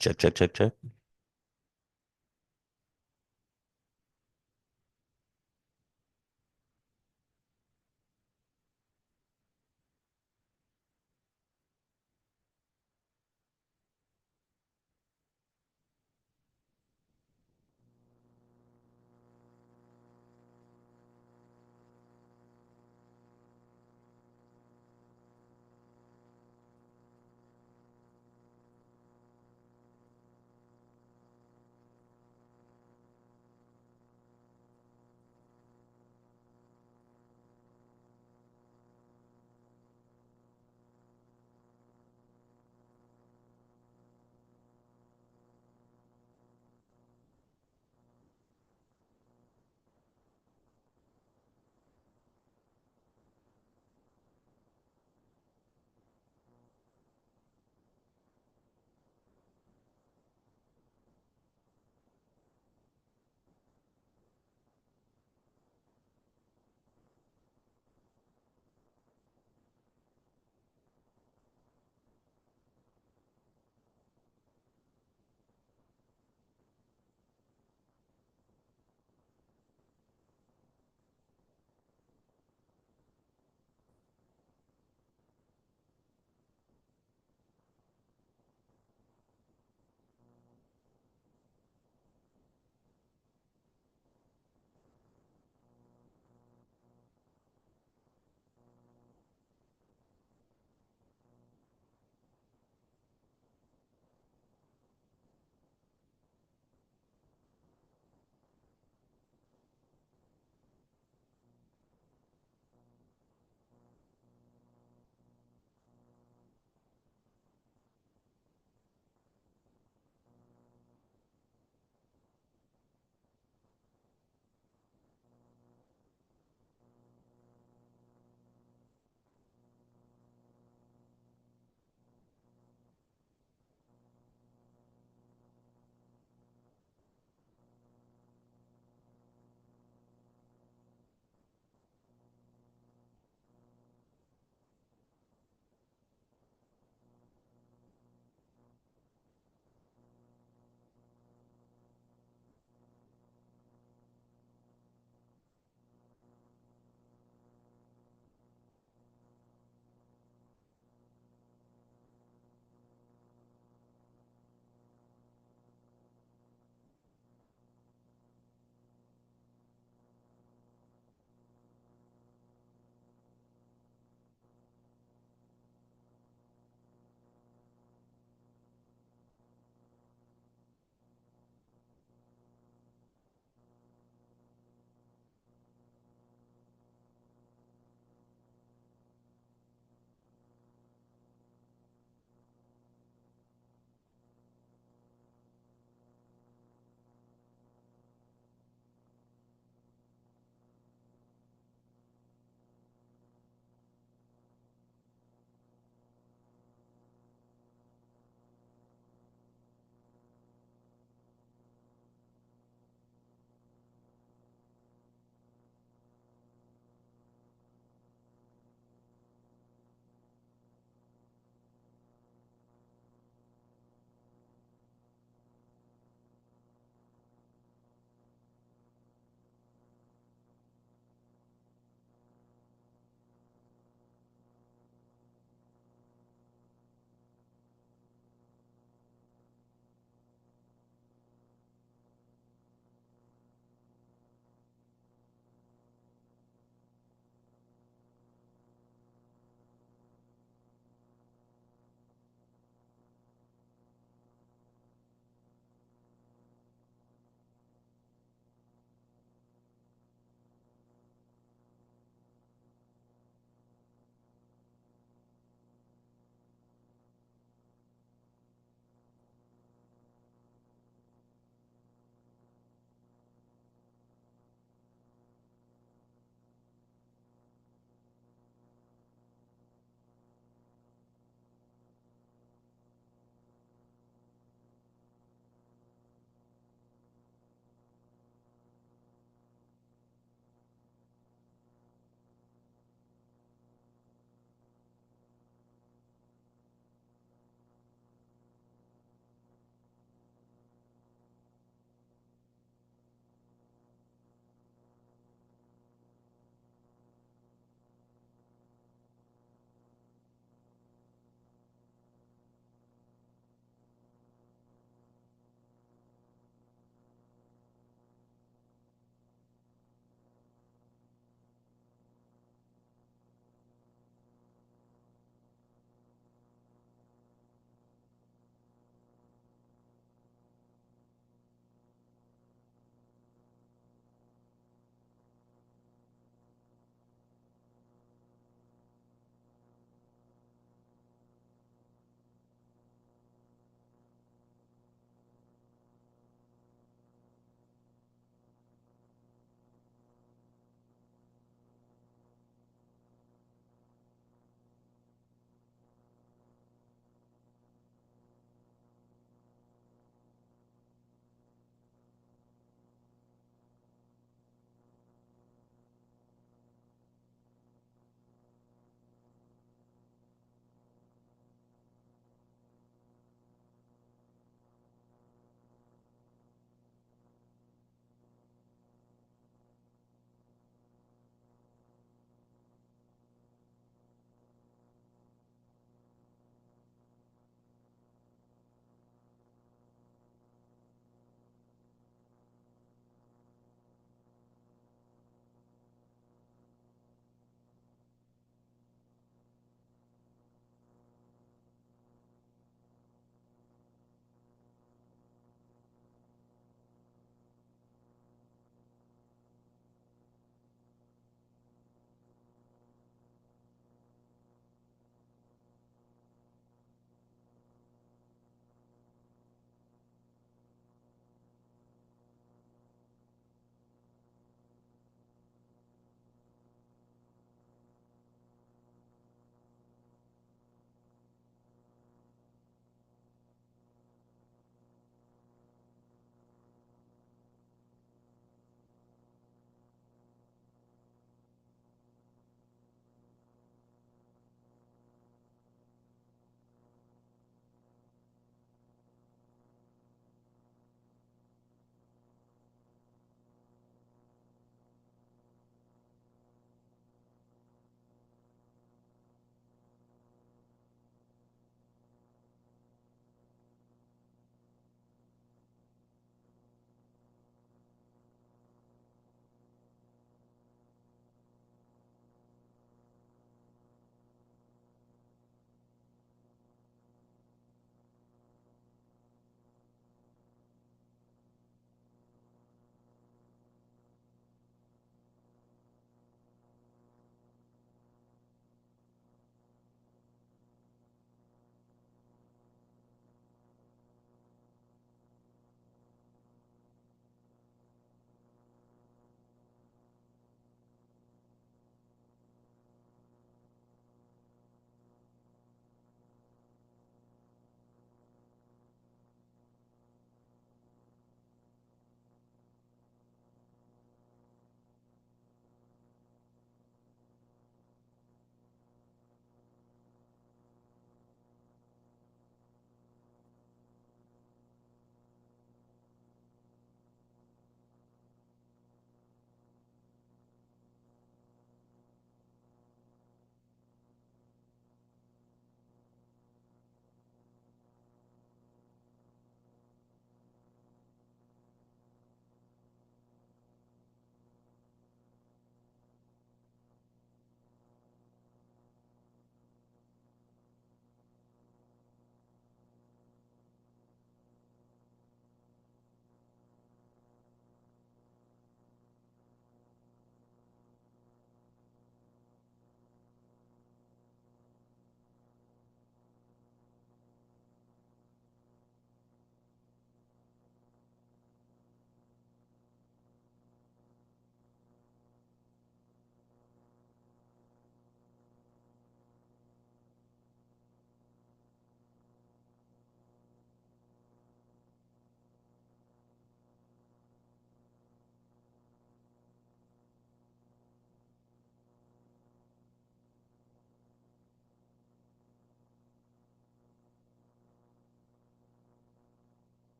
Check, check, check, check.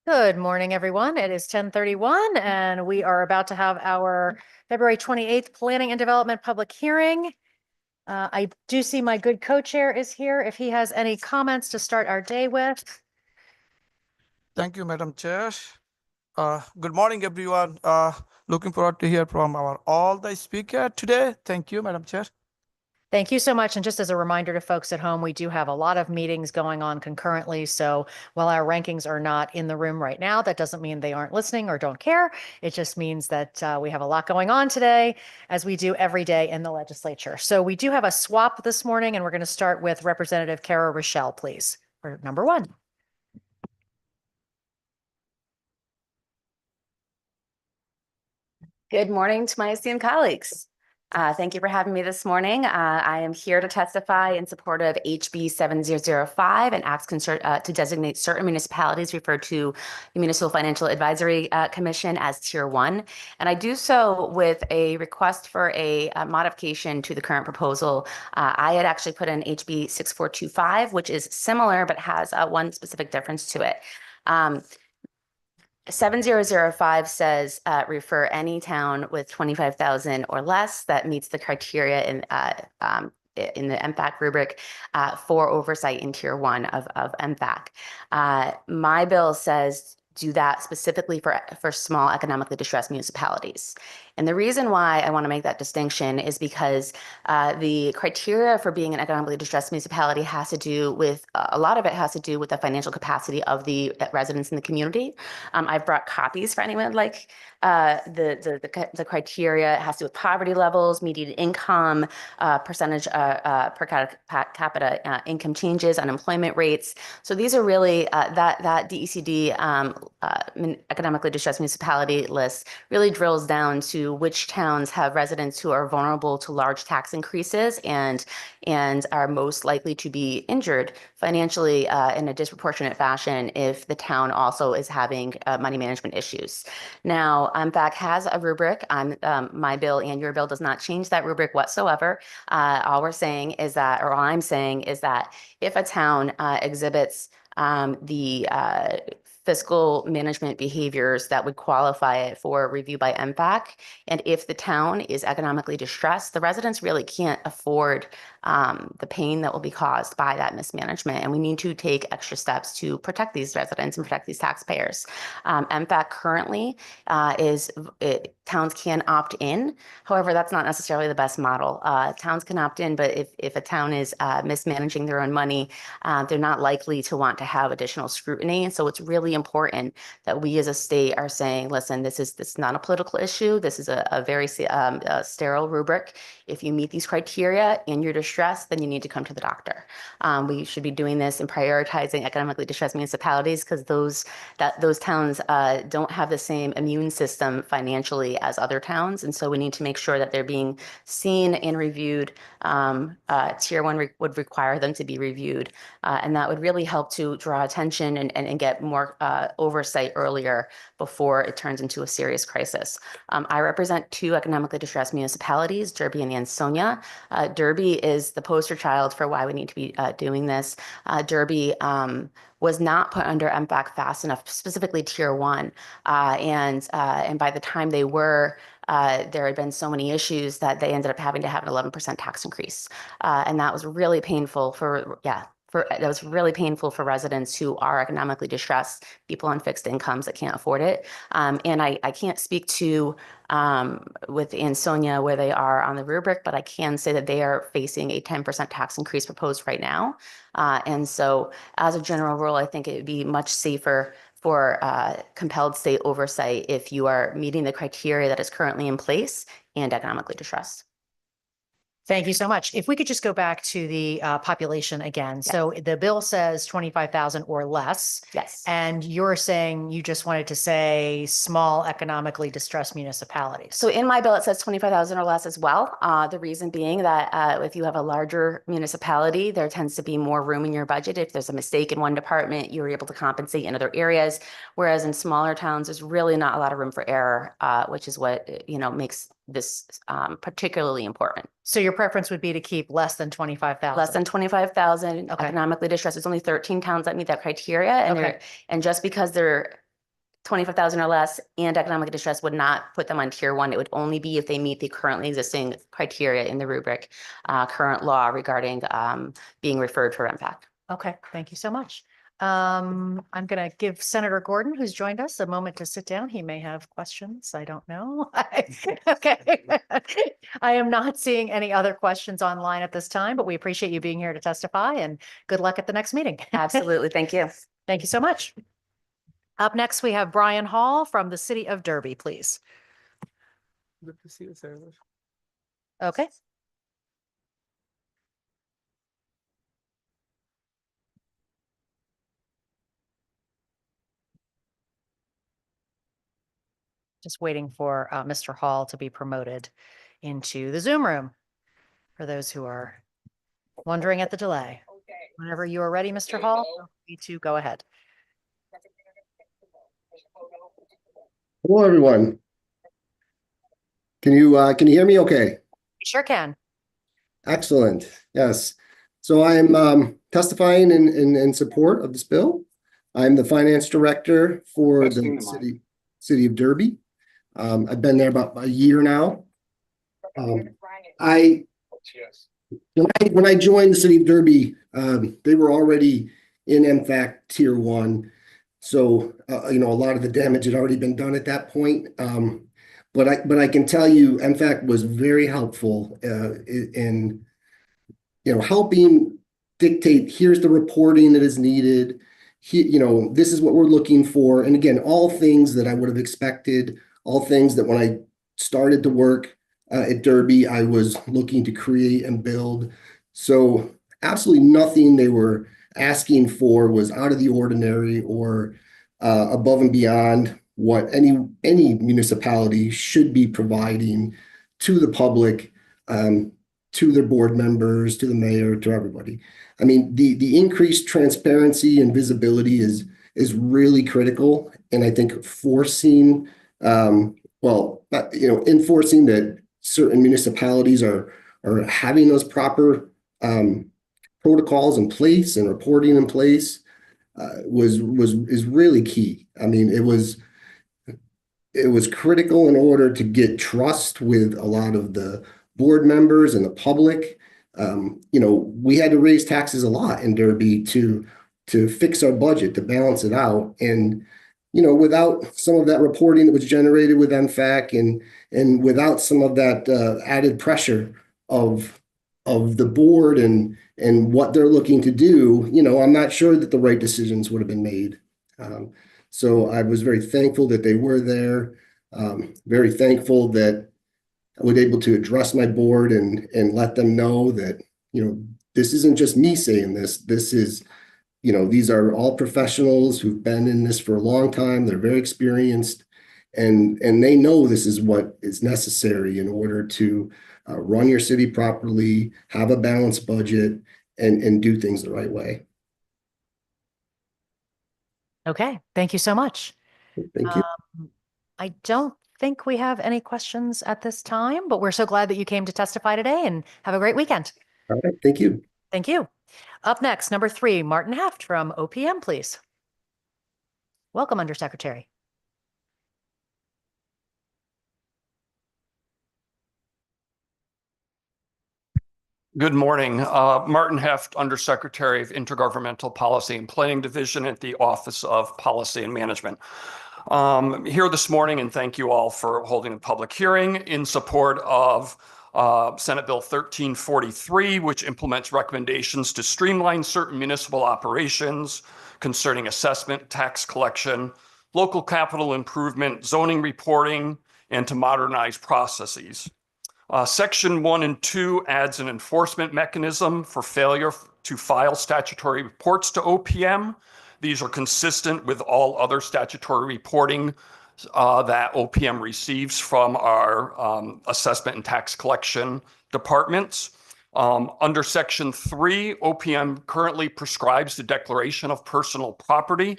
Good morning, everyone. It is 10:31 and we are about to have our February 28th Planning and Development Public Hearing. I do see my good co-chair is here if he has any comments to start our day with. Thank you, Madam Chair. Good morning, everyone. Looking forward to hear from all the speaker today. Thank you, Madam Chair. Thank you so much. And just as a reminder to folks at home, we do have a lot of meetings going on concurrently. So while our rankings are not in the room right now, that doesn't mean they aren't listening or don't care. It just means that we have a lot going on today, as we do every day in the legislature. So we do have a swap this morning, and we're going to start with Representative Kara Rochelle, please, for number one. Good morning to my esteemed colleagues. Thank you for having me this morning. I am here to testify in support of HB 7005 and acts to designate certain municipalities referred to the Municipal Financial Advisory Commission as Tier 1. And I do so with a request for a modification to the current proposal. I had actually put in HB 6425, which is similar but has one specific difference to it. 7005 says refer any town with 25,000 or less that meets the criteria in the MFAC rubric for oversight in Tier 1 of MFAC. My bill says do that specifically for small economically distressed municipalities. And the reason why I want to make that distinction is because the criteria for being an economically distressed municipality has to do with, a lot of it has to do with the financial capacity of the residents in the community. I've brought copies for anyone like the criteria. It has to do with poverty levels, median income, percentage per capita income changes, unemployment rates. So these are really that DECD economically distressed municipality list really drills down to which towns have residents who are vulnerable to large tax increases and are most likely to be injured financially in a disproportionate fashion if the town also is having money management issues. Now, MFAC has a rubric. My bill and your bill does not change that rubric whatsoever. All we're saying is that, or all I'm saying is that if a town exhibits the fiscal management behaviors that would qualify it for review by MFAC. And if the town is economically distressed, the residents really can't afford the pain that will be caused by that mismanagement. And we need to take extra steps to protect these residents and protect these taxpayers. MFAC currently towns can opt in. However, that's not necessarily the best model. Towns can opt in, but if a town is mismanaging their own money, they're not likely to want to have additional scrutiny. And so it's really important that we as a state are saying, listen, this is not a political issue. This is a very sterile rubric. If you meet these criteria and you're distressed, then you need to come to the doctor. We should be doing this and prioritizing economically distressed municipalities because those towns don't have the same immune system financially as other towns. And so we need to make sure that they're being seen and reviewed. Tier 1 would require them to be reviewed. And that would really help to draw attention and get more oversight earlier before it turns into a serious crisis. I represent two economically distressed municipalities, Derby and Ansonia. Derby is the poster child for why we need to be doing this. Derby was not put under MFAC fast enough, specifically Tier 1. And by the time they were, there had been so many issues that they ended up having to have an 11% tax increase. And that was really painful for residents who are economically distressed, people on fixed incomes that can't afford it. And I can't speak to with Ansonia where they are on the rubric, but I can say that they are facing a 10% tax increase proposed right now. And so as a general rule, I think it would be much safer for compelled state oversight if you are meeting the criteria that is currently in place and economically distressed. Thank you so much. If we could just go back to the population again. Yes. So the bill says 25,000 or less. Yes. And you're saying you just wanted to say small economically distressed municipalities. So in my bill, it says 25,000 or less as well. The reason being that if you have a larger municipality, there tends to be more room in your budget. If there's a mistake in one department, you're able to compensate in other areas. Whereas in smaller towns, there's really not a lot of room for error, which is what, makes this particularly important. So your preference would be to keep less than 25,000? Less than 25,000 Okay. economically distressed. There's only 13 towns that meet that criteria. And Okay. and just because they're 25,000 or less and economic distress would not put them on tier one. It would only be if they meet the currently existing criteria in the rubric, current law regarding being referred for MPAC. Okay, thank you so much. I'm going to give Senator Gordon, who's joined us, a moment to sit down. He may have questions. I don't know. Okay. I am not seeing any other questions online at this time, but we appreciate you being here to testify and good luck at the next meeting. Absolutely. Thank you. Thank you so much. Up next, we have Brian Hall from the City of Derby, please. Good to see you, Sarah. Okay. Just waiting for Mr. Hall to be promoted into the Zoom room. For those who are wondering at the delay. Whenever you are ready, Mr. Hall, feel free to go ahead. Hello, everyone. Can you hear me okay? You sure can. Excellent. Yes. So I'm testifying in support of this bill. I'm the finance director for the city of Derby. I've been there about a year now. When I joined the city of Derby, they were already in MFAC tier one. So, a lot of the damage had already been done at that point. But I can tell you, MFAC was very helpful in, helping dictate, here's the reporting that is needed. This is what we're looking for. And again, all things that I would have expected, all things that when I started to work at Derby, I was looking to create and build. So absolutely nothing they were asking for was out of the ordinary or above and beyond what any municipality should be providing to the public, to their board members, to the mayor, to everybody. I mean, the increased transparency and visibility is really critical, and I think enforcing that certain municipalities are having those proper protocols in place and reporting in place is really key. I mean, it was critical in order to get trust with a lot of the board members and the public. We had to raise taxes a lot in Derby to fix our budget, to balance it out. And, without some of that reporting that was generated with MFAC and without some of that added pressure of the board and what they're looking to do, I'm not sure that the right decisions would have been made. So I was very thankful that they were there. Very thankful that I was able to address my board and let them know that, this isn't just me saying this. This is, these are all professionals who've been in this for a long time. They're very experienced and they know this is what is necessary in order to run your city properly, have a balanced budget, and do things the right way. Okay, thank you so much. Thank you. I don't think we have any questions at this time, but we're so glad that you came to testify today and have a great weekend. All right, thank you. Thank you. Up next, number 3, Martin Heft from OPM, please. Welcome, Undersecretary. Good morning. Martin Heft, Undersecretary of Intergovernmental Policy and Planning Division at the Office of Policy and Management. Here this morning, and thank you all for holding a public hearing in support of Senate Bill 1343, which implements recommendations to streamline certain municipal operations concerning assessment, tax collection, local capital improvement, zoning reporting, and to modernize processes. Section 1 and 2 adds an enforcement mechanism for failure to file statutory reports to OPM. These are consistent with all other statutory reporting that OPM receives from our assessment and tax collection departments. Under Section 3, OPM currently prescribes the declaration of personal property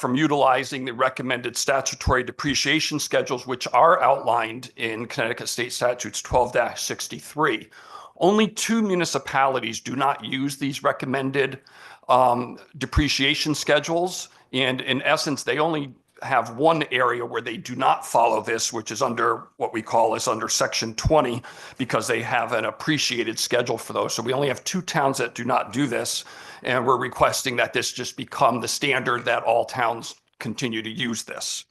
from utilizing the recommended statutory depreciation schedules, which are outlined in Connecticut State Statutes 12-63. Only 2 municipalities do not use these recommended depreciation schedules. And in essence, they only have one area where they do not follow this, which is under what we call is under section 20, because they have an appreciated schedule for those. So we only have 2 towns that do not do this. And we're requesting that this just become the standard, that all towns continue to use this.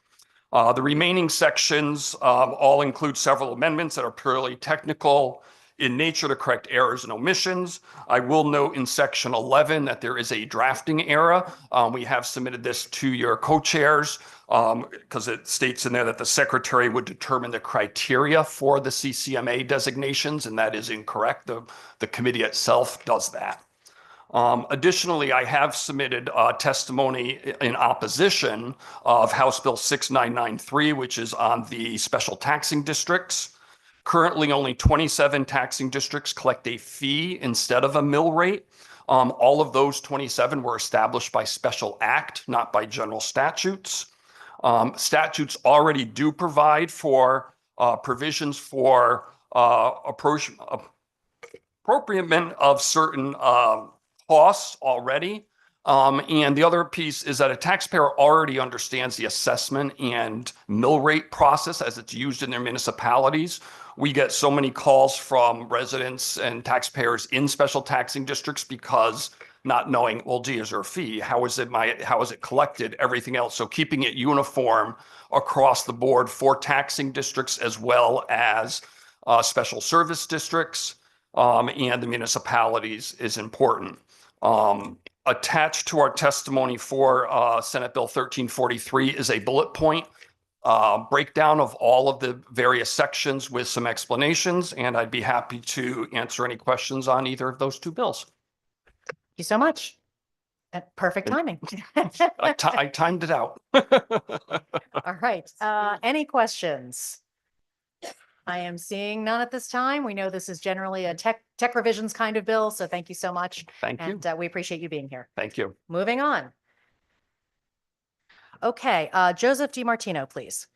The remaining sections all include several amendments that are purely technical in nature to correct errors and omissions. I will note in section 11 that there is a drafting error. We have submitted this to your co-chairs because it states in there that the secretary would determine the criteria for the CCMA designations, and that is incorrect. The committee itself does that. Additionally, I have submitted testimony in opposition of House Bill 6993, which is on the special taxing districts. Currently, only 27 taxing districts collect a fee instead of a mill rate. All of those 27 were established by special act, not by general statutes. Statutes already do provide for provisions for appropriation of certain costs already. And the other piece is that a taxpayer already understands the assessment and mill rate process as it's used in their municipalities. We get so many calls from residents and taxpayers in special taxing districts because not knowing, well, gee, is there a fee? How is it collected? Everything else. So keeping it uniform across the board for taxing districts as well as special service districts and the municipalities is important. Attached to our testimony for Senate Bill 1343 is a bullet point breakdown of all of the various sections with some explanations, and I'd be happy to answer any questions on either of those 2 bills. Thank you so much. Perfect timing. I timed it out. All right. Any questions? I am seeing none at this time. We know this is generally a tech revisions kind of bill, so thank you so much. Thank you. And we appreciate you being here. Thank you. Moving on. Okay, Joseph DiMartino, please,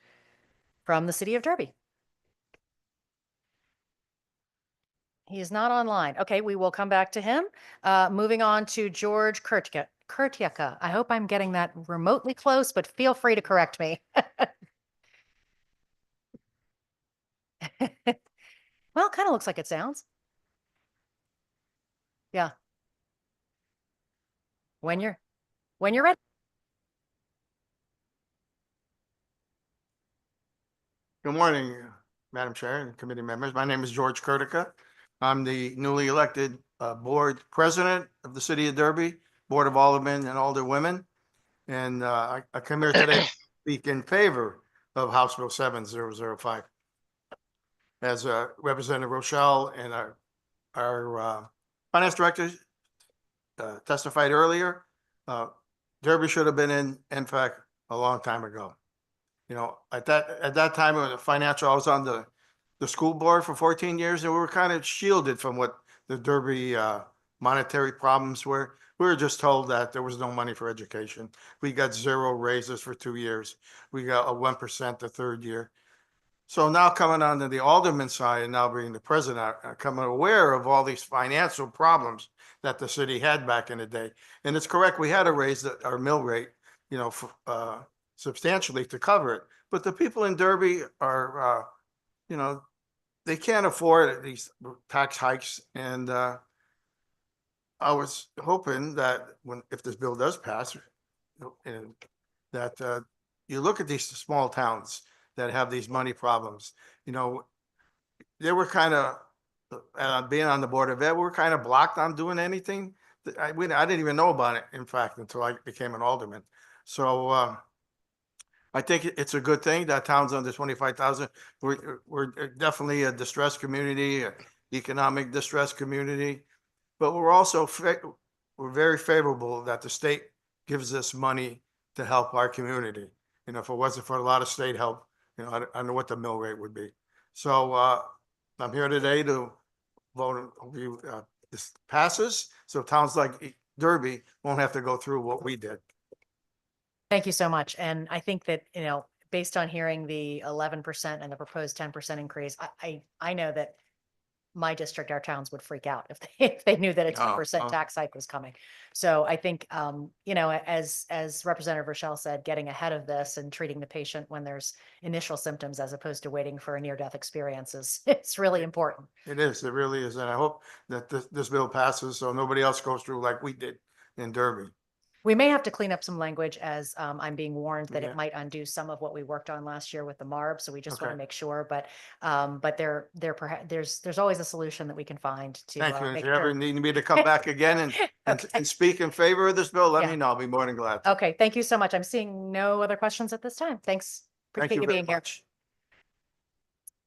from the City of Derby. He is not online. Okay, we will come back to him. Moving on to George Kurtyaka. I hope I'm getting that remotely close, but feel free to correct me. Well, it kind of looks like it sounds. Yeah. When you're ready. Good morning, Madam Chair and committee members. My name is George Kurtyaka. I'm the newly elected board president of the City of Derby, Board of Aldermen and Alderwomen. And I come here today to speak in favor of House Bill 7005. As Representative Rochelle and our finance director testified earlier, Derby should have been in NFAC a long time ago. You know, at that time, I was on the school board for 14 years, and we were kind of shielded from what the Derby monetary problems were. We were just told that there was no money for education. We got 0 raises for 2 years. We got a 1% the 3rd year. So now coming on to the alderman side and now being the president, I'm coming aware of all these financial problems that the city had back in the day. And it's correct, we had to raise our mill rate, you know, substantially to cover it. But the people in Derby are, you know, they can't afford these tax hikes. And I was hoping that if this bill does pass, that you look at these small towns that have these money problems. You know, they were kind of, being on the Board of Ed, we were kind of blocked on doing anything. I didn't even know about it, in fact, until I became an alderman. So I think it's a good thing that towns under 25,000, we're definitely a distressed community, an economic distressed community, but we're also, we're very favorable that the state gives us money to help our community. You know, if it wasn't for a lot of state help, you know, I don't know what the mill rate would be. So I'm here today to vote, this passes, so towns like Derby won't have to go through what we did. Thank you so much. And I think that, you know, based on hearing the 11% and the proposed 10% increase, I know that my district, our towns would freak out if they knew that a Oh, 10% oh. tax hike was coming. So I think, as Representative Rochelle said, getting ahead of this and treating the patient when there's initial symptoms as opposed to waiting for a near-death experience it's really important. It is, it really is. And I hope that this bill passes so nobody else goes through like we did in Derby. We may have to clean up some language as I'm being warned that Yeah. it might undo some of what we worked on last year with the MARB. So we just want Okay. to make sure, but there's always a solution that we can find to Thank you. If make you ever sure. need me to come back again and Okay. speak in favor of this bill, let Yeah. me know. I'll be more than glad to. Okay, thank you so much. I'm seeing no other questions at this time. Thanks. Thank Appreciate you you very being here. much.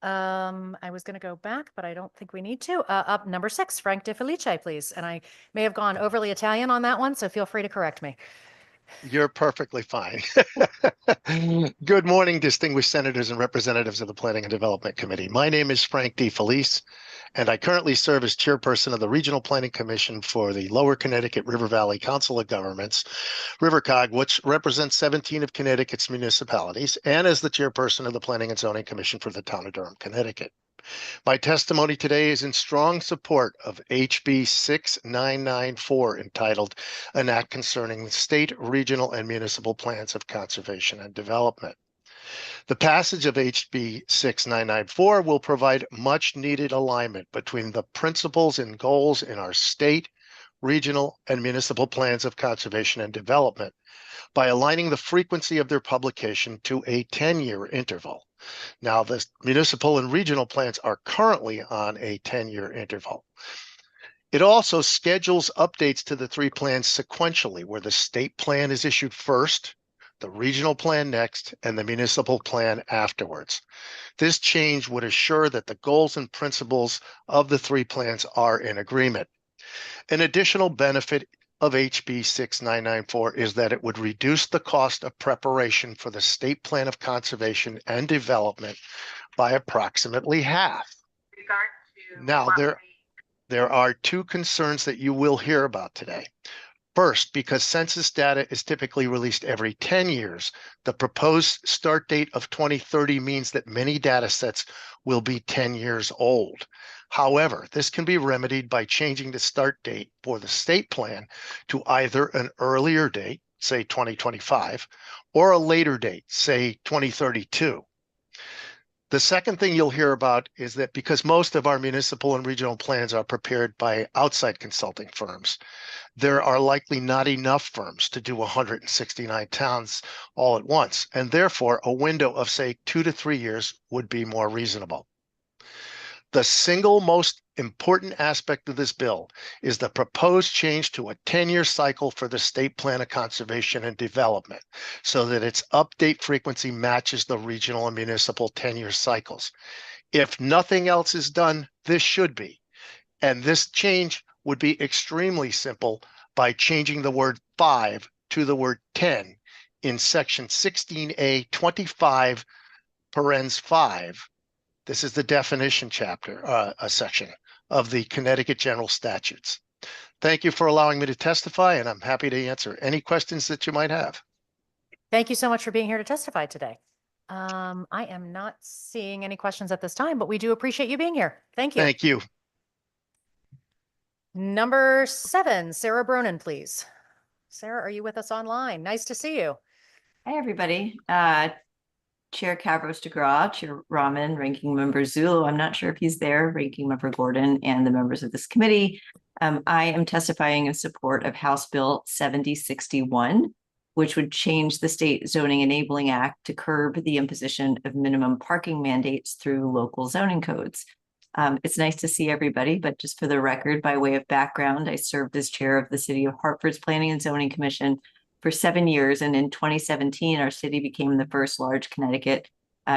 I was going to go back, but I don't think we need to. Up number 6, Frank De Felice, please. And I may have gone overly Italian on that one, so feel free to correct me. You're perfectly fine. Good morning, distinguished senators and representatives of the Planning and Development Committee. My name is Frank De Felice, and I currently serve as chairperson of the Regional Planning Commission for the Lower Connecticut River Valley Council of Governments, RiverCog, which represents 17 of Connecticut's municipalities, and as the chairperson of the Planning and Zoning Commission for the town of Durham, Connecticut. My testimony today is in strong support of HB 6994, entitled An Act Concerning the State, Regional, and Municipal Plans of Conservation and Development. The passage of HB 6994 will provide much needed alignment between the principles and goals in our state, regional, and municipal plans of conservation and development by aligning the frequency of their publication to a 10-year interval. Now, the municipal and regional plans are currently on a 10-year interval. It also schedules updates to the 3 plans sequentially, where the state plan is issued first, the regional plan next, and the municipal plan afterwards. This change would assure that the goals and principles of the 3 plans are in agreement. An additional benefit of HB 6994 is that it would reduce the cost of preparation for the state plan of conservation and development by approximately half. Now, there are 2 concerns that you will hear about today. First, because census data is typically released every 10 years, the proposed start date of 2030 means that many data sets will be 10 years old. However, this can be remedied by changing the start date for the state plan to either an earlier date, say 2025, or a later date, say 2032. The second thing you'll hear about is that because most of our municipal and regional plans are prepared by outside consulting firms, there are likely not enough firms to do 169 towns all at once, and therefore a window of, say, 2 to 3 years would be more reasonable. The single most important aspect of this bill is the proposed change to a 10-year cycle for the state plan of conservation and development, so that its update frequency matches the regional and municipal 10-year cycles. If nothing else is done, this should be. And this change would be extremely simple by changing the word 5 to the word 10 in section 16A 25 parens 5. This is the definition chapter, a section of the Connecticut General Statutes. Thank you for allowing me to testify, and I'm happy to answer any questions that you might have. Thank you so much for being here to testify today. I am not seeing any questions at this time, but we do appreciate you being here. Thank you. Thank you. Number 7, Sarah Bronin, please. Sarah, are you with us online? Nice to see you. Hi, everybody. Chair Kavros DeGraw, Chair Rahman, Ranking Member Zulu. I'm not sure if he's there, Ranking Member Gordon, and the members of this committee. I am testifying in support of House Bill 7061, which would change the State Zoning Enabling Act to curb the imposition of minimum parking mandates through local zoning codes. It's nice to see everybody, but just for the record, by way of background, I served as chair of the City of Hartford's Planning and Zoning Commission for 7 years. And in 2017, our city became the first large Connecticut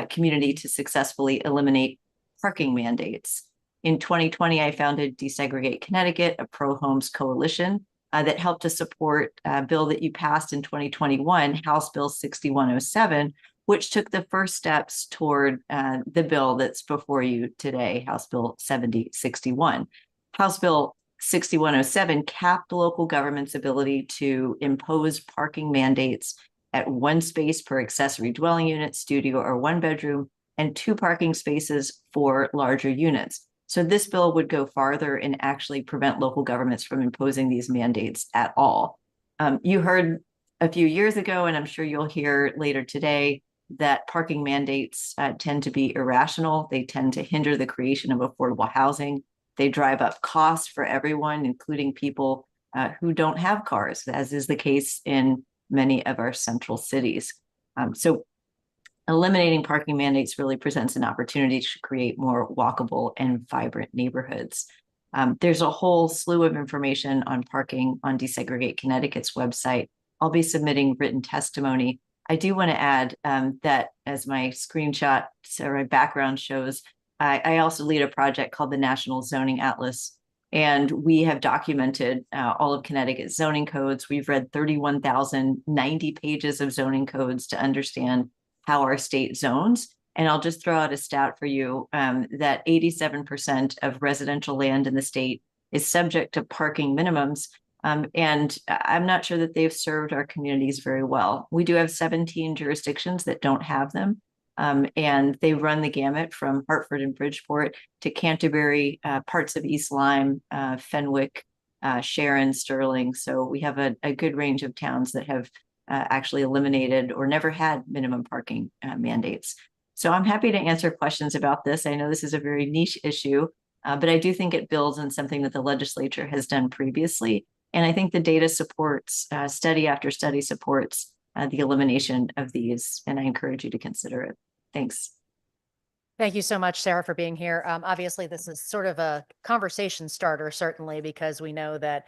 community to successfully eliminate parking mandates. In 2020, I founded Desegregate Connecticut, a pro-homes coalition that helped to support a bill that you passed in 2021, House Bill 6107, which took the first steps toward the bill that's before you today, House Bill 7061. House Bill 6107 capped local government's ability to impose parking mandates at 1 space per accessory dwelling unit, studio, or 1 bedroom, and 2 parking spaces for larger units. So this bill would go farther and actually prevent local governments from imposing these mandates at all. You heard a few years ago, and I'm sure you'll hear later today, that parking mandates tend to be irrational. They tend to hinder the creation of affordable housing. They drive up costs for everyone, including people who don't have cars, as is the case in many of our central cities. So eliminating parking mandates really presents an opportunity to create more walkable and vibrant neighborhoods. There's a whole slew of information on parking on Desegregate Connecticut's website. I'll be submitting written testimony. I do want to add that, as my screenshot or my background shows, I also lead a project called the National Zoning Atlas, and we have documented all of Connecticut's zoning codes. We've read 31,090 pages of zoning codes to understand how our state zones. And I'll just throw out a stat for you that 87% of residential land in the state is subject to parking minimums. And I'm not sure that they've served our communities very well. We do have 17 jurisdictions that don't have them. And they run the gamut from Hartford and Bridgeport to Canterbury, parts of East Lyme, Fenwick, Sharon, Sterling. So we have a good range of towns that have actually eliminated or never had minimum parking mandates. So I'm happy to answer questions about this. I know this is a very niche issue, but I do think it builds on something that the legislature has done previously. And I think the data supports, study after study supports the elimination of these, and I encourage you to consider it. Thanks. Thank you so much, Sarah, for being here. Obviously, this is sort of a conversation starter, certainly, because we know that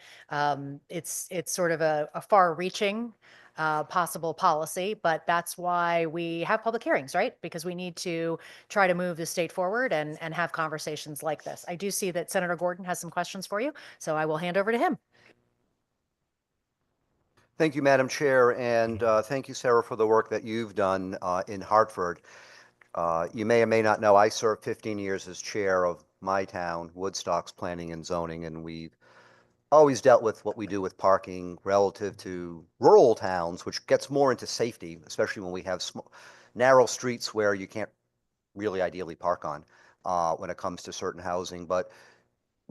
it's sort of a far-reaching possible policy, but that's why we have public hearings, right? Because we need to try to move the state forward and have conversations like this. I do see that Senator Gordon has some questions for you, so I will hand over to him. Thank you, Madam Chair, and thank you, Sarah, for the work that you've done in Hartford. You may or may not know, I served 15 years as chair of my town, Woodstock's Planning and Zoning, and we've always dealt with what we do with parking relative to rural towns, which gets more into safety, especially when we have narrow streets where you can't really ideally park on when it comes to certain housing. But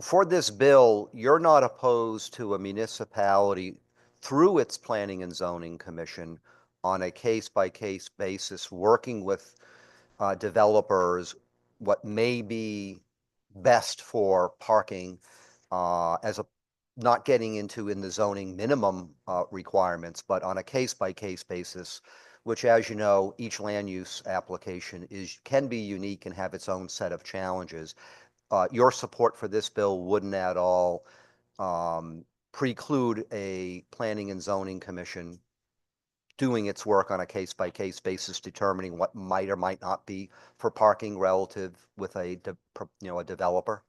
for this bill, you're not opposed to a municipality through its Planning and Zoning Commission on a case-by-case basis, working with developers what may be best for parking as a not getting into in the zoning minimum requirements, but on a case-by-case basis, which, as you know, each land use application can be unique and have its own set of challenges. Your support for this bill wouldn't at all preclude a Planning and Zoning Commission doing its work on a case-by-case basis, determining what might or might not be for parking relative with a developer?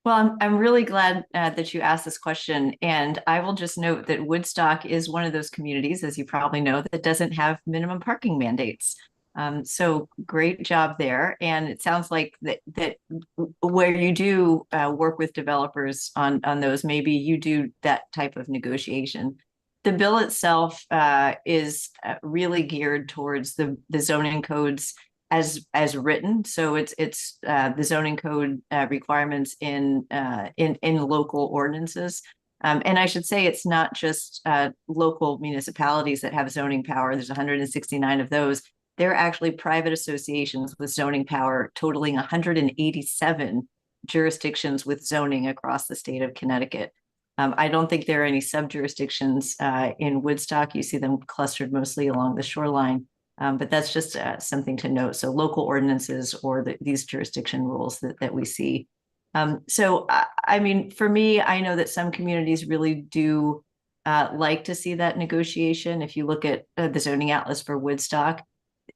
Well, I'm really glad that you asked this question. And I will just note that Woodstock is one of those communities, as you probably know, that doesn't have minimum parking mandates. So great job there. And it sounds like that where you do work with developers on those, maybe you do that type of negotiation. The bill itself is really geared towards the zoning codes as written. So it's the zoning code requirements in local ordinances. And I should say it's not just local municipalities that have zoning power. There's 169 of those. They're actually private associations with zoning power, totaling 187 jurisdictions with zoning across the state of Connecticut. I don't think there are any sub-jurisdictions in Woodstock. You see them clustered mostly along the shoreline. But that's just something to note. So local ordinances or these jurisdiction rules that we see. So, I mean, for me, I know that some communities really do like to see that negotiation. If you look at the zoning atlas for Woodstock,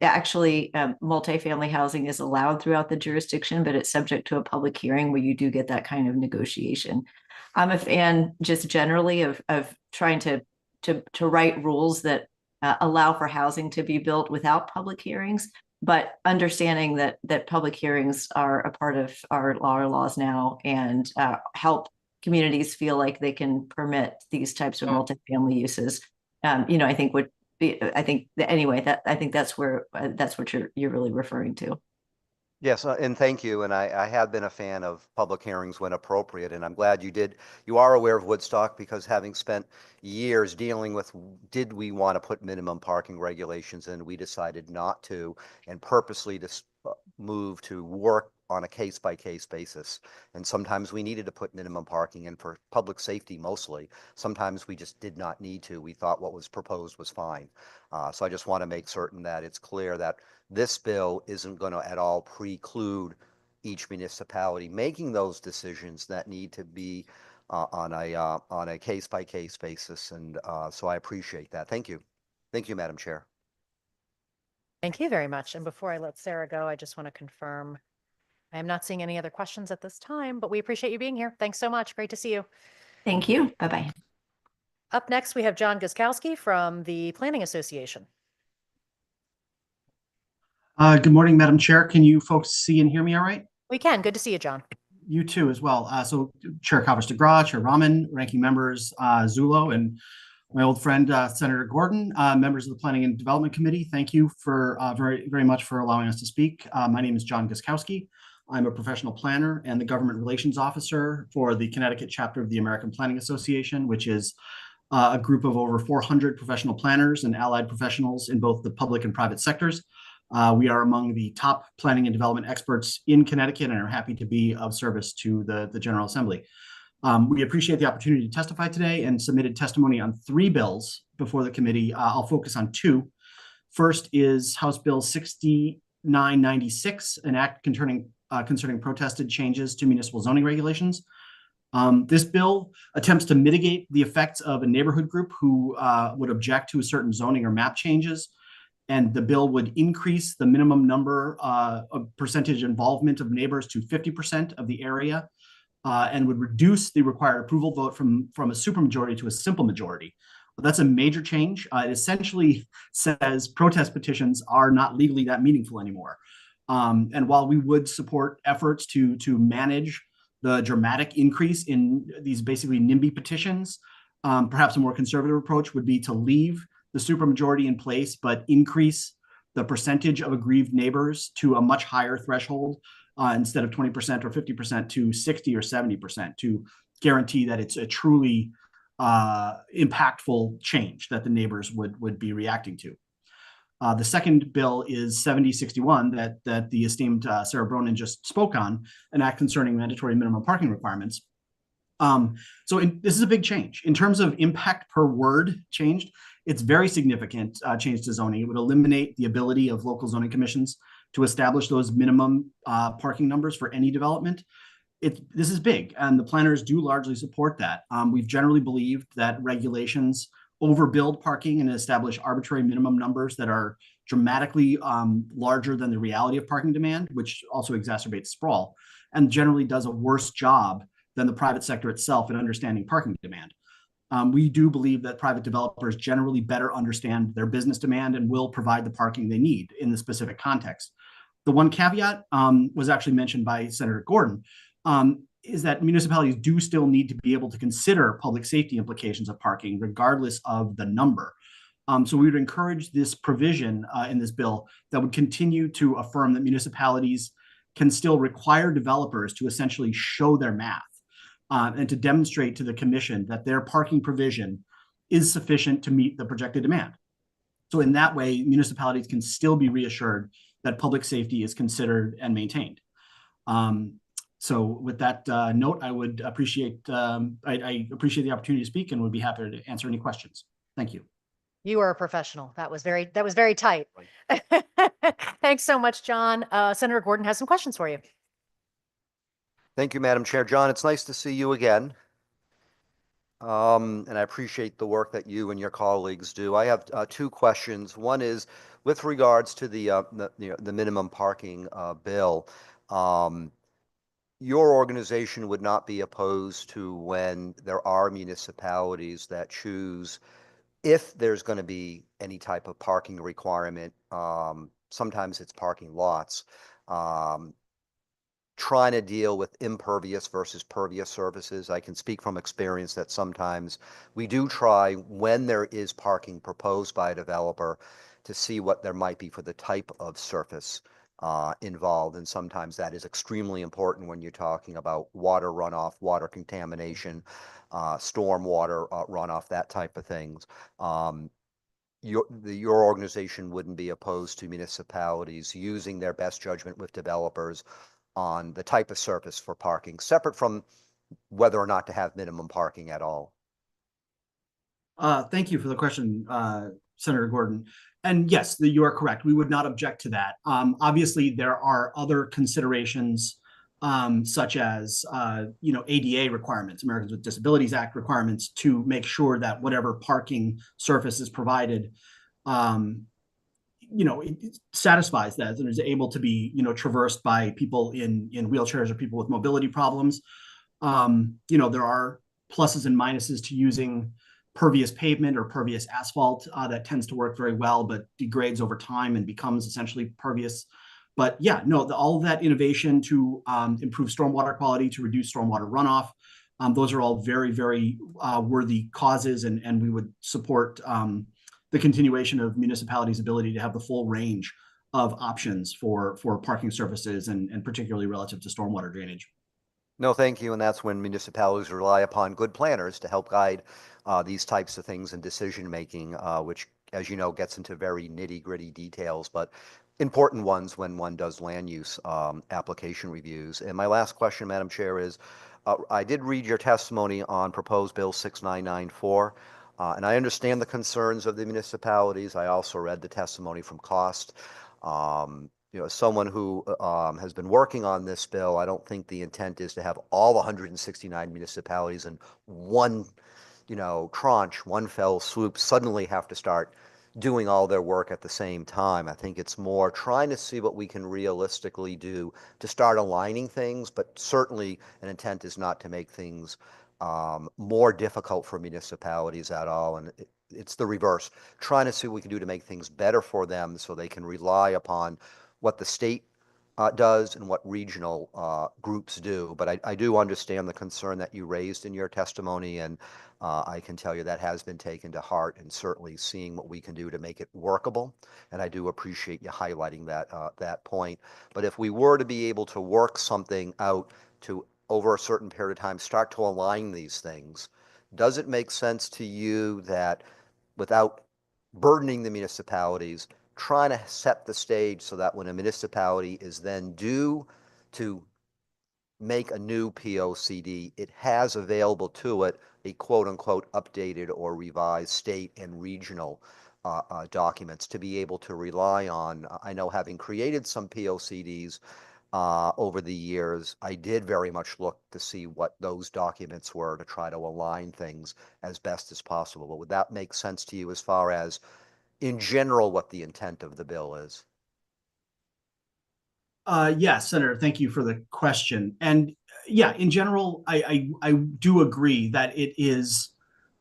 actually multifamily housing is allowed throughout the jurisdiction, but it's subject to a public hearing where you do get that kind of negotiation. I'm a fan just generally of trying to write rules that allow for housing to be built without public hearings, but understanding that public hearings are a part of our laws now and help communities feel like they can permit these types of multifamily uses. I think would be. I think anyway. I think that's what you're really referring to. Yes, and thank you. And I have been a fan of public hearings when appropriate, and I'm glad you did. You are aware of Woodstock because having spent years dealing with, did we want to put minimum parking regulations in? We decided not to, and purposely to move to work on a case-by-case basis. And sometimes we needed to put minimum parking in for public safety mostly. Sometimes we just did not need to. We thought what was proposed was fine. So I just want to make certain that it's clear that this bill isn't going to at all preclude each municipality making those decisions that need to be on a case-by-case basis. And so I appreciate that. Thank you. Thank you, Madam Chair. Thank you very much. And before I let Sarah go, I just want to confirm I am not seeing any other questions at this time, but we appreciate you being here. Thanks so much. Great to see you. Thank you. Bye-bye. Up next, we have John Guskowski from the Planning Association. Good morning, Madam Chair. Can you folks see and hear me all right? We can. Good to see you, John. You too as well. So Chair Kavos DeGraw, Chair Rahman, ranking members Zullo, and my old friend Senator Gordon, members of the Planning and Development Committee. Thank you for very much for allowing us to speak. My name is John Guskowski. I'm a professional planner and the government relations officer for the Connecticut chapter of the American Planning Association, which is a group of over 400 professional planners and allied professionals in both the public and private sectors. We are among the top planning and development experts in Connecticut and are happy to be of service to the General Assembly. We appreciate the opportunity to testify today and submitted testimony on 3 bills before the committee. I'll focus on 2. First is House Bill 6996, an act concerning protested changes to municipal zoning regulations. This bill attempts to mitigate the effects of a neighborhood group who would object to a certain zoning or map changes. And the bill would increase the minimum number of percentage involvement of neighbors to 50% of the area and would reduce the required approval vote from a supermajority to a simple majority. But that's a major change. It essentially says protest petitions are not legally that meaningful anymore. And while we would support efforts to manage the dramatic increase in these basically NIMBY petitions, perhaps a more conservative approach would be to leave the supermajority in place, but increase the percentage of aggrieved neighbors to a much higher threshold instead of 20% or 50% to 60 or 70% to guarantee that it's a truly impactful change that the neighbors would be reacting to. The second bill is 7061 that the esteemed Sarah Bronin just spoke on, an act concerning mandatory minimum parking requirements. This is a big change. In terms of impact per word changed, it's very significant change to zoning. It would eliminate the ability of local zoning commissions to establish those minimum parking numbers for any development. This is big, and the planners do largely support that. We've generally believed that regulations overbuild parking and establish arbitrary minimum numbers that are dramatically larger than the reality of parking demand, which also exacerbates sprawl, and generally does a worse job than the private sector itself in understanding parking demand. We do believe that private developers generally better understand their business demand and will provide the parking they need in the specific context. The one caveat was actually mentioned by Senator Gordon, is that municipalities do still need to be able to consider public safety implications of parking regardless of the number. So we would encourage this provision in this bill that would continue to affirm that municipalities can still require developers to essentially show their math and to demonstrate to the commission that their parking provision is sufficient to meet the projected demand. So in that way, municipalities can still be reassured that public safety is considered and maintained. So with that note, I would appreciate I appreciate the opportunity to speak and would be happy to answer any questions. Thank you. You are a professional. That was very tight. Right. Thanks so much, John. Senator Gordon has some questions for you. Thank you, Madam Chair. John, it's nice to see you again. And I appreciate the work that you and your colleagues do. I have 2 questions. One is with regards to the minimum parking bill. Your organization would not be opposed to when there are municipalities that choose, if there's going to be any type of parking requirement, sometimes it's parking lots, trying to deal with impervious versus pervious surfaces. I can speak from experience that sometimes we do try, when there is parking proposed by a developer, to see what there might be for the type of surface involved. And sometimes that is extremely important when you're talking about water runoff, water contamination, stormwater runoff, that type of things. Your organization wouldn't be opposed to municipalities using their best judgment with developers on the type of surface for parking, separate from whether or not to have minimum parking at all. Thank you for the question, Senator Gordon. And yes, you are correct. We would not object to that. Obviously, there are other considerations such as ADA requirements, Americans with Disabilities Act requirements, to make sure that whatever parking surface is provided, it satisfies that and is able to be traversed by people in wheelchairs or people with mobility problems. There are pluses and minuses to using pervious pavement or pervious asphalt that tends to work very well, but degrades over time and becomes essentially pervious. But yeah, no, all of that innovation to improve stormwater quality, to reduce stormwater runoff, those are all very, very worthy causes, and we would support the continuation of municipalities' ability to have the full range of options for parking surfaces and particularly relative to stormwater drainage. No, thank you. And that's when municipalities rely upon good planners to help guide these types of things in decision making, which, as you know, gets into very nitty gritty details, but important ones when one does land use application reviews. And my last question, Madam Chair, is I did read your testimony on proposed Bill 6994, and I understand the concerns of the municipalities. I also read the testimony from Cost. As someone who has been working on this bill, I don't think the intent is to have all 169 municipalities in one, tranche, one fell swoop, suddenly have to start doing all their work at the same time. I think it's more trying to see what we can realistically do to start aligning things, but certainly an intent is not to make things more difficult for municipalities at all. And it's the reverse, trying to see what we can do to make things better for them so they can rely upon what the state does and what regional groups do. But I do understand the concern that you raised in your testimony, and I can tell you that has been taken to heart, and certainly seeing what we can do to make it workable. And I do appreciate you highlighting that point. But if we were to be able to work something out to, over a certain period of time, start to align these things, does it make sense to you that without burdening the municipalities, trying to set the stage so that when a municipality is then due to make a new POCD, it has available to it a quote unquote updated or revised state and regional documents to be able to rely on? I know, having created some POCDs over the years, I did very much look to see what those documents were to try to align things as best as possible. But would that make sense to you as far as, in general, what the intent of the bill is? Yes, Senator, thank you for the question. And yeah, in general, I do agree that it is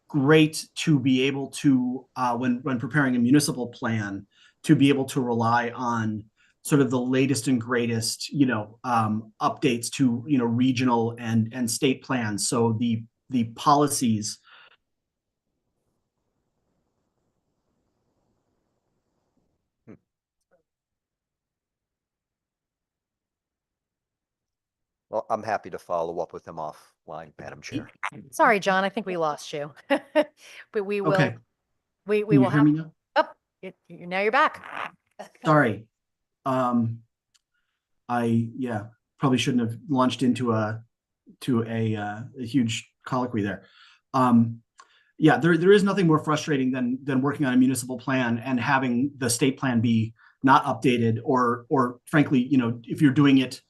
great to be able to, when preparing a municipal plan, to be able to rely on sort of the latest and greatest, updates to, regional and state plans. So the policies. Well, I'm happy to follow up with them offline, Madam Chair. Sorry, John, I think we lost you. But we will, Okay. we Can you will hear have, me now? oh, now you're back. Sorry. Probably shouldn't have launched into a huge colloquy there. There is nothing more frustrating than working on a municipal plan and having the state plan be not updated, or frankly, if you're doing it,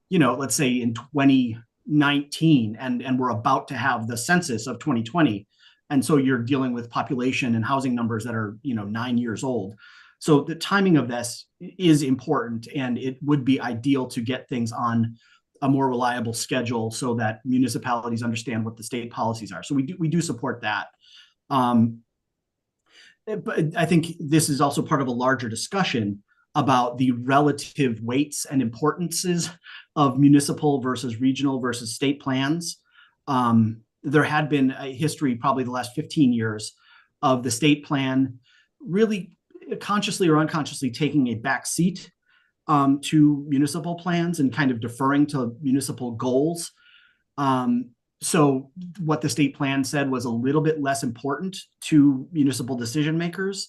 let's say in 2019, and we're about to have the census of 2020. And so you're dealing with population and housing numbers that are, 9 years old. So the timing of this is important, and it would be ideal to get things on a more reliable schedule so that municipalities understand what the state policies are. So we do support that. But I think this is also part of a larger discussion about the relative weights and importances of municipal versus regional versus state plans. There had been a history, probably the last 15 years, of the state plan really consciously or unconsciously taking a back seat to municipal plans and kind of deferring to municipal goals. So what the state plan said was a little bit less important to municipal decision makers,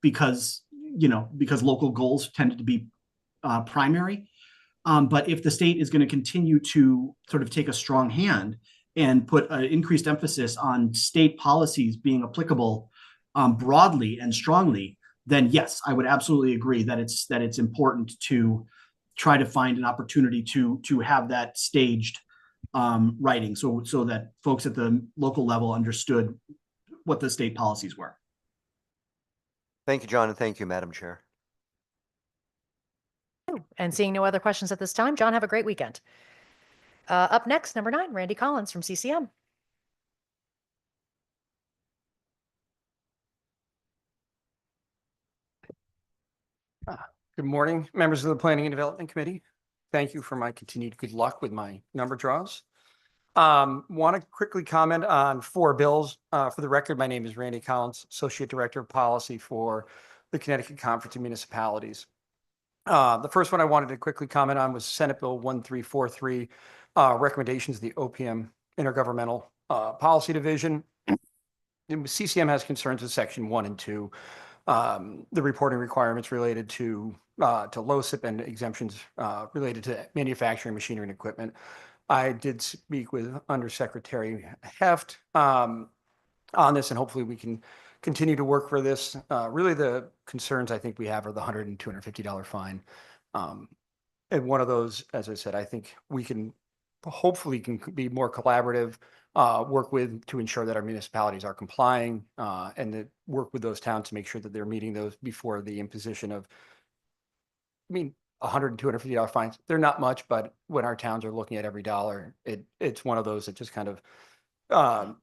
because local goals tended to be primary. But if the state is going to continue to sort of take a strong hand and put an increased emphasis on state policies being applicable broadly and strongly, then yes, I would absolutely agree that it's important to try to find an opportunity to have that staged writing, so that folks at the local level understood what the state policies were. Thank you, John, and thank you, Madam Chair. And seeing no other questions at this time, John, have a great weekend. Up next, number 9, Randy Collins from CCM. Good morning, members of the Planning and Development Committee. Thank you for my continued good luck with my number draws. Want to quickly comment on 4 bills. For the record, my name is Randy Collins, Associate Director of Policy for the Connecticut Conference of Municipalities. The first one I wanted to quickly comment on was Senate Bill 1343, recommendations of the OPM Intergovernmental Policy Division. CCM has concerns with Section 1 and 2, the reporting requirements related to LoCIP and exemptions related to manufacturing machinery and equipment. I did speak with Undersecretary Heft on this, and hopefully we can continue to work for this. Really, the concerns I think we have are the $100 and $250 fine. And one of those, as I said, I think we can hopefully be more collaborative, work with to ensure that our municipalities are complying, and to work with those towns to make sure that they're meeting those before the imposition of, $100 and $250 fines. They're not much, but when our towns are looking at every dollar, it's one of those that just kind of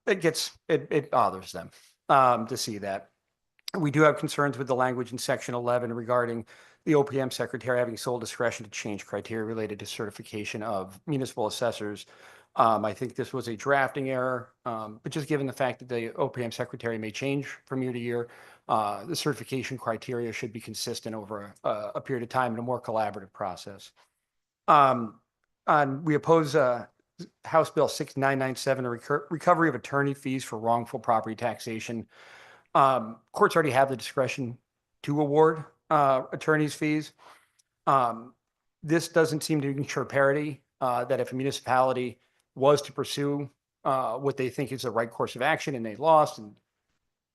it bothers them to see that. We do have concerns with the language in Section 11 regarding the OPM secretary having sole discretion to change criteria related to certification of municipal assessors. I think this was a drafting error, but just given the fact that the OPM secretary may change from year to year, the certification criteria should be consistent over a period of time in a more collaborative process. We oppose House Bill 6997, the recovery of attorney fees for wrongful property taxation. Courts already have the discretion to award attorneys' fees. This doesn't seem to ensure parity, that if a municipality was to pursue what they think is the right course of action and they lost, and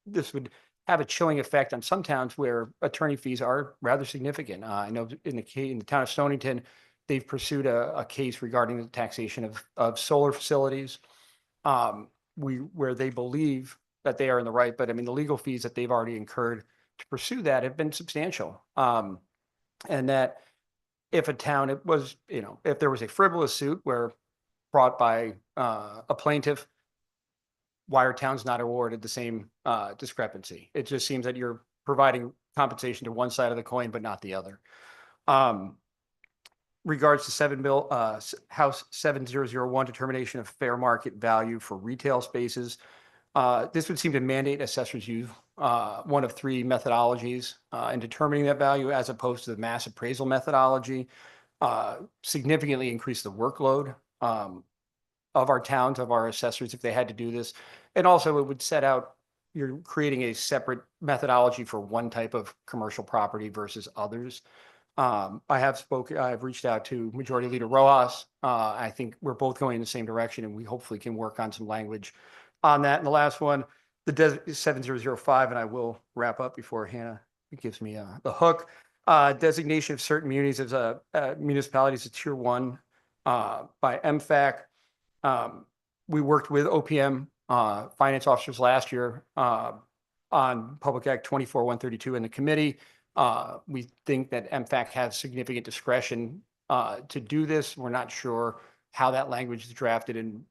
this would have a chilling effect on some towns where attorney fees are rather significant. I know in the town of Stonington, they've pursued a case regarding the taxation of solar facilities, where they believe that they are in the right, but I mean, the legal fees that they've already incurred to pursue that have been substantial. And that if a town, if there was a frivolous suit brought by a plaintiff, why are towns not awarded the same discrepancy? It just seems that you're providing compensation to one side of the coin, but not the other. Regards to House 7001, determination of fair market value for retail spaces. This would seem to mandate assessors use one of 3 methodologies in determining that value, as opposed to the mass appraisal methodology. Significantly increase the workload of our towns, of our assessors, if they had to do this. And also it would set out, you're creating a separate methodology for one type of commercial property versus others. I've reached out to Majority Leader Rojas. I think we're both going in the same direction, and we hopefully can work on some language on that. And the last one, the 7005, and I will wrap up before Hannah gives me the hook. Designation of certain municipalities as Tier 1 by MFAC. We worked with OPM finance officers last year on Public Act 24-132 in the committee. We think that MFAC has significant discretion to do this. We're not sure how that language is drafted, and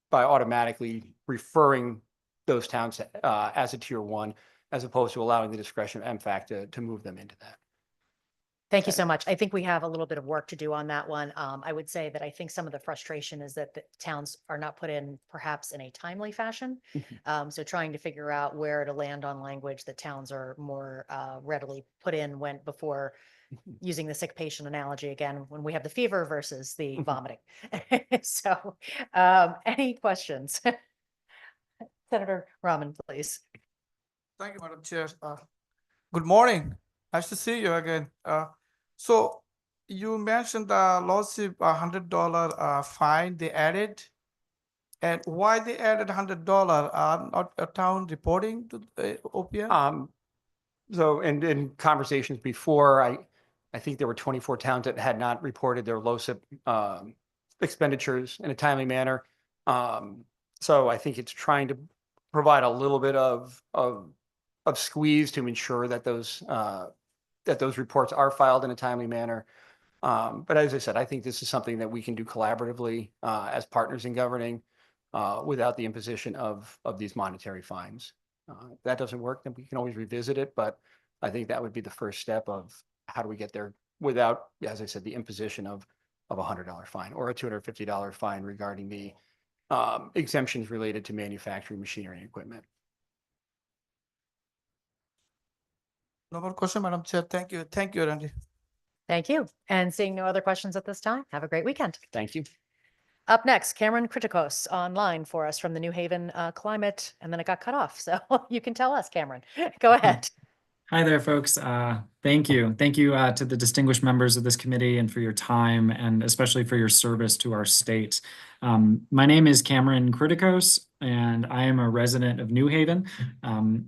by automatically referring those towns as a Tier 1, as opposed to allowing the discretion of MFAC to move them into that. Thank you so much. I think we have a little bit of work to do on that one. I would say that I think some of the frustration is that the towns are not put in perhaps in a timely fashion. So trying to figure out where to land on language that towns are more readily put in when before using the sick patient analogy again, when we have the fever versus the vomiting. So any questions? Senator Rahman, please. Thank you, Madam Chair. Good morning. Nice to see you again. So you mentioned the lawsuit, $100 fine they added. And why they added $100? Not a town reporting to the OPM? So in conversations before, I think there were 24 towns that had not reported their LoCIP expenditures in a timely manner. So I think it's trying to provide a little bit of squeeze to ensure that those reports are filed in a timely manner. But as I said, I think this is something that we can do collaboratively as partners in governing without the imposition of these monetary fines. If that doesn't work, then we can always revisit it. But I think that would be the first step of how do we get there without, as I said, the imposition of a $100 fine or a $250 fine regarding the exemptions related to manufacturing machinery and equipment. No more question, Madam Chair. Thank you. Thank you, Randy. Thank you. And seeing no other questions at this time, have a great weekend. Thank you. Up next, Cameron Kritikos online for us from the New Haven Climate, and then it got cut off. So you can tell us, Cameron. Go ahead. Hi there, folks. Thank you. Thank you to the distinguished members of this committee and for your time and especially for your service to our state. My name is Cameron Kritikos, and I am a resident of New Haven.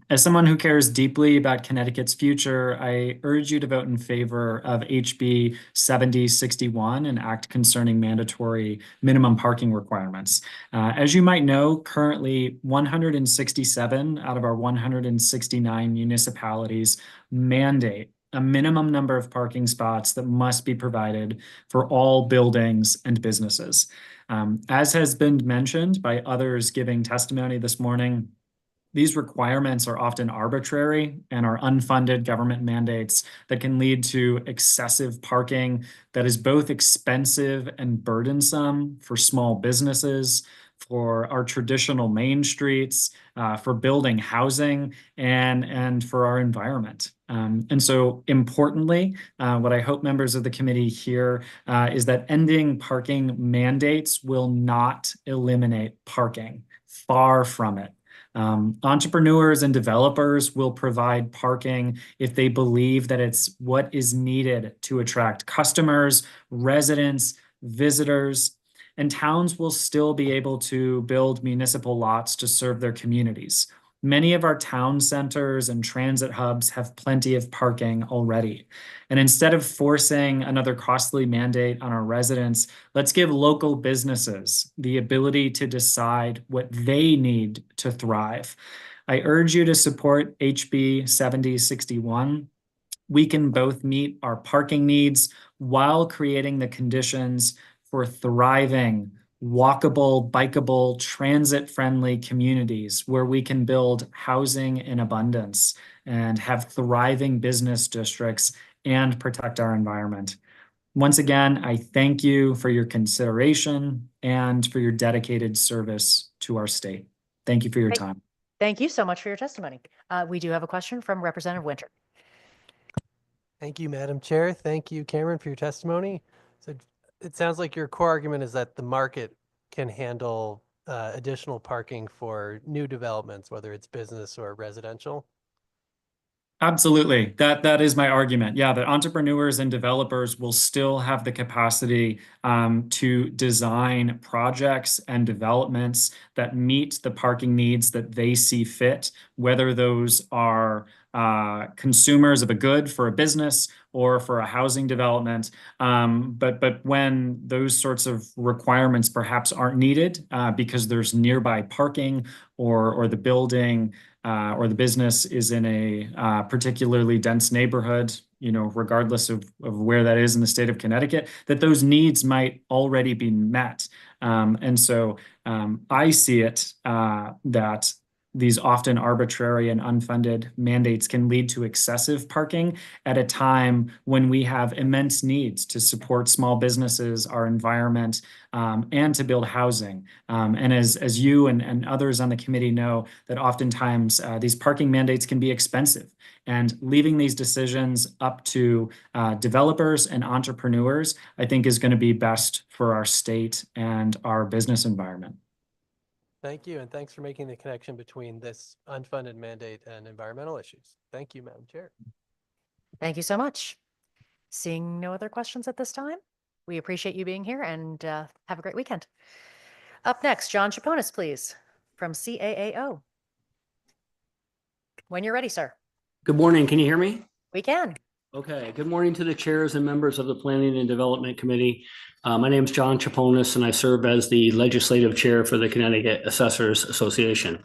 As someone who cares deeply about Connecticut's future, I urge you to vote in favor of HB 7061, an act concerning mandatory minimum parking requirements. As you might know, currently 167 out of our 169 municipalities mandate a minimum number of parking spots that must be provided for all buildings and businesses. As has been mentioned by others giving testimony this morning, these requirements are often arbitrary and are unfunded government mandates that can lead to excessive parking that is both expensive and burdensome for small businesses, for our traditional main streets, for building housing, and for our environment. And so importantly, what I hope members of the committee hear is that ending parking mandates will not eliminate parking. Far from it. Entrepreneurs and developers will provide parking if they believe that it's what is needed to attract customers, residents, visitors, and towns will still be able to build municipal lots to serve their communities. Many of our town centers and transit hubs have plenty of parking already. And instead of forcing another costly mandate on our residents, let's give local businesses the ability to decide what they need to thrive. I urge you to support HB 7061. We can both meet our parking needs while creating the conditions for thriving, walkable, bikeable, transit-friendly communities where we can build housing in abundance and have thriving business districts and protect our environment. Once again, I thank you for your consideration and for your dedicated service to our state. Thank you for your time. Thank you so much for your testimony. We do have a question from Representative Winter. Thank you, Madam Chair. Thank you, Cameron, for your testimony. So it sounds like your core argument is that the market can handle additional parking for new developments, whether it's business or residential. Absolutely. That is my argument. Yeah, that entrepreneurs and developers will still have the capacity to design projects and developments that meet the parking needs that they see fit, whether those are consumers of a good for a business or for a housing development. But when those sorts of requirements perhaps aren't needed because there's nearby parking or the building or the business is in a particularly dense neighborhood, regardless of where that is in the state of Connecticut, that those needs might already be met. And so I see it that these often arbitrary and unfunded mandates can lead to excessive parking at a time when we have immense needs to support small businesses, our environment, and to build housing. And as you and others on the committee know, that oftentimes these parking mandates can be expensive. And leaving these decisions up to developers and entrepreneurs, I think, is going to be best for our state and our business environment. Thank you, and thanks for making the connection between this unfunded mandate and environmental issues. Thank you, Madam Chair. Thank you so much. Seeing no other questions at this time, we appreciate you being here and have a great weekend. Up next, John Chaponis, please, from CAAO. When you're ready, sir. Good morning. Can you hear me? We can. Okay. Good morning to the chairs and members of the Planning and Development Committee. My name is John Chaponis, and I serve as the legislative chair for the Connecticut Assessors Association.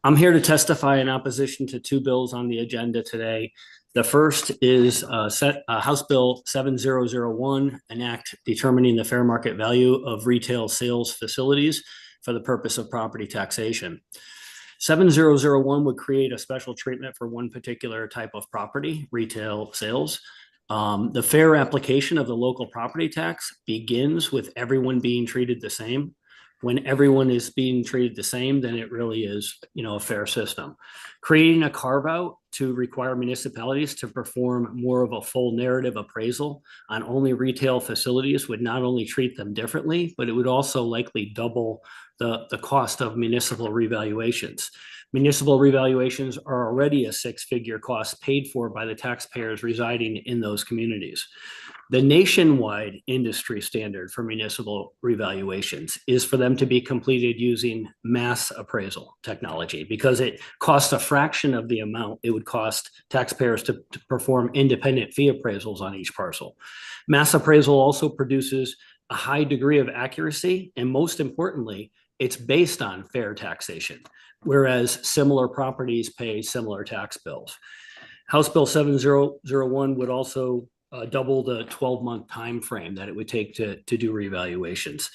I'm here to testify in opposition to two bills on the agenda today. The first is House Bill 7001, an act determining the fair market value of retail sales facilities for the purpose of property taxation. 7001 would create a special treatment for one particular type of property, retail sales. The fair application of the local property tax begins with everyone being treated the same. When everyone is being treated the same, then it really is, a fair system. Creating a carve out to require municipalities to perform more of a full narrative appraisal on only retail facilities would not only treat them differently, but it would also likely double the cost of municipal revaluations. Municipal revaluations are already a six-figure cost paid for by the taxpayers residing in those communities. The nationwide industry standard for municipal revaluations is for them to be completed using mass appraisal technology, because it costs a fraction of the amount it would cost taxpayers to perform independent fee appraisals on each parcel. Mass appraisal also produces a high degree of accuracy, and most importantly, it's based on fair taxation, whereas similar properties pay similar tax bills. House Bill 7001 would also double the 12-month time frame that it would take to do revaluations.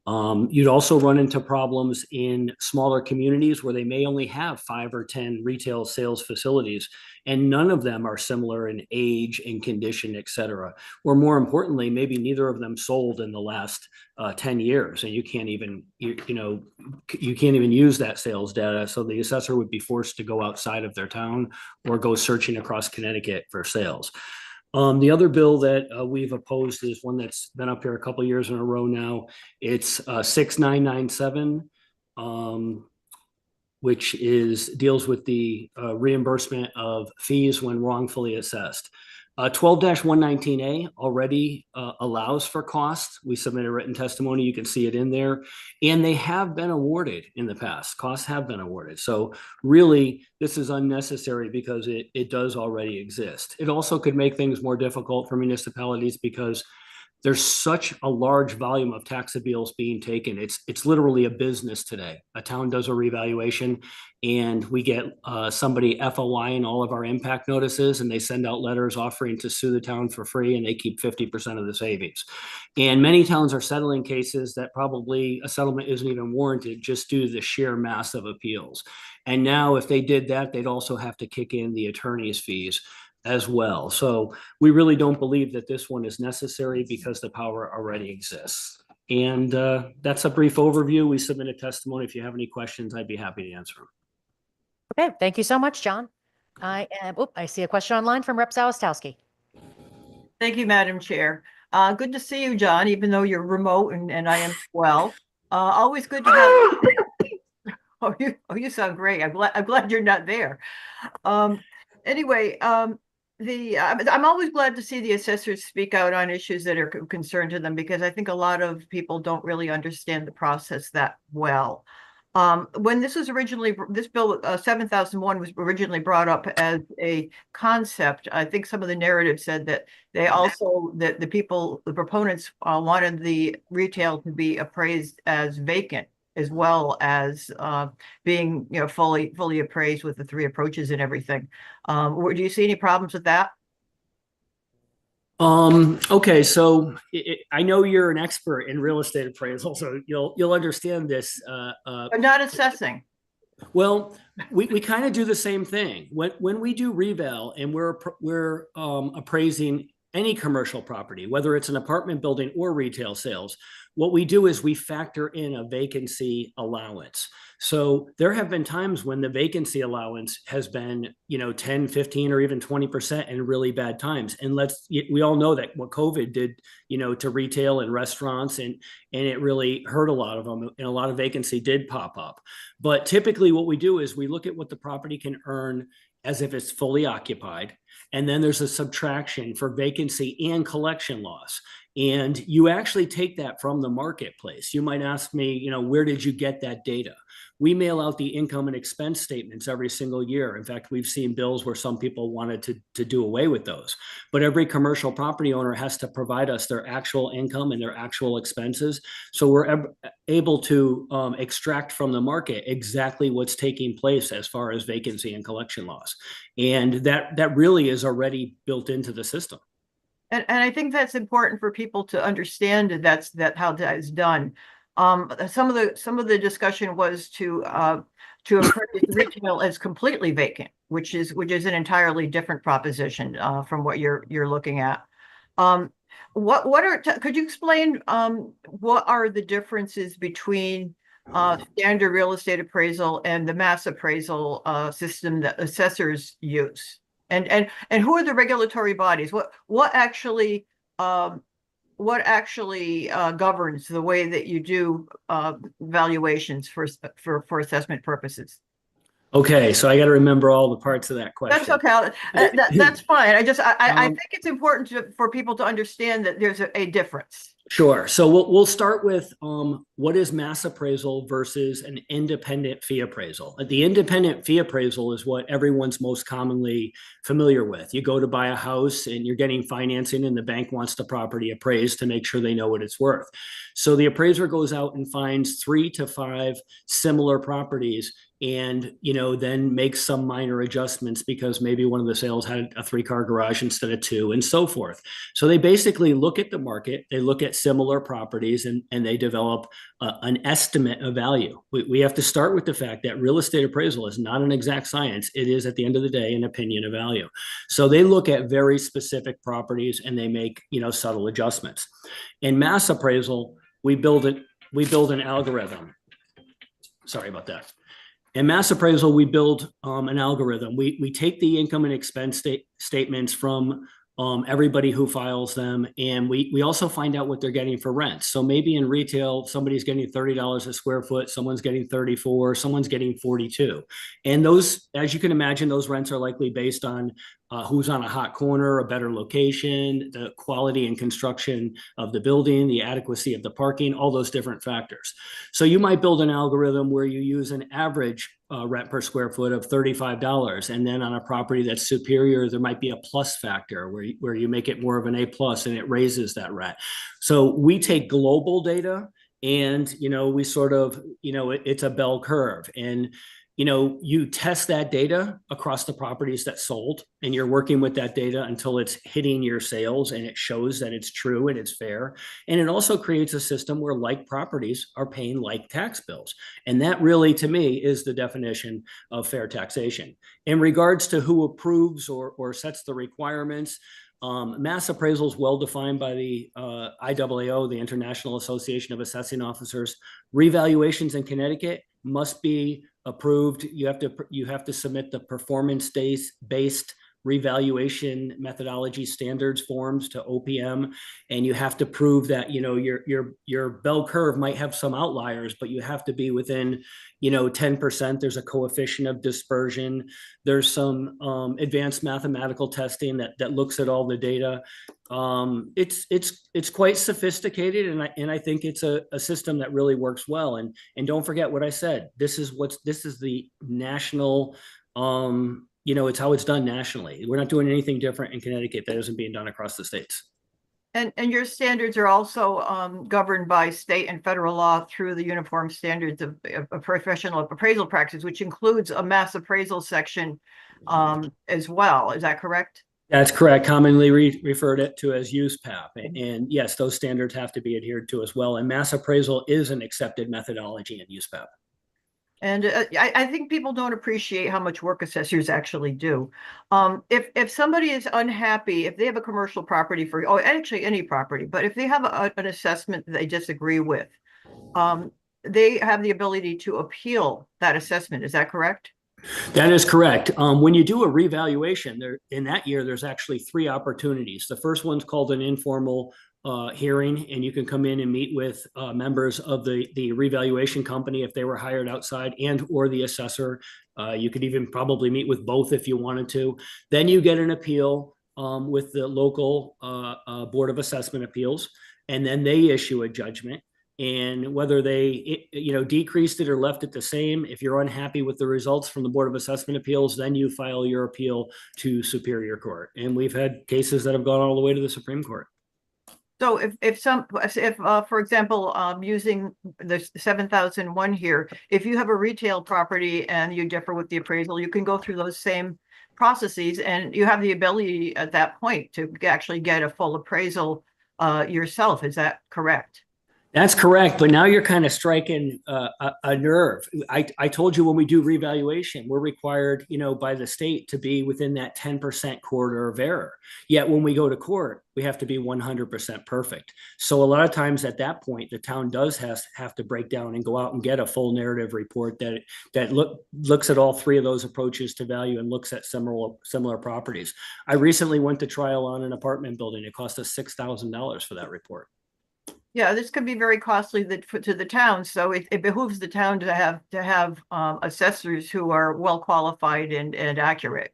You'd also run into problems in smaller communities where they may only have 5 or 10 retail sales facilities, and none of them are similar in age and condition, et cetera. Or more importantly, maybe neither of them sold in the last 10 years, and you can't even, you can't even use that sales data. So the assessor would be forced to go outside of their town or go searching across Connecticut for sales. The other bill that we've opposed is one that's been up here a couple of years in a row now. It's 6997, which deals with the reimbursement of fees when wrongfully assessed. 12-119A already allows for costs. We submit a written testimony. You can see it in there. And they have been awarded in the past. Costs have been awarded. So really, this is unnecessary because it does already exist. It also could make things more difficult for municipalities because there's such a large volume of tax appeals being taken. It's literally a business today. A town does a revaluation and we get somebody FOI in all of our impact notices, and they send out letters offering to sue the town for free, and they keep 50% of the savings. And many towns are settling cases that probably a settlement isn't even warranted just due to the sheer mass of appeals. And now if they did that, they'd also have to kick in the attorney's fees as well. So we really don't believe that this one is necessary because the power already exists. And that's a brief overview. We submitted testimony. If you have any questions, I'd be happy to answer them. Okay, thank you so much, John. I see a question online from Rep. Zawistowski. Thank you, Madam Chair. Good to see you, John, even though you're remote and I am well. Always good to have. You sound great. I'm glad you're not there. Anyway, I'm always glad to see the assessors speak out on issues that are concerned to them, because I think a lot of people don't really understand the process that well. When this was this bill 7001 was originally brought up as a concept, I think some of the narrative said that the proponents wanted the retail to be appraised as vacant, as well as being fully appraised with the 3 approaches and everything. Do you see any problems with that? Okay, so I know you're an expert in real estate appraisal, so you'll understand this. But not assessing. Well, we kind of do the same thing. When we do reval and we're appraising any commercial property, whether it's an apartment building or retail sales, what we do is we factor in a vacancy allowance. So there have been times when the vacancy allowance has been, 10, 15, or even 20% in really bad times. And we all know that what COVID did, to retail and restaurants, and it really hurt a lot of them, and a lot of vacancy did pop up. But typically what we do is we look at what the property can earn as if it's fully occupied. And then there's a subtraction for vacancy and collection loss. And you actually take that from the marketplace. You might ask me, where did you get that data? We mail out the income and expense statements every single year. In fact, we've seen bills where some people wanted to do away with those. But every commercial property owner has to provide us their actual income and their actual expenses. So we're able to extract from the market exactly what's taking place as far as vacancy and collection loss. And that really is already built into the system. And I think that's important for people to understand that how that is done. Some of the discussion was to appraise retail as completely vacant, which is an entirely different proposition from what you're looking at. Could you explain what are the differences between standard real estate appraisal and the mass appraisal system that assessors use? And who are the regulatory bodies? What actually governs the way that you do valuations for assessment purposes? Okay, so I got to remember all the parts of that question. That's okay. That's fine. I think it's important for people to understand that there's a difference. Sure. So we'll start with what is mass appraisal versus an independent fee appraisal. The independent fee appraisal is what everyone's most commonly familiar with. You go to buy a house and you're getting financing, and the bank wants the property appraised to make sure they know what it's worth. So the appraiser goes out and finds 3 to 5 similar properties, and then makes some minor adjustments because maybe one of the sales had a 3-car garage instead of 2, and so forth. So they basically look at the market, they look at similar properties, and they develop an estimate of value. We have to start with the fact that real estate appraisal is not an exact science. It is, at the end of the day, an opinion of value. So they look at very specific properties and they make subtle adjustments. In mass appraisal, we build an algorithm. Sorry about that. In mass appraisal, we build an algorithm. We take the income and expense statements from everybody who files them, and we also find out what they're getting for rent. So maybe in retail, somebody's getting $30 a square foot, someone's getting 34, someone's getting 42. And those, as you can imagine, those rents are likely based on who's on a hot corner, a better location, the quality and construction of the building, the adequacy of the parking, all those different factors. So you might build an algorithm where you use an average rent per square foot of $35. And then on a property that's superior, there might be a plus factor where you make it more of an A plus and it raises that rent. So we take global data and, we sort of, it's a bell curve. And you test that data across the properties that sold, and you're working with that data until it's hitting your sales and it shows that it's true and it's fair. And it also creates a system where like properties are paying like tax bills. And that really, to me, is the definition of fair taxation. In regards to who approves or sets the requirements, mass appraisal is well defined by the IAAO, the International Association of Assessing Officers. Revaluations in Connecticut must be approved. You have to submit the performance-based revaluation methodology standards forms to OPM, and you have to prove that your bell curve might have some outliers, but you have to be within 10%. There's a coefficient of dispersion. There's some advanced mathematical testing that looks at all the data. It's quite sophisticated, and I think it's a system that really works well. And don't forget what I said. This is the national. It's how it's done nationally. We're not doing anything different in Connecticut that isn't being done across the states. And your standards are also governed by state and federal law through the Uniform Standards of Professional Appraisal Practice, which includes a mass appraisal section as well. Is that correct? That's correct. Commonly referred to as USPAP. And yes, those standards have to be adhered to as well. And mass appraisal is an accepted methodology in USPAP. And I think people don't appreciate how much work assessors actually do. If somebody is unhappy, if they have a commercial property or actually any property, but if they have an assessment that they disagree with, they have the ability to appeal that assessment. Is that correct? That is correct. When you do a revaluation, there in that year, there's actually 3 opportunities. The first one's called an informal hearing, and you can come in and meet with members of the revaluation company if they were hired outside, and or the assessor. You could even probably meet with both if you wanted to. Then you get an appeal with the local Board of Assessment Appeals, and then they issue a judgment. And whether they decreased it or left it the same, if you're unhappy with the results from the Board of Assessment Appeals, then you file your appeal to Superior Court. And we've had cases that have gone all the way to the Supreme Court. So if for example, using the 7001 here, if you have a retail property and you differ with the appraisal, you can go through those same processes, and you have the ability at that point to actually get a full appraisal yourself. Is that correct? That's correct, but now you're kind of striking a nerve. I told you when we do revaluation, we're required, by the state to be within that 10% corridor of error. Yet when we go to court, we have to be 100% perfect. So a lot of times at that point, the town does have to break down and go out and get a full narrative report that looks at all 3 of those approaches to value and looks at similar properties. I recently went to trial on an apartment building. It cost us $6,000 for that report. Yeah, this could be very costly to the town, so it behooves the town to have assessors who are well qualified and accurate.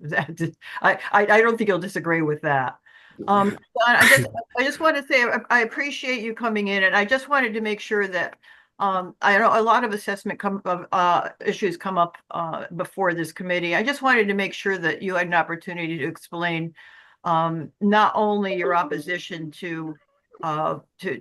I don't think you'll disagree with that. Don, I just want to say I appreciate you coming in, and I just wanted to make sure that I know a lot of assessment issues come up before this committee. I just wanted to make sure that you had an opportunity to explain not only your opposition to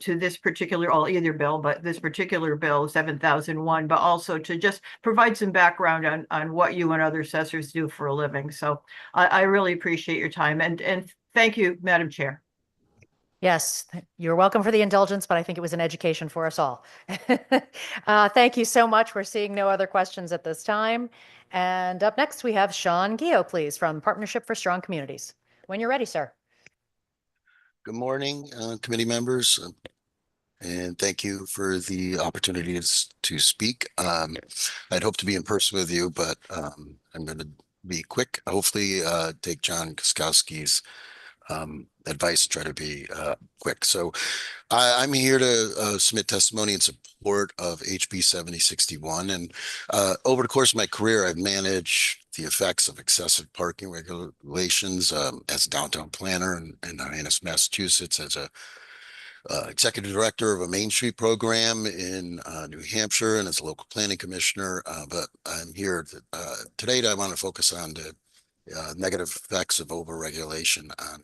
this particular, either bill, but this particular bill, 7001, but also to just provide some background on what you and other assessors do for a living. So I really appreciate your time, and thank you, Madam Chair. Yes, you're welcome for the indulgence, but I think it was an education for us all. Thank you so much. We're seeing no other questions at this time. And up next, we have Sean Gio, please, from Partnership for Strong Communities. When you're ready, sir. Good morning, committee members, and thank you for the opportunity to speak. I'd hope to be in person with you, but I'm going to be quick. Hopefully, take John Koskowski's advice and try to be quick. So I'm here to submit testimony in support of HB 7061. And over the course of my career, I've managed the effects of excessive parking regulations as a downtown planner in Hyannis, Massachusetts, as a executive director of a Main Street program in New Hampshire, and as a local planning commissioner. But I'm here today. I want to focus on the negative effects of overregulation on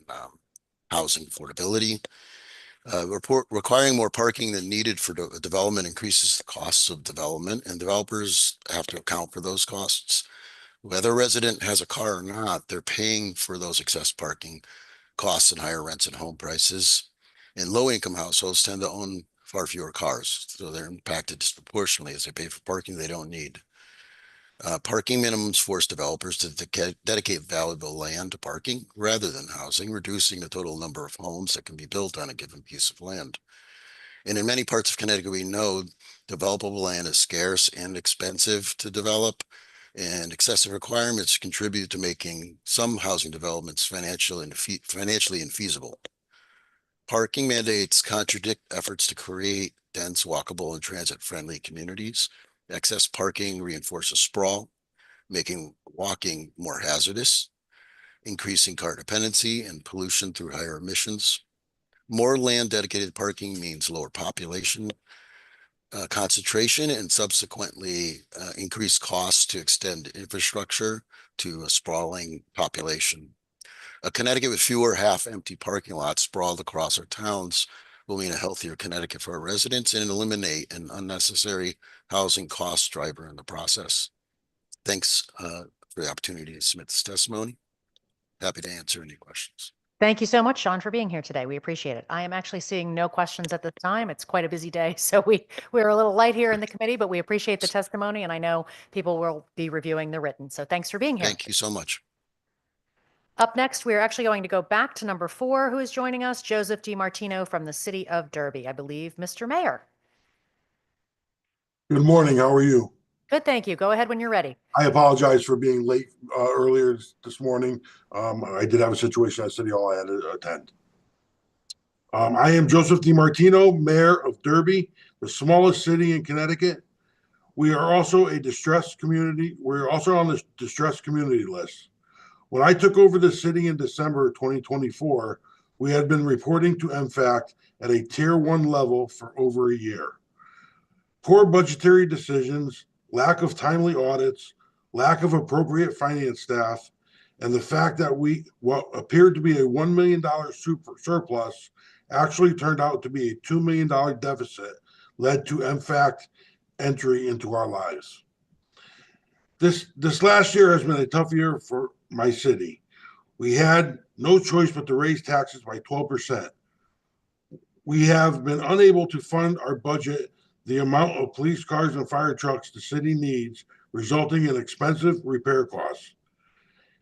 housing affordability. Requiring more parking than needed for development increases the costs of development, and developers have to account for those costs. Whether a resident has a car or not, they're paying for those excess parking costs and higher rents and home prices. And low-income households tend to own far fewer cars, so they're impacted disproportionately as they pay for parking they don't need. Parking minimums force developers to dedicate valuable land to parking rather than housing, reducing the total number of homes that can be built on a given piece of land. And in many parts of Connecticut, we know developable land is scarce and expensive to develop, and excessive requirements contribute to making some housing developments financially infeasible. Parking mandates contradict efforts to create dense, walkable, and transit-friendly communities. Excess parking reinforces sprawl, making walking more hazardous, increasing car dependency and pollution through higher emissions. More land dedicated to parking means lower population concentration, and subsequently increased costs to extend infrastructure to a sprawling population. A Connecticut with fewer half-empty parking lots sprawled across our towns will mean a healthier Connecticut for our residents and eliminate an unnecessary housing cost driver in the process. Thanks for the opportunity to submit this testimony. Happy to answer any questions. Thank you so much, Sean, for being here today. We appreciate it. I am actually seeing no questions at this time. It's quite a busy day, so we're a little light here in the committee, but we appreciate the testimony, and I know people will be reviewing the written. So thanks for being here. Thank you so much. Up next, we're actually going to go back to number 4, who is joining us, Joseph DiMartino from the City of Derby, I believe, Mr. Mayor. Good morning. How are you? Good, thank you. Go ahead when you're ready. I apologize for being late earlier this morning. I did have a situation at City Hall I had to attend. I am Joseph DiMartino, Mayor of Derby, the smallest city in Connecticut. We are also a distressed community. We're also on the distressed community list. When I took over the city in December 2024, we had been reporting to MFACT at a Tier 1 level for over a year. Poor budgetary decisions, lack of timely audits, lack of appropriate finance staff, and the fact that what appeared to be a $1 million surplus actually turned out to be a $2 million deficit led to MFACT entry into our lives. This last year has been a tough year for my city. We had no choice but to raise taxes by 12%. We have been unable to fund our budget the amount of police cars and fire trucks the city needs, resulting in expensive repair costs.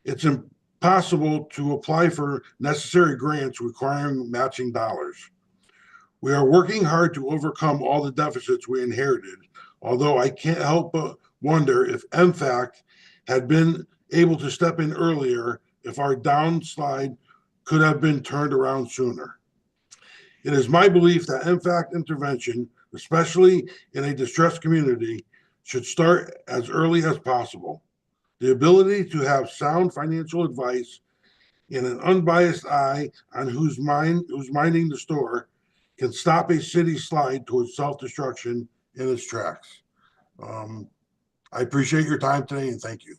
It's impossible to apply for necessary grants requiring matching dollars. We are working hard to overcome all the deficits we inherited, although I can't help but wonder if MFACT had been able to step in earlier, if our downslide could have been turned around sooner. It is my belief that MFACT intervention, especially in a distressed community, should start as early as possible. The ability to have sound financial advice and an unbiased eye on who's minding the store can stop a city slide towards self-destruction in its tracks. I appreciate your time today, and thank you.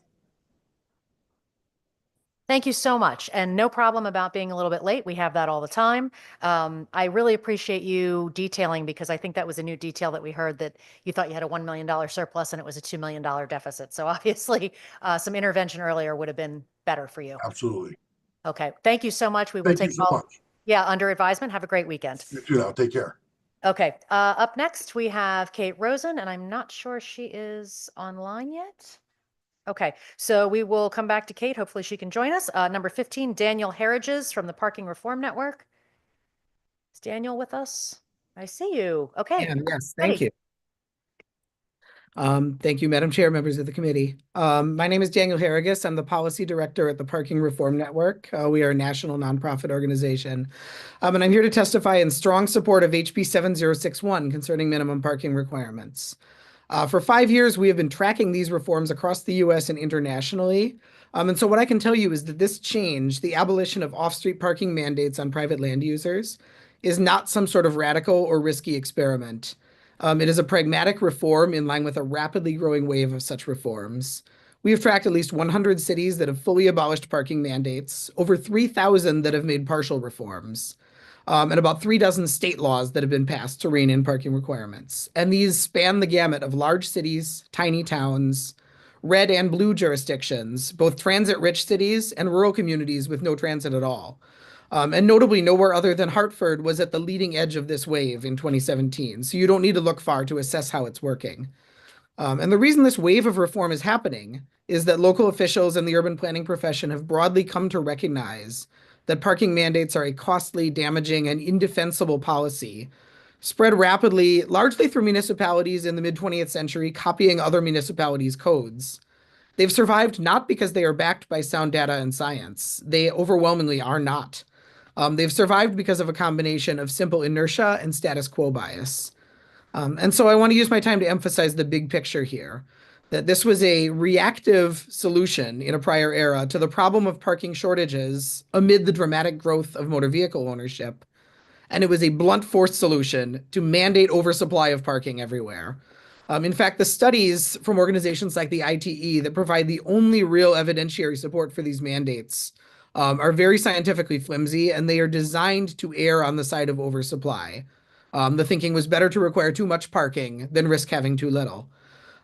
Thank you so much. And no problem about being a little bit late. We have that all the time. I really appreciate you detailing, because I think that was a new detail that we heard, that you thought you had a $1 million surplus and it was a $2 million deficit. So obviously some intervention earlier would have been better for you. Absolutely. Okay. Thank you so much. We will Thank take you so all, much. yeah, under advisement. Have a great weekend. You too now. Take care. Okay. Up next, we have Kate Rosen, and I'm not sure she is online yet. Okay, so we will come back to Kate. Hopefully she can join us. Number 15, Daniel Harriges from the Parking Reform Network. Is Daniel with us? I see you. Okay. Yes, thank you. Thank you, Madam Chair, members of the committee. My name is Daniel Harriges. I'm the Policy Director at the Parking Reform Network. We are a national nonprofit organization. And I'm here to testify in strong support of HB 7061 concerning minimum parking requirements. For 5 years, we have been tracking these reforms across the U.S. and internationally. And so what I can tell you is that this change, the abolition of off-street parking mandates on private land users, is not some sort of radical or risky experiment. It is a pragmatic reform in line with a rapidly growing wave of such reforms. We have tracked at least 100 cities that have fully abolished parking mandates, over 3,000 that have made partial reforms, and about 36 state laws that have been passed to rein in parking requirements. And these span the gamut of large cities, tiny towns, red and blue jurisdictions, both transit-rich cities and rural communities with no transit at all. And notably, nowhere other than Hartford was at the leading edge of this wave in 2017. So you don't need to look far to assess how it's working. And the reason this wave of reform is happening is that local officials and the urban planning profession have broadly come to recognize that parking mandates are a costly, damaging, and indefensible policy spread rapidly, largely through municipalities in the mid-20th century, copying other municipalities' codes. They've survived not because they are backed by sound data and science. They overwhelmingly are not. They've survived because of a combination of simple inertia and status quo bias. And so I want to use my time to emphasize the big picture here, that this was a reactive solution in a prior era to the problem of parking shortages amid the dramatic growth of motor vehicle ownership. And it was a blunt force solution to mandate oversupply of parking everywhere. In fact, the studies from organizations like the ITE that provide the only real evidentiary support for these mandates are very scientifically flimsy, and they are designed to err on the side of oversupply. The thinking was better to require too much parking than risk having too little.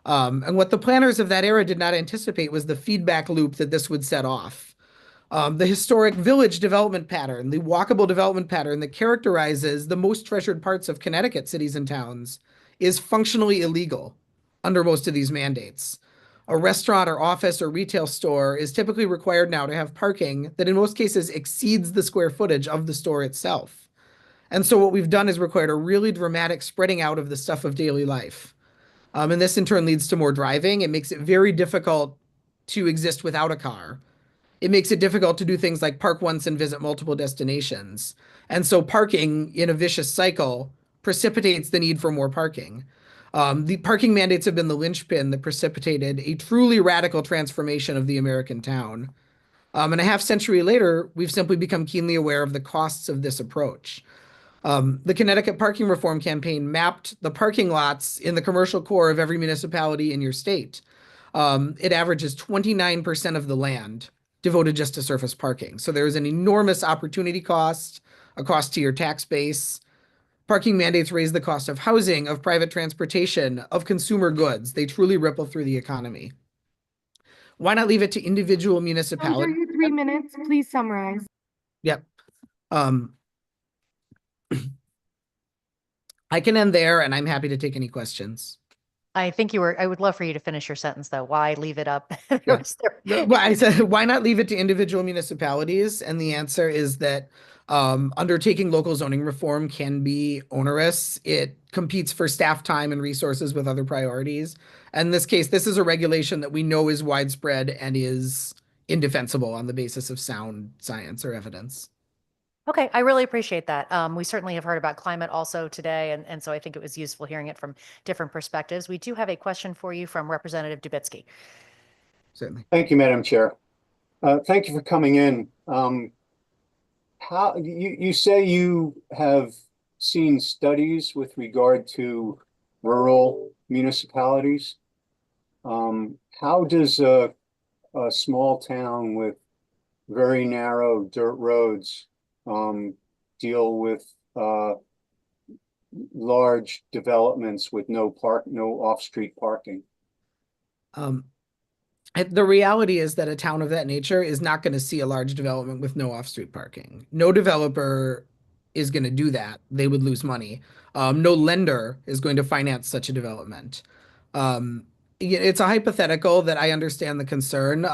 And what the planners of that era did not anticipate was the feedback loop that this would set off. The historic village development pattern, the walkable development pattern that characterizes the most treasured parts of Connecticut cities and towns, is functionally illegal under most of these mandates. A restaurant or office or retail store is typically required now to have parking that in most cases exceeds the square footage of the store itself. And so what we've done is required a really dramatic spreading out of the stuff of daily life. And this in turn leads to more driving. It makes it very difficult to exist without a car. It makes it difficult to do things like park once and visit multiple destinations. And so parking in a vicious cycle precipitates the need for more parking. The parking mandates have been the linchpin that precipitated a truly radical transformation of the American town. And a half century later, we've simply become keenly aware of the costs of this approach. The Connecticut Parking Reform Campaign mapped the parking lots in the commercial core of every municipality in your state. It averages 29% of the land devoted just to surface parking. So there is an enormous opportunity cost, a cost to your tax base. Parking mandates raise the cost of housing, of private transportation, of consumer goods. They truly ripple through the economy. Why not leave it to individual municipalities? Under your 3 minutes, please summarize. Yep. I can end there, and I'm happy to take any questions. I think I would love for you to finish your sentence though. Why leave it up? Well, I said, why not leave it to individual municipalities? And the answer is that undertaking local zoning reform can be onerous. It competes for staff time and resources with other priorities. And in this case, this is a regulation that we know is widespread and is indefensible on the basis of sound science or evidence. Okay, I really appreciate that. We certainly have heard about climate also today, and so I think it was useful hearing it from different perspectives. We do have a question for you from Representative Dubitsky. Certainly. Thank you, Madam Chair. Thank you for coming in. How you say you have seen studies with regard to rural municipalities? How does a small town with very narrow dirt roads deal with large developments with no off-street parking? The reality is that a town of that nature is not going to see a large development with no off-street parking. No developer is going to do that. They would lose money. No lender is going to finance such a development. It's a hypothetical that I understand the concern.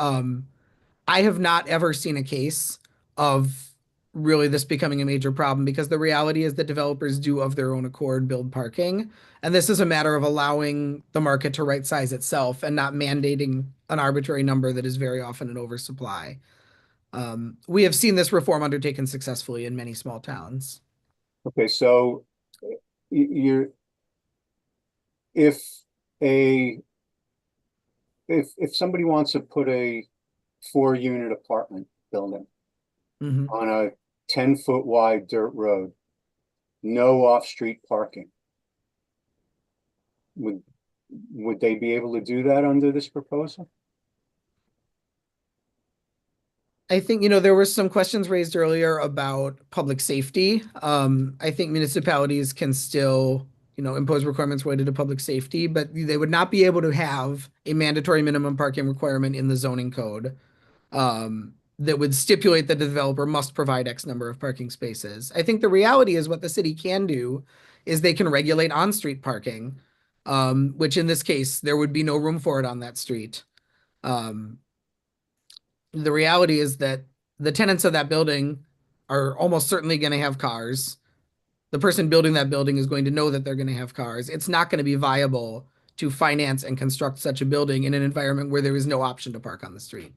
I have not ever seen a case of really this becoming a major problem, because the reality is that developers do of their own accord build parking. And this is a matter of allowing the market to right size itself and not mandating an arbitrary number that is very often an oversupply. We have seen this reform undertaken successfully in many small towns. Okay, so if somebody wants to put a 4-unit apartment building on a 10-foot wide dirt road, no off-street parking, would they be able to do that under this proposal? I think, there were some questions raised earlier about public safety. I think municipalities can still, impose requirements related to public safety, but they would not be able to have a mandatory minimum parking requirement in the zoning code that would stipulate that the developer must provide X number of parking spaces. I think the reality is what the city can do is they can regulate on-street parking, which in this case, there would be no room for it on that street. The reality is that the tenants of that building are almost certainly going to have cars. The person building that building is going to know that they're going to have cars. It's not going to be viable to finance and construct such a building in an environment where there is no option to park on the street.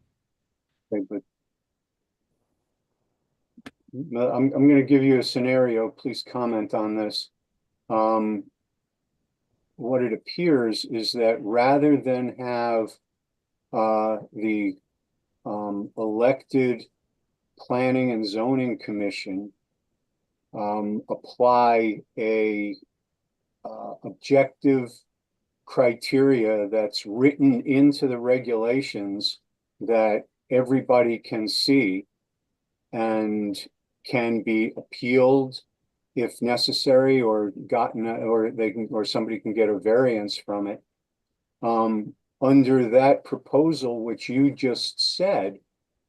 Okay, but I'm going to give you a scenario. Please comment on this. What it appears is that rather than have the elected Planning and Zoning Commission apply a objective criteria that's written into the regulations that everybody can see and can be appealed if necessary, or somebody can get a variance from it. Under that proposal, which you just said,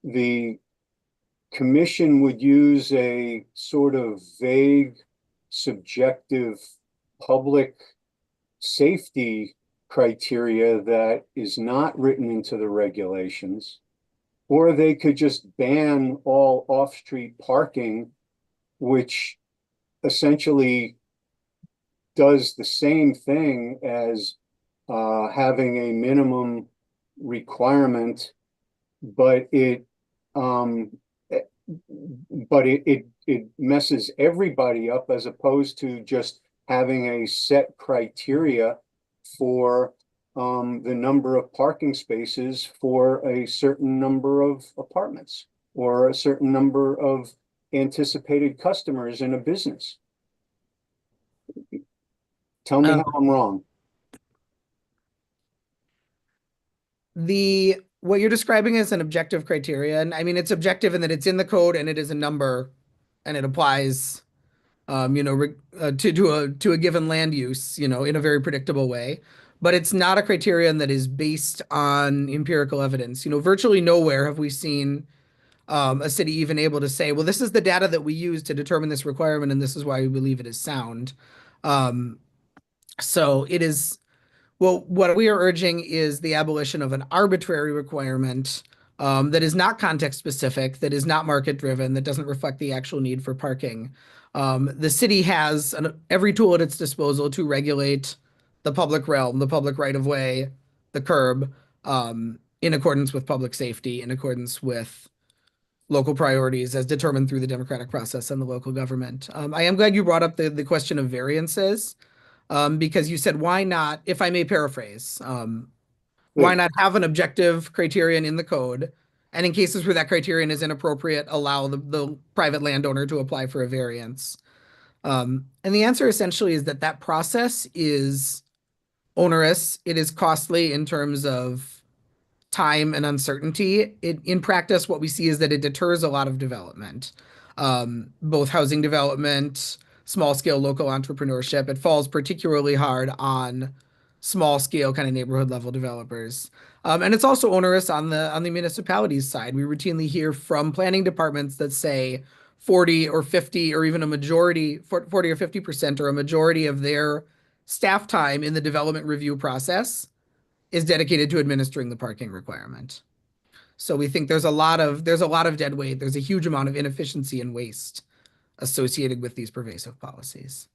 the commission would use a sort of vague, subjective, public safety criteria that is not written into the regulations, or they could just ban all off-street parking, which essentially does the same thing as having a minimum requirement, but it messes everybody up, as opposed to just having a set criteria for the number of parking spaces for a certain number of apartments or a certain number of anticipated customers in a business. Tell me how I'm wrong. What you're describing is an objective criteria, and I mean, it's objective in that it's in the code and it is a number and it applies, to a given land use, in a very predictable way. But it's not a criterion that is based on empirical evidence. Virtually nowhere have we seen a city even able to say, well, this is the data that we use to determine this requirement, and this is why we believe it is sound. So it is, well, what we are urging is the abolition of an arbitrary requirement that is not context specific, that is not market driven, that doesn't reflect the actual need for parking. The city has every tool at its disposal to regulate the public realm, the public right of way, the curb, in accordance with public safety, in accordance with local priorities as determined through the democratic process and the local government. I am glad you brought up the question of variances, because you said, why not, if I may paraphrase, why not have an objective criterion in the code, and in cases where that criterion is inappropriate, allow the private landowner to apply for a variance? And the answer essentially is that process is onerous. It is costly in terms of time and uncertainty. In practice, what we see is that it deters a lot of development, both housing development, small scale local entrepreneurship. It falls particularly hard on small scale kind of neighborhood level developers. And it's also onerous on the municipalities side. We routinely hear from planning departments that say 40 or 50 or even a majority, 40 or 50% or a majority of their staff time in the development review process is dedicated to administering the parking requirement. So we think there's a lot of dead weight. There's a huge amount of inefficiency and waste associated with these pervasive policies.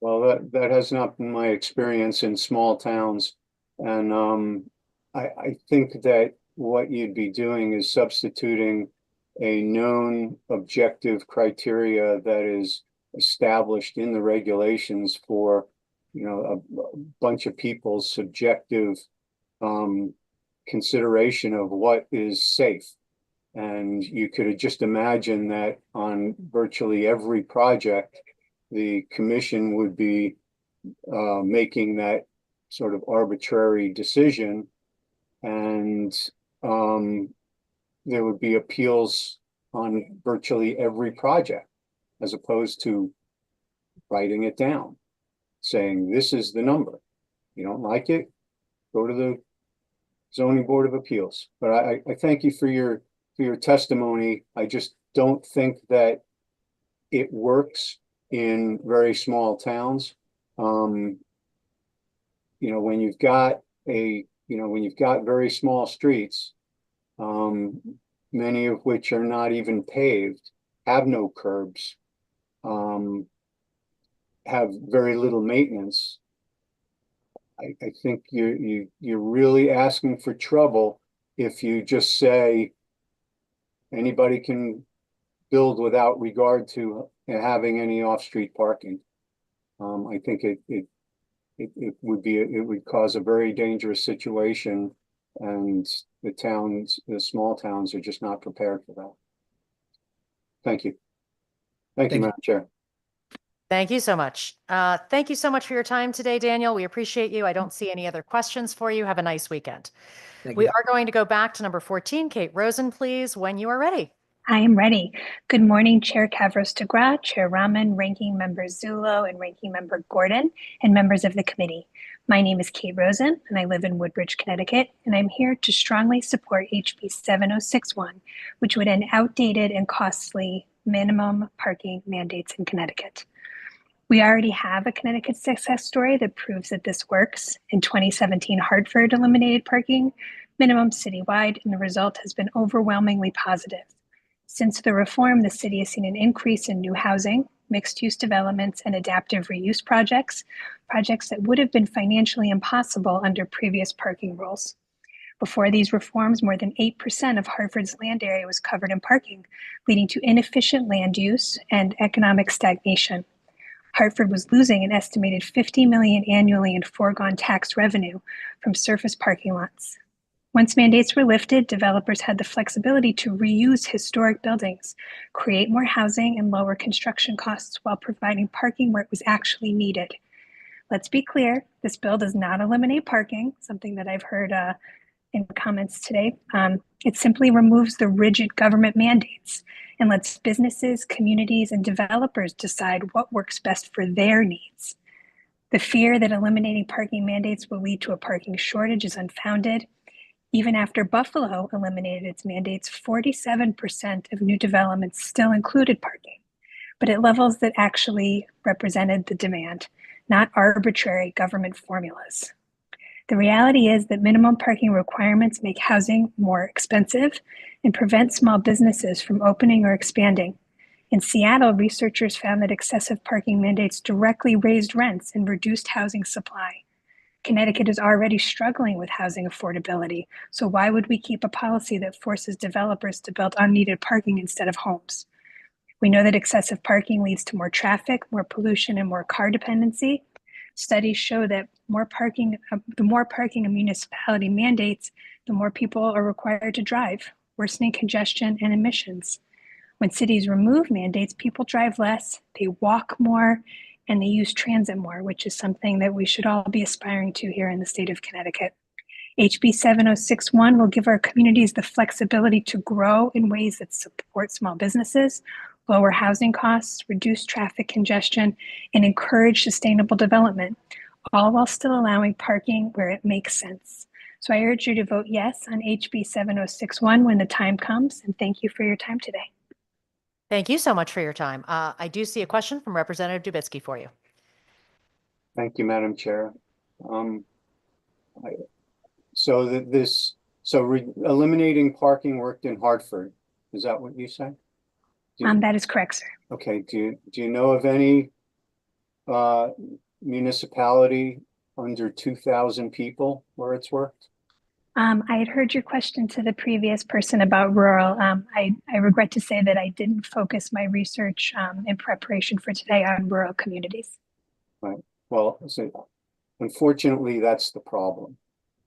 Well, that has not been my experience in small towns. And I think that what you'd be doing is substituting a known objective criteria that is established in the regulations for, a bunch of people's subjective consideration of what is safe. And you could just imagine that on virtually every project, the commission would be making that sort of arbitrary decision, and there would be appeals on virtually every project, as opposed to writing it down, saying this is the number. You don't like it, go to the zoning board of appeals. But I thank you for your testimony. I just don't think that it works in very small towns. When you've got very small streets, many of which are not even paved, have no curbs, have very little maintenance, I think you're really asking for trouble if you just say anybody can build without regard to having any off-street parking. I think it would cause a very dangerous situation, and the small towns are just not prepared for that. Thank you. Thank you, Madam Chair. Thank you so much. Thank you so much for your time today, Daniel. We appreciate you. I don't see any other questions for you. Have a nice weekend. We are going to go back to number 14. Kate Rosen, please, when you are ready. I am ready. Good morning, Chair Kavros Tagra, Chair Rahman, Ranking Member Zulo, and Ranking Member Gordon, and members of the committee. My name is Kate Rosen, and I live in Woodbridge, Connecticut, and I'm here to strongly support HB 7061, which would end outdated and costly minimum parking mandates in Connecticut. We already have a Connecticut success story that proves that this works. In 2017, Hartford eliminated parking minimum citywide, and the result has been overwhelmingly positive. Since the reform, the city has seen an increase in new housing, mixed-use developments, and adaptive reuse projects that would have been financially impossible under previous parking rules. Before these reforms, more than 8% of Hartford's land area was covered in parking, leading to inefficient land use and economic stagnation. Hartford was losing an estimated $50 million annually in foregone tax revenue from surface parking lots. Once mandates were lifted, developers had the flexibility to reuse historic buildings, create more housing, and lower construction costs while providing parking where it was actually needed. Let's be clear, this bill does not eliminate parking, something that I've heard in comments today. It simply removes the rigid government mandates and lets businesses, communities, and developers decide what works best for their needs. The fear that eliminating parking mandates will lead to a parking shortage is unfounded. Even after Buffalo eliminated its mandates, 47% of new developments still included parking, but at levels that actually represented the demand, not arbitrary government formulas. The reality is that minimum parking requirements make housing more expensive and prevent small businesses from opening or expanding. In Seattle, researchers found that excessive parking mandates directly raised rents and reduced housing supply. Connecticut is already struggling with housing affordability, so why would we keep a policy that forces developers to build unneeded parking instead of homes? We know that excessive parking leads to more traffic, more pollution, and more car dependency. Studies show that the more parking a municipality mandates, the more people are required to drive, worsening congestion and emissions. When cities remove mandates, people drive less, they walk more, and they use transit more, which is something that we should all be aspiring to here in the state of Connecticut. HB 7061 will give our communities the flexibility to grow in ways that support small businesses, lower housing costs, reduce traffic congestion, and encourage sustainable development, all while still allowing parking where it makes sense. So I urge you to vote yes on HB 7061 when the time comes, and thank you for your time today. Thank you so much for your time. I do see a question from Representative Dubitsky for you. Thank you, Madam Chair. Eliminating parking worked in Hartford. Is that what you said? That is correct, sir. Okay. Do you know of any municipality under 2,000 people where it's worked? I had heard your question to the previous person about rural. I regret to say that I didn't focus my research in preparation for today on rural communities. Right. Well, so unfortunately, that's the problem.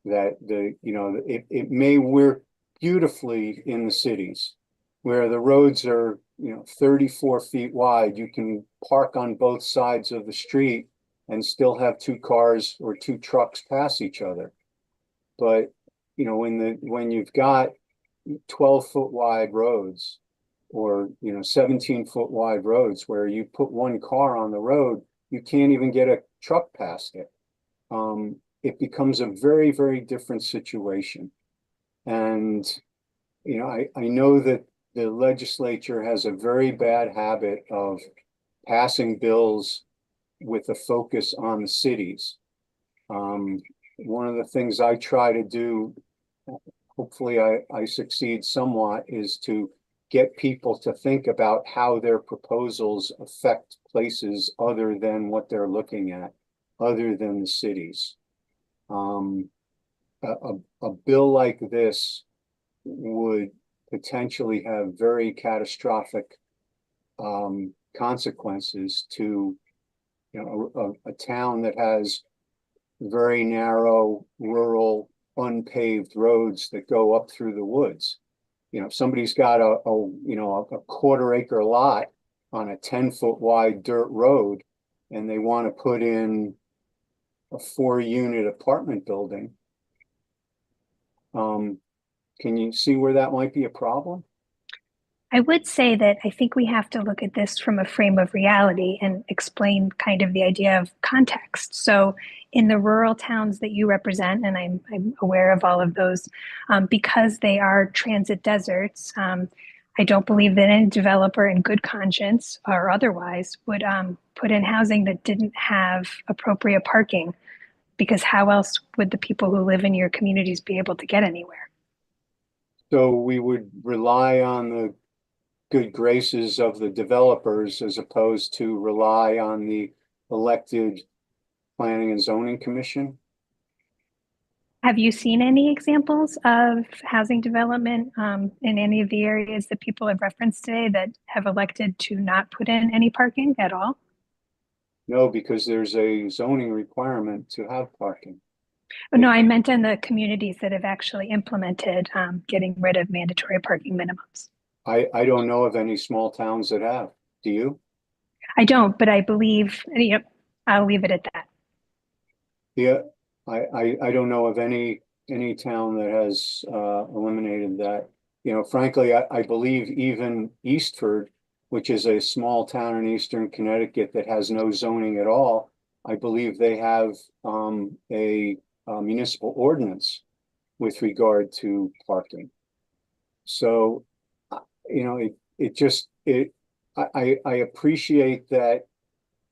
That it may work beautifully in the cities where the roads are 34 feet wide. You can park on both sides of the street and still have two cars or two trucks pass each other. But when you've got 12-foot wide roads or 17-foot wide roads where you put one car on the road, you can't even get a truck past it. It becomes a very, very different situation. And I know that the legislature has a very bad habit of passing bills with a focus on the cities. One of the things I try to do, hopefully I succeed somewhat, is to get people to think about how their proposals affect places other than what they're looking at, other than the cities. A bill like this would potentially have very catastrophic consequences to a town that has very narrow, rural, unpaved roads that go up through the woods. If somebody's got a quarter-acre lot on a 10-foot wide dirt road, and they want to put in a 4-unit apartment building, can you see where that might be a problem? I would say that I think we have to look at this from a frame of reality and explain kind of the idea of context. So in the rural towns that you represent, and I'm aware of all of those, because they are transit deserts, I don't believe that any developer in good conscience or otherwise would put in housing that didn't have appropriate parking, because how else would the people who live in your communities be able to get anywhere? So we would rely on the good graces of the developers as opposed to rely on the elected planning and zoning commission? Have you seen any examples of housing development in any of the areas that people have referenced today that have elected to not put in any parking at all? No, because there's a zoning requirement to have parking. Oh, no, I meant in the communities that have actually implemented getting rid of mandatory parking minimums. I don't know of any small towns that have. Do you? I don't, but I believe, I'll leave it at that. Yeah, I don't know of any town that has eliminated that. You know, frankly, I believe even Eastford, which is a small town in eastern Connecticut that has no zoning at all, I believe they have a municipal ordinance with regard to parking. So, you know, I appreciate that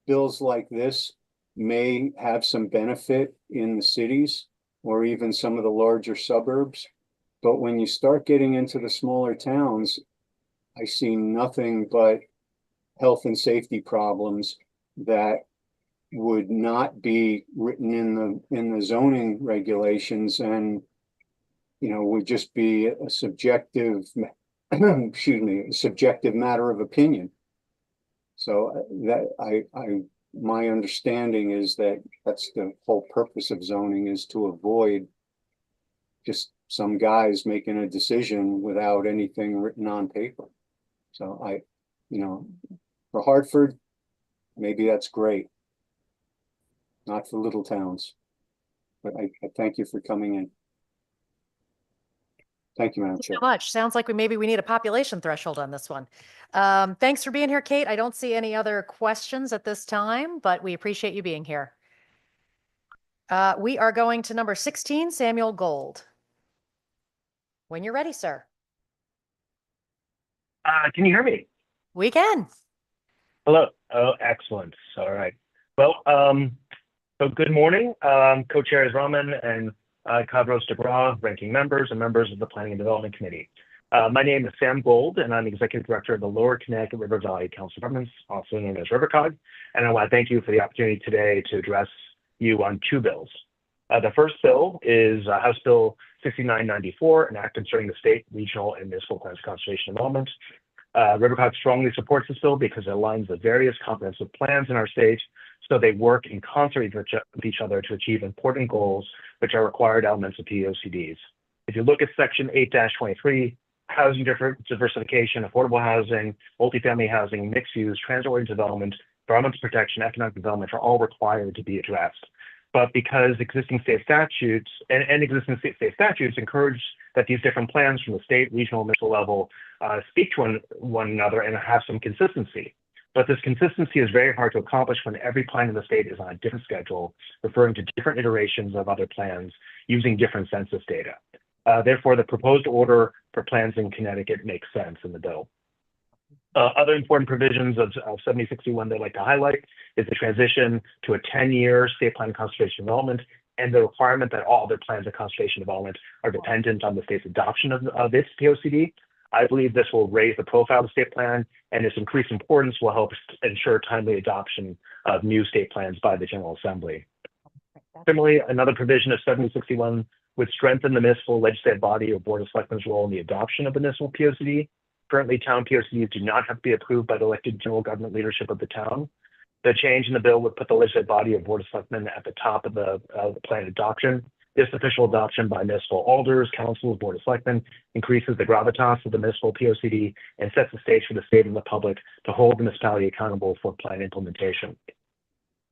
bills like this may have some benefit in the cities or even some of the larger suburbs. But when you start getting into the smaller towns, I see nothing but health and safety problems that would not be written in the zoning regulations, and you know, would just be a subjective excuse me, a subjective matter of opinion. So that my understanding is that that's the whole purpose of zoning, is to avoid just some guys making a decision without anything written on paper. So you know, for Hartford, maybe that's great. Not for little towns. But I thank you for coming in. Thank you, Madam Chair. So much. Sounds like maybe we need a population threshold on this one. Thanks for being here, Kate. I don't see any other questions at this time, but we appreciate you being here. We are going to number 16, Samuel Gold. When you're ready, sir. Can you hear me? We can. Hello. Oh, excellent. All right. Well, so good morning, co-chairs Raman and Kavros DeGraw, ranking members and members of the Planning and Development Committee. My name is Sam Gold, and I'm Executive Director of the Lower Connecticut River Valley Council of Governments, also known as RiverCog. And I want to thank you for the opportunity today to address you on two bills. The first bill is House Bill 6994, an act concerning the state, regional, and municipal plans of conservation development. RiverCog strongly supports this bill because it aligns the various comprehensive plans in our state so they work in concert with each other to achieve important goals, which are required elements of POCDs. If you look at Section 8-23, housing diversification, affordable housing, multifamily housing, mixed use, transit-oriented development, environmental protection, economic development are all required to be addressed. But because existing state statutes and existing state statutes encourage that these different plans from the state, regional, municipal level speak to one another and have some consistency. But this consistency is very hard to accomplish when every plan in the state is on a different schedule, referring to different iterations of other plans using different census data. Therefore, the proposed order for plans in Connecticut makes sense in the bill. Other important provisions of 7061 that I'd like to highlight is the transition to a 10-year state plan of conservation development and the requirement that all other plans of conservation development are dependent on the state's adoption of its POCD. I believe this will raise the profile of the state plan, and its increased importance will help ensure timely adoption of new state plans by the General Assembly. Similarly, another provision of 7061 would strengthen the municipal legislative body or Board of Selectmen's role in the adoption of the municipal POCD. Currently, town POCDs do not have to be approved by the elected general government leadership of the town. The change in the bill would put the legislative body or Board of Selectmen at the top of the plan adoption. This official adoption by municipal alders, councils, Board of Selectmen increases the gravitas of the municipal POCD and sets the stage for the state and the public to hold the municipality accountable for plan implementation.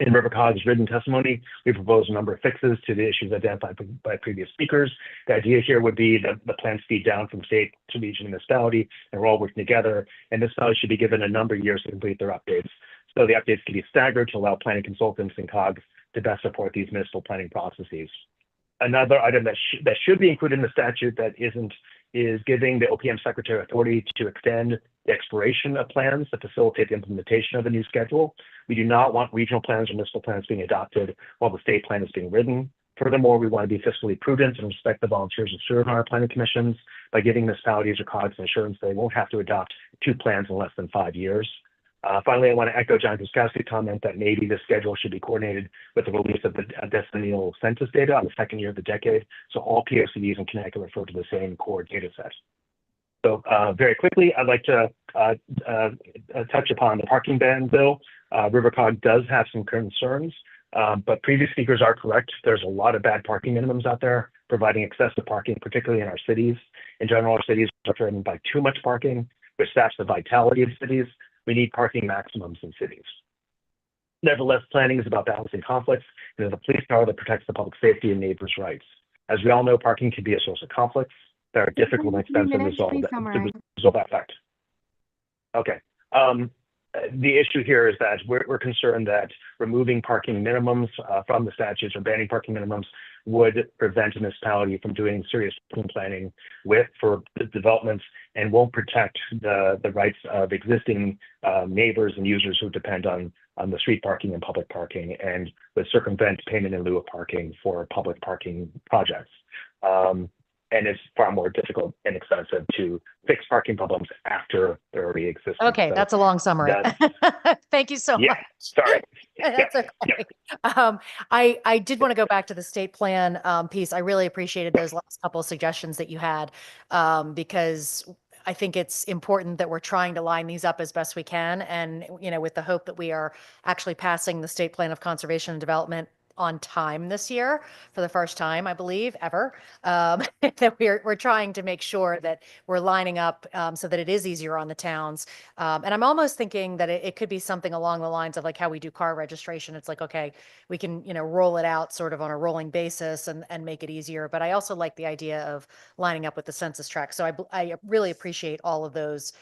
In RiverCog's written testimony, we propose a number of fixes to the issues identified by previous speakers. The idea here would be that the plans feed down from state to region and municipality, and we're all working together, and municipalities should be given a number of years to complete their updates. So the updates can be staggered to allow planning consultants and COGs to best support these municipal planning processes. Another item that should be included in the statute that isn't is giving the OPM secretary authority to extend the expiration of plans to facilitate the implementation of the new schedule. We do not want regional plans or municipal plans being adopted while the state plan is being written. Furthermore, we want to be fiscally prudent and respect the volunteers who serve on our planning commissions by giving municipalities or COGs an assurance they won't have to adopt 2 plans in less than 5 years. Finally, I want to echo John Kuskowski's comment that maybe the schedule should be coordinated with the release of the decennial census data on the second year of the decade, so all POCDs in Connecticut refer to the same core data set. So very quickly, I'd like to touch upon the parking ban bill. RiverCog does have some concerns, but previous speakers are correct. There's a lot of bad parking minimums out there, providing excessive parking, particularly in our cities. In general, our cities are threatened by too much parking, which saps the vitality of cities. We need parking maximums in cities. Nevertheless, planning is about balancing conflicts, and is a police power that protects the public safety and neighbors' rights. As we all know, parking can be a source of conflicts that are difficult and expensive to resolve that fact. Okay. The issue here is that we're concerned that removing parking minimums from the statutes or banning parking minimums would prevent a municipality from doing serious planning for the developments and won't protect the rights of existing neighbors and users who depend on the street parking and public parking, and would circumvent payment in lieu of parking for public parking projects. And it's far more difficult and expensive to fix parking problems after they're already existing. Okay, So that's a long summary. Thank you so much. Sorry. That's okay. I did want to go back to the state plan piece. I really appreciated those last couple of suggestions that you had, because I think it's important that we're trying to line these up as best we can. And, with the hope that we are actually passing the state plan of conservation and development on time this year for the first time, I believe, ever, that we're trying to make sure that we're lining up so that it is easier on the towns. And I'm almost thinking that it could be something along the lines of like how we do car registration. It's like, okay, we can, roll it out sort of on a rolling basis and make it easier. But I also like the idea of lining up with the census tract. So I really appreciate all of those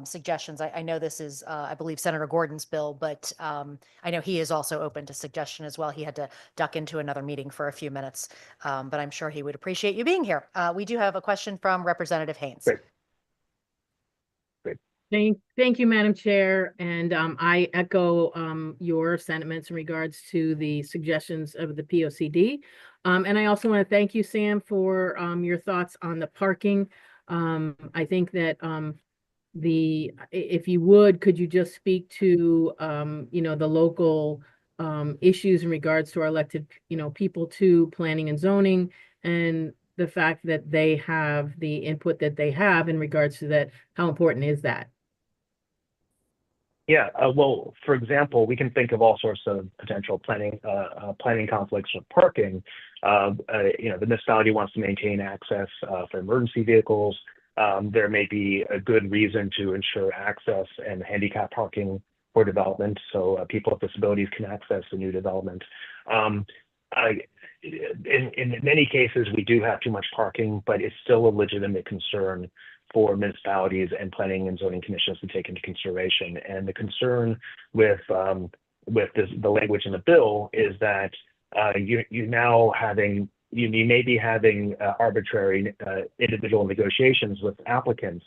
suggestions. I know this is, I believe, Senator Gordon's bill, but I know he is also open to suggestion as well. He had to duck into another meeting for a few minutes, but I'm sure he would appreciate you being here. We do have a question from Representative Haynes. Great. Thank you, Madam Chair. And I echo your sentiments in regards to the suggestions of the POCD. And I also want to thank you, Sam, for your thoughts on the parking. I think that if you would, could you just speak to, the local issues in regards to our elected, people to planning and zoning, and the fact that they have the input that they have in regards to that, how important is that? Yeah, well, for example, we can think of all sorts of potential planning conflicts with parking. The municipality wants to maintain access for emergency vehicles. There may be a good reason to ensure access and handicap parking for development, so people with disabilities can access the new development. In many cases, we do have too much parking, but it's still a legitimate concern for municipalities and planning and zoning commissions to take into consideration. And the concern with the language in the bill is that you may be having arbitrary individual negotiations with applicants,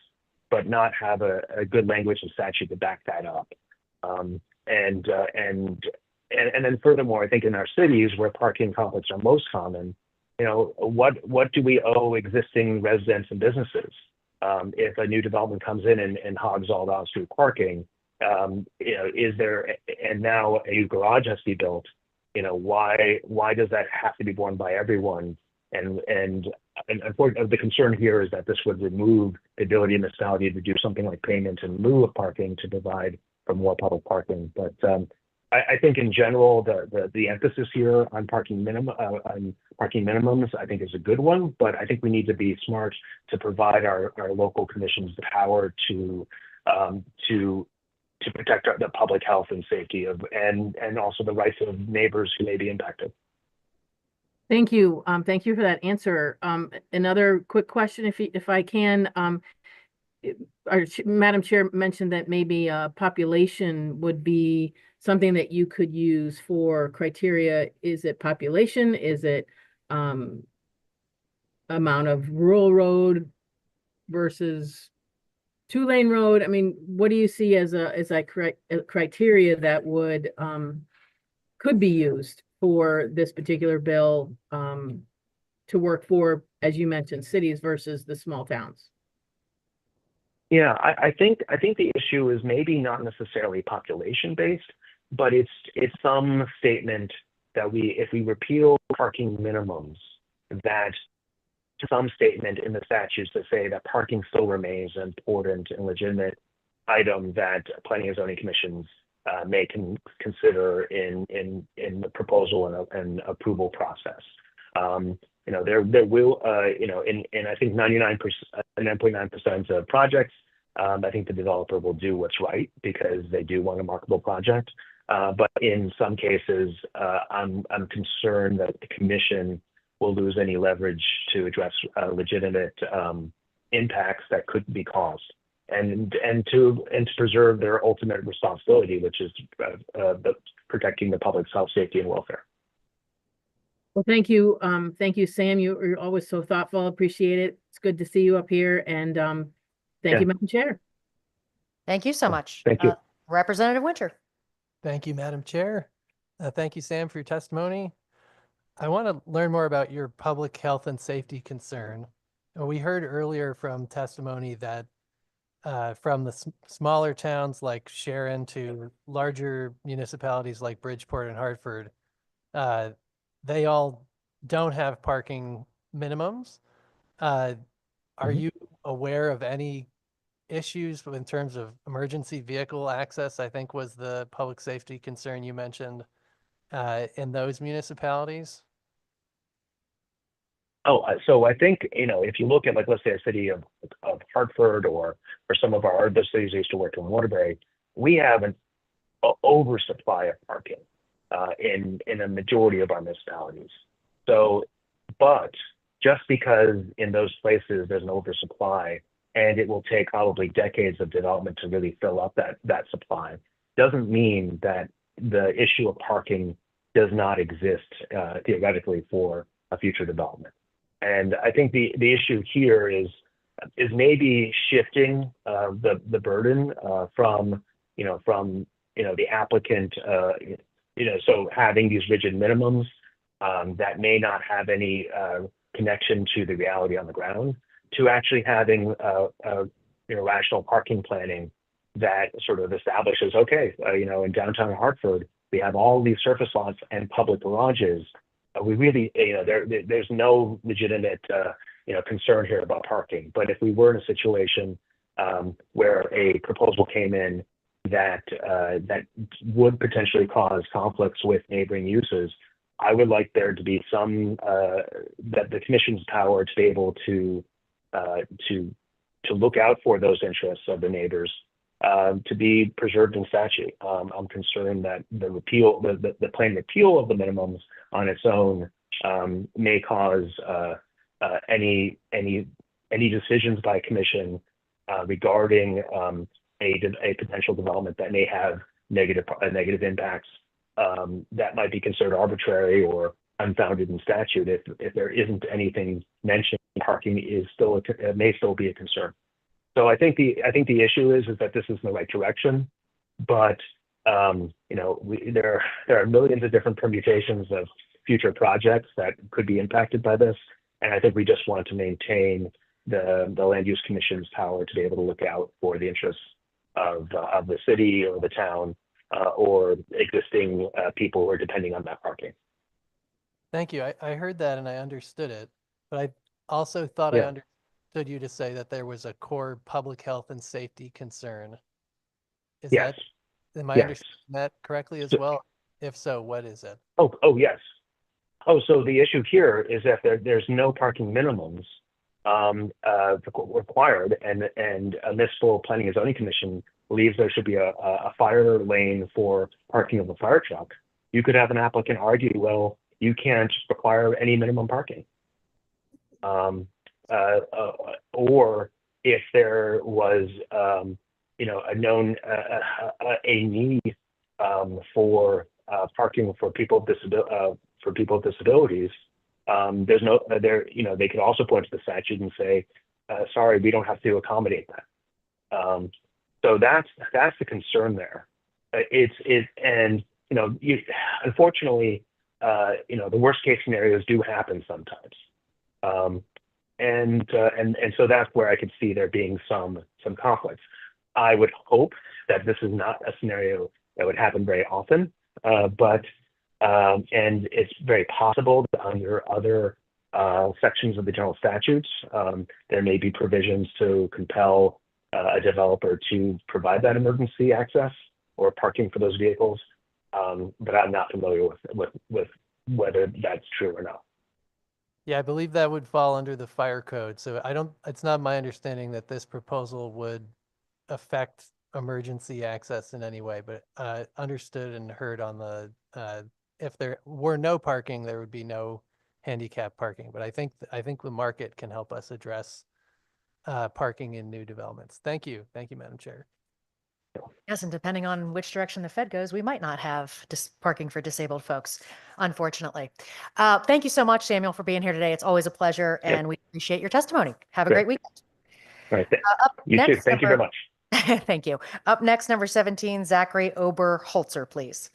but not have a good language and statute to back that up. And then furthermore, I think in our cities where parking conflicts are most common, what do we owe existing residents and businesses? If a new development comes in and hogs all the on-street parking, is there, and now a new garage has to be built, why does that have to be borne by everyone? And unfortunately, the concern here is that this would remove the ability of the municipality to do something like payment in lieu of parking to provide for more public parking. But I think in general, the emphasis here on parking minimums, I think is a good one, but I think we need to be smart to provide our local commissions the power to to protect the public health and safety of, and also the rights of neighbors who may be impacted. Thank you. Thank you for that answer. Another quick question, if I can. Madam Chair mentioned that maybe population would be something that you could use for criteria. Is it population? Is it amount of rural road versus 2-lane road? I mean, what do you see as a criteria that would could be used for this particular bill to work for, as you mentioned, cities versus the small towns? Yeah, I think the issue is maybe not necessarily population based, but it's some statement that if we repeal parking minimums, that some statement in the statutes to say that parking still remains an important and legitimate item that planning and zoning commissions may consider in the proposal and approval process. There will, in I think 99.9% of projects, I think the developer will do what's right because they do want a marketable project. But in some cases, I'm concerned that the commission will lose any leverage to address legitimate impacts that could be caused, and to preserve their ultimate responsibility, which is protecting the public's health, safety, and welfare. Well, thank you. Thank you, Sam. You're always so thoughtful. Appreciate it. It's good to see you up here. And thank you, Madam Chair. Thank you so much. Thank you. Representative Winter. Thank you, Madam Chair. Thank you, Sam, for your testimony. I want to learn more about your public health and safety concern. We heard earlier from testimony that from the smaller towns like Sharon to larger municipalities like Bridgeport and Hartford, they all don't have parking minimums. Are you aware of any issues in terms of emergency vehicle access? I think was the public safety concern you mentioned in those municipalities. So I think, if you look at, like, let's say a city of Hartford or some of our other cities I used to work in Waterbury, we have an oversupply of parking in a majority of our municipalities. So, but just because in those places there's an oversupply and it will take probably decades of development to really fill up that supply, doesn't mean that the issue of parking does not exist theoretically for a future development. And I think the issue here is maybe shifting the burden from the applicant, so having these rigid minimums that may not have any connection to the reality on the ground, to actually having rational parking planning that sort of establishes, okay, in downtown Hartford, we have all these surface lots and public garages. We really, there's no legitimate, concern here about parking. But if we were in a situation where a proposal came in that would potentially cause conflicts with neighboring uses, I would like there to be some that the commission's power to be able to look out for those interests of the neighbors to be preserved in statute. I'm concerned that the plain repeal of the minimums on its own may cause any decisions by a commission regarding a potential development that may have negative impacts that might be considered arbitrary or unfounded in statute if there isn't anything mentioned. Parking may still be a concern. So I think the issue is that this is in the right direction, but there are millions of different permutations of future projects that could be impacted by this, and I think we just want to maintain the Land Use Commission's power to be able to look out for the interests of the city or the town or existing people who are depending on that parking. Thank you. I heard that and I understood it, but I also thought I understood you to say that there was a core public health and safety concern. Am I understanding that correctly as well? If so, what is it? Oh, yes. So the issue here is that there's no parking minimums required, and a municipal planning and zoning commission believes there should be a fire lane for parking of a fire truck, you could have an applicant argue, well, you can't require any minimum parking. Or if there was, a known a need for parking for people with disabilities, there's no there. They could also point to the statute and say, sorry, we don't have to accommodate that. So that's the concern there. Unfortunately, the worst case scenarios do happen sometimes. And so that's where I could see there being some conflicts. I would hope that this is not a scenario that would happen very often, but it's very possible that under other sections of the general statutes, there may be provisions to compel a developer to provide that emergency access or parking for those vehicles. But I'm not familiar with whether that's true or not. Yeah, I believe that would fall under the fire code. So it's not my understanding that this proposal would affect emergency access in any way, but understood and heard on the, if there were no parking, there would be no handicap parking. But I think the market can help us address parking in new developments. Thank you. Thank you, Madam Chair. Yes, and depending on which direction the Fed goes, we might not have parking for disabled folks, unfortunately. Thank you so much, Samuel, for being here today. It's always a pleasure, and we appreciate your testimony. Have a great weekend. All right. You too. Thank you very much. Thank you. Up next, number 17, Zachary Oberholzer, please.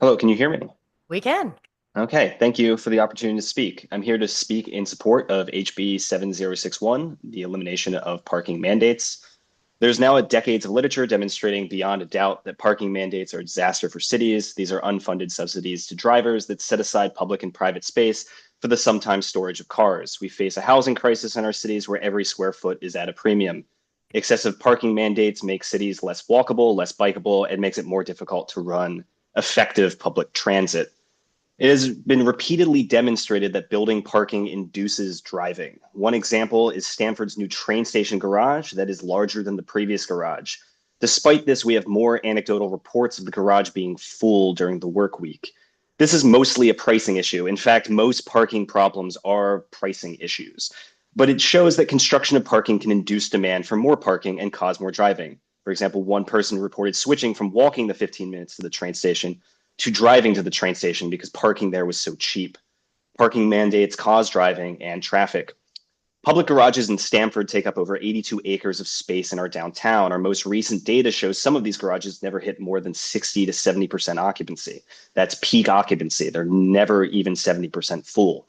Hello, can you hear me? We can. Okay, thank you for the opportunity to speak. I'm here to speak in support of HB 7061, the elimination of parking mandates. There's now decades of literature demonstrating beyond a doubt that parking mandates are a disaster for cities. These are unfunded subsidies to drivers that set aside public and private space for the sometimes storage of cars. We face a housing crisis in our cities where every square foot is at a premium. Excessive parking mandates make cities less walkable, less bikeable, and makes it more difficult to run effective public transit. It has been repeatedly demonstrated that building parking induces driving. One example is Stanford's new train station garage that is larger than the previous garage. Despite this, we have more anecdotal reports of the garage being full during the work week. This is mostly a pricing issue. In fact, most parking problems are pricing issues. But it shows that construction of parking can induce demand for more parking and cause more driving. For example, one person reported switching from walking the 15 minutes to the train station to driving to the train station because parking there was so cheap. Parking mandates cause driving and traffic. Public garages in Stamford take up over 82 acres of space in our downtown. Our most recent data shows some of these garages never hit more than 60 to 70% occupancy. That's peak occupancy. They're never even 70% full.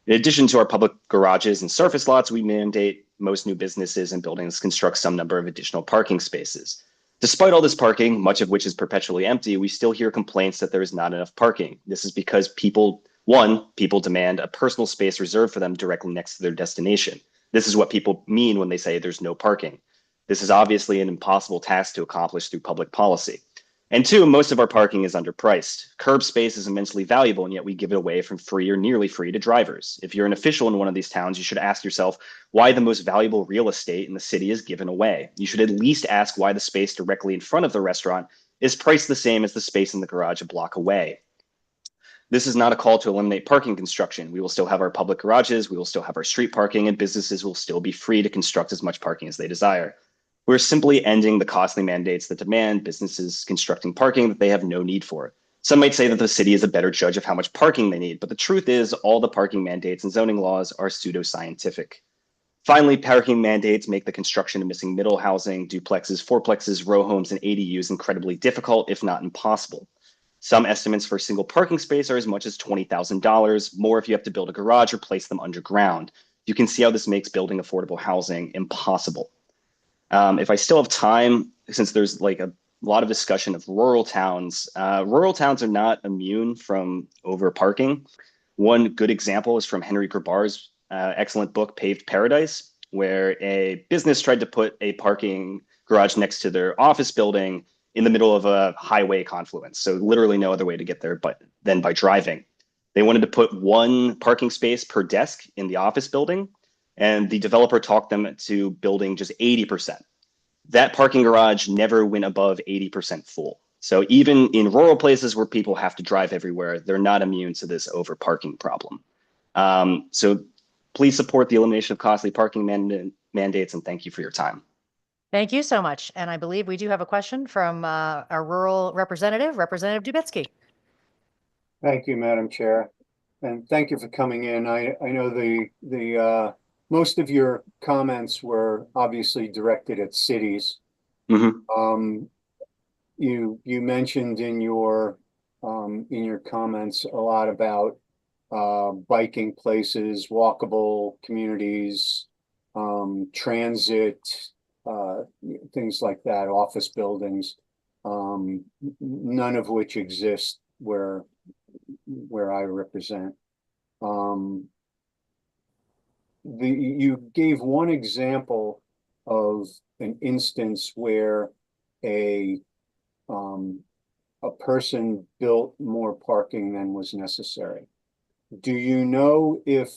In addition to our public garages and surface lots, we mandate most new businesses and buildings construct some number of additional parking spaces. Despite all this parking, much of which is perpetually empty, we still hear complaints that there is not enough parking. This is because people demand a personal space reserved for them directly next to their destination. This is what people mean when they say there's no parking. This is obviously an impossible task to accomplish through public policy. And two, most of our parking is underpriced. Curb space is immensely valuable, and yet we give it away for free or nearly free to drivers. If you're an official in one of these towns, you should ask yourself why the most valuable real estate in the city is given away. You should at least ask why the space directly in front of the restaurant is priced the same as the space in the garage a block away. This is not a call to eliminate parking construction. We will still have our public garages, we will still have our street parking, and businesses will still be free to construct as much parking as they desire. We're simply ending the costly mandates that demand businesses constructing parking that they have no need for. Some might say that the city is a better judge of how much parking they need, but the truth is all the parking mandates and zoning laws are pseudoscientific. Finally, parking mandates make the construction of missing middle housing, duplexes, fourplexes, row homes, and ADUs incredibly difficult, if not impossible. Some estimates for a single parking space are as much as $20,000, more if you have to build a garage or place them underground. You can see how this makes building affordable housing impossible. If I still have time, since there's like a lot of discussion of rural towns are not immune from over parking. One good example is from Henry Grabar's excellent book, Paved Paradise, where a business tried to put a parking garage next to their office building in the middle of a highway confluence. So literally no other way to get there than by driving. They wanted to put one parking space per desk in the office building, and the developer talked them to building just 80%. that parking garage never went above 80% full. So even in rural places where people have to drive everywhere, they're not immune to this over parking problem. So please support the elimination of costly parking mandates, and thank you for your time. Thank you so much. And I believe we do have a question from our rural representative, Representative Dubitsky. Thank you, Madam Chair, and thank you for coming in. I know the most of your comments were obviously directed at cities. Mm-hmm. You mentioned in your comments a lot about biking places, walkable communities, transit, things like that, office buildings, none of which exist where I represent. You gave one example of an instance where a person built more parking than was necessary. Do you know if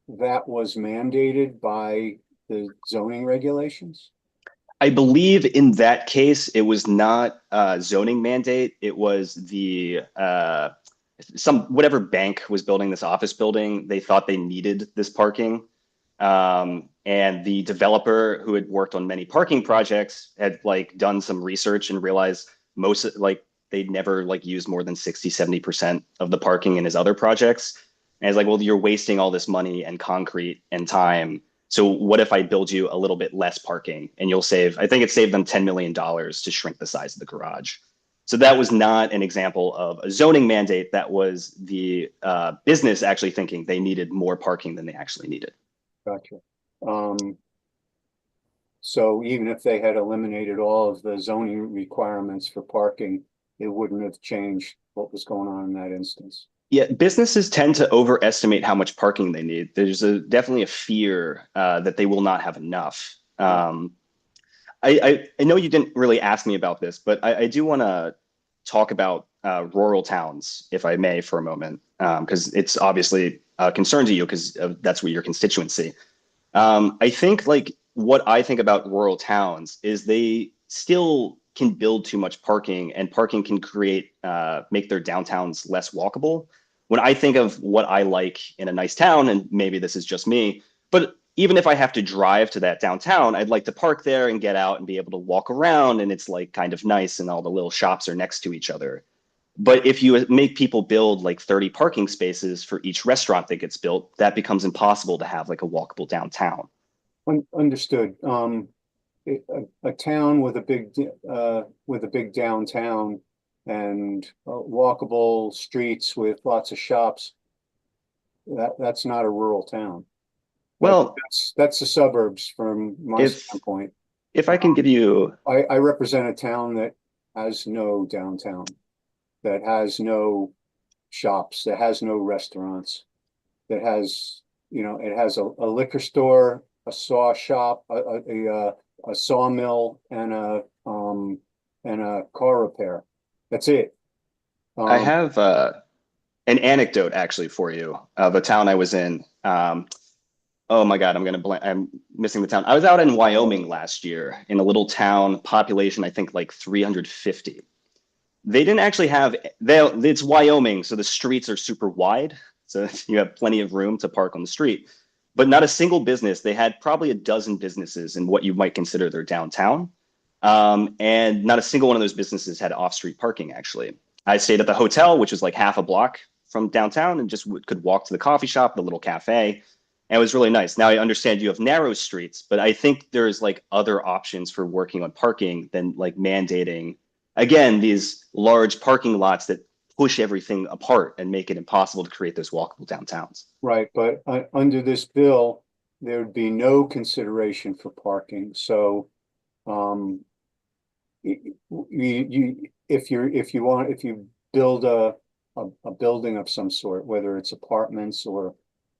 that was mandated by the zoning regulations? I believe in that case, it was not a zoning mandate. It was the whatever bank was building this office building. They thought they needed this parking. And the developer who had worked on many parking projects had like done some research and realized they'd never used more than 60-70% of the parking in his other projects. And it's like, well, you're wasting all this money and concrete and time. So what if I build you a little bit less parking and you'll save, I think it saved them $10 million to shrink the size of the garage. So that was not an example of a zoning mandate. That was the business actually thinking they needed more parking than they actually needed. Gotcha. So even if they had eliminated all of the zoning requirements for parking, it wouldn't have changed what was going on in that instance. Yeah, businesses tend to overestimate how much parking they need. There's definitely a fear that they will not have enough. I know you didn't really ask me about this, but I do want to talk about rural towns, if I may, for a moment, because it's obviously a concern to you because that's what your constituency. I think what I think about rural towns is they still can build too much parking, and parking can make their downtowns less walkable. When I think of what I like in a nice town, and maybe this is just me, but even if I have to drive to that downtown, I'd like to park there and get out and be able to walk around, and it's kind of nice and all the little shops are next to each other. But if you make people build 30 parking spaces for each restaurant that gets built, that becomes impossible to have a walkable downtown. Understood. A town with a big downtown and walkable streets with lots of shops, that's not a rural town. Well, that's the suburbs from my standpoint. If I can give you, I represent a town that has no downtown, that has no shops, that has no restaurants, that has, it has a liquor store, a saw shop, a sawmill, and a car repair. That's it. I have an anecdote actually for you of a town I was in. Oh my God, I'm missing the town. I was out in Wyoming last year in a little town, population, I think 350. They didn't actually have, it's Wyoming, so the streets are super wide. So you have plenty of room to park on the street, but not a single business. They had probably a dozen businesses in what you might consider their downtown. And not a single one of those businesses had off-street parking, actually. I stayed at the hotel, which was half a block from downtown, and just could walk to the coffee shop, the little cafe. And it was really nice. Now I understand you have narrow streets, but I think there's other options for working on parking than mandating, again, these large parking lots that push everything apart and make it impossible to create those walkable downtowns. Right, but under this bill, there would be no consideration for parking. So if you build a building of some sort, whether it's apartments or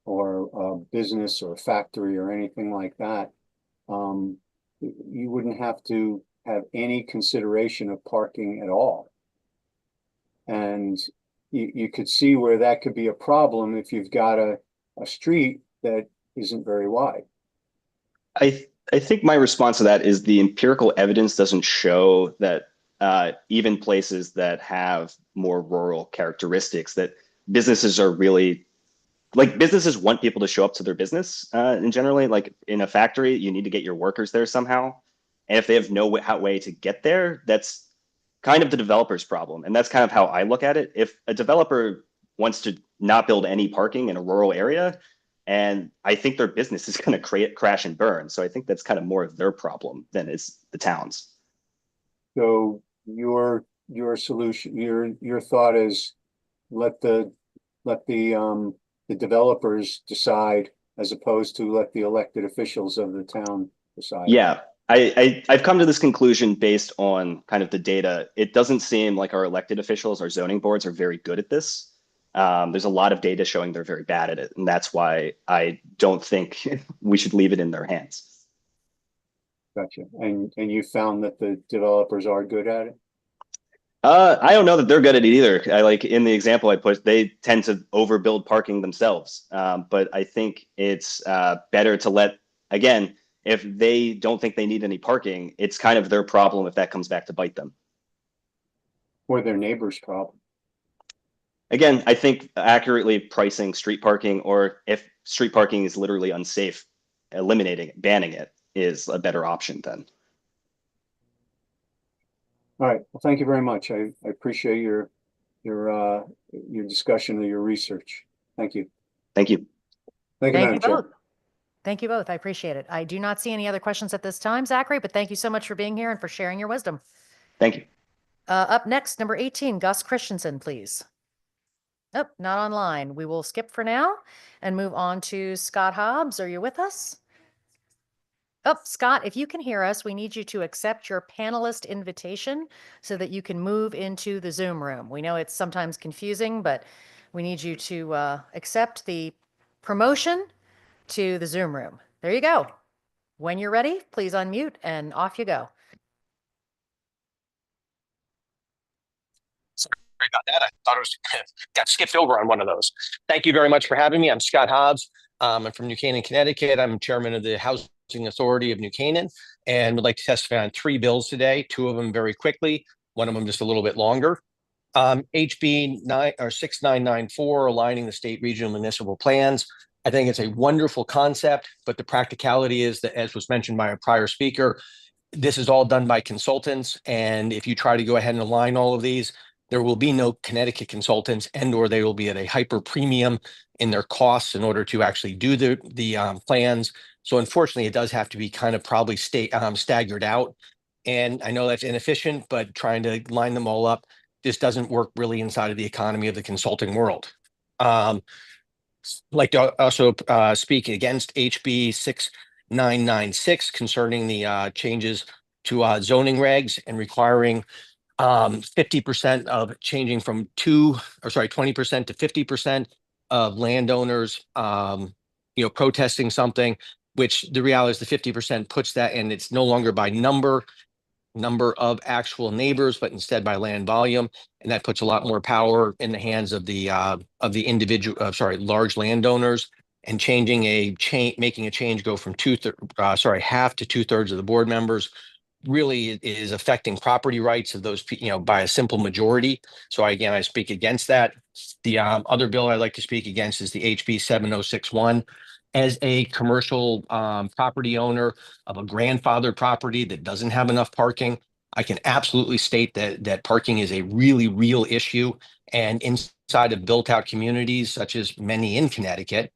a business or a factory or anything like that, you wouldn't have to have any consideration of parking at all. And you could see where that could be a problem if you've got a street that isn't very wide. I think my response to that is the empirical evidence doesn't show that even places that have more rural characteristics, that businesses are really, like, businesses want people to show up to their business. And generally, like in a factory, you need to get your workers there somehow. And if they have no way to get there, that's kind of the developer's problem. And that's kind of how I look at it. If a developer wants to not build any parking in a rural area, and I think their business is going to crash and burn. So I think that's kind of more of their problem than it's the town's. So your solution, your thought is let the developers decide as opposed to let the elected officials of the town decide. Yeah, I've come to this conclusion based on kind of the data. It doesn't seem like our elected officials, our zoning boards, are very good at this. There's a lot of data showing they're very bad at it. And that's why I don't think we should leave it in their hands. Gotcha. And you found that the developers are good at it? I don't know that they're good at it either. I like in the example I put, they tend to overbuild parking themselves. But I think it's better to let, again, if they don't think they need any parking, it's kind of their problem if that comes back to bite them. Or their neighbor's problem. Again, I think accurately pricing street parking, or if street parking is literally unsafe, eliminating it, banning it is a better option then. All right. Well, thank you very much. I appreciate your discussion of your research. Thank you. Thank you. Thank you, Madam Chair. both. Thank you both. I appreciate it. I do not see any other questions at this time, Zachary, but thank you so much for being here and for sharing your wisdom. Thank you. Up next, number 18, Gus Christensen, please. Oh, not online. We will skip for now and move on to Scott Hobbs. Are you with us? Oh, Scott, if you can hear us, we need you to accept your panelist invitation so that you can move into the Zoom room. We know it's sometimes confusing, but we need you to accept the promotion to the Zoom room. There you go. When you're ready, please unmute and off you go. Sorry about that. I thought it was got skipped over on one of those. Thank you very much for having me. I'm Scott Hobbs. I'm from New Canaan, Connecticut. I'm chairman of the Housing Authority of New Canaan, and would like to testify on 3 bills today. 2 of them very quickly, one of them just a little bit longer. HB 6994, aligning the state, regional, municipal plans. I think it's a wonderful concept, but the practicality is that, as was mentioned by a prior speaker, this is all done by consultants. And if you try to go ahead and align all of these, there will be no Connecticut consultants, and or they will be at a hyper premium in their costs in order to actually do the plans. So unfortunately, it does have to be kind of probably staggered out. And I know that's inefficient, but trying to line them all up just doesn't work really inside of the economy of the consulting world. Like to also speak against HB 6996 concerning the changes to zoning regs and requiring 50% of changing from 20% to 50% of landowners, protesting something, which the reality is the 50% puts that, and it's no longer by number of actual neighbors, but instead by land volume. And that puts a lot more power in the hands of the large landowners, and making a change go from half to 2/3 of the board members really is affecting property rights of those, by a simple majority. So I speak against that. The other bill I'd like to speak against is the HB 7061. As a commercial property owner of a grandfathered property that doesn't have enough parking, I can absolutely state that parking is a really real issue. And inside of built-out communities, such as many in Connecticut,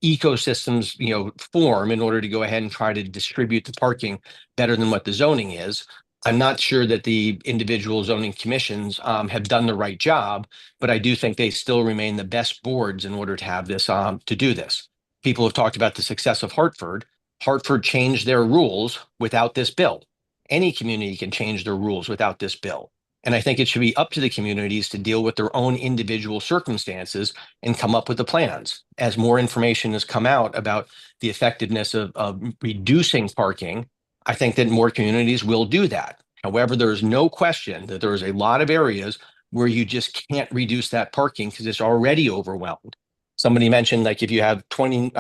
ecosystems, form in order to go ahead and try to distribute the parking better than what the zoning is. I'm not sure that the individual zoning commissions have done the right job, but I do think they still remain the best boards in order to have this, to do this. People have talked about the success of Hartford. Hartford changed their rules without this bill. Any community can change their rules without this bill. And I think it should be up to the communities to deal with their own individual circumstances and come up with the plans. As more information has come out about the effectiveness of reducing parking, I think that more communities will do that. However, there is no question that there is a lot of areas where you just can't reduce that parking because it's already overwhelmed. Somebody mentioned like if you have 20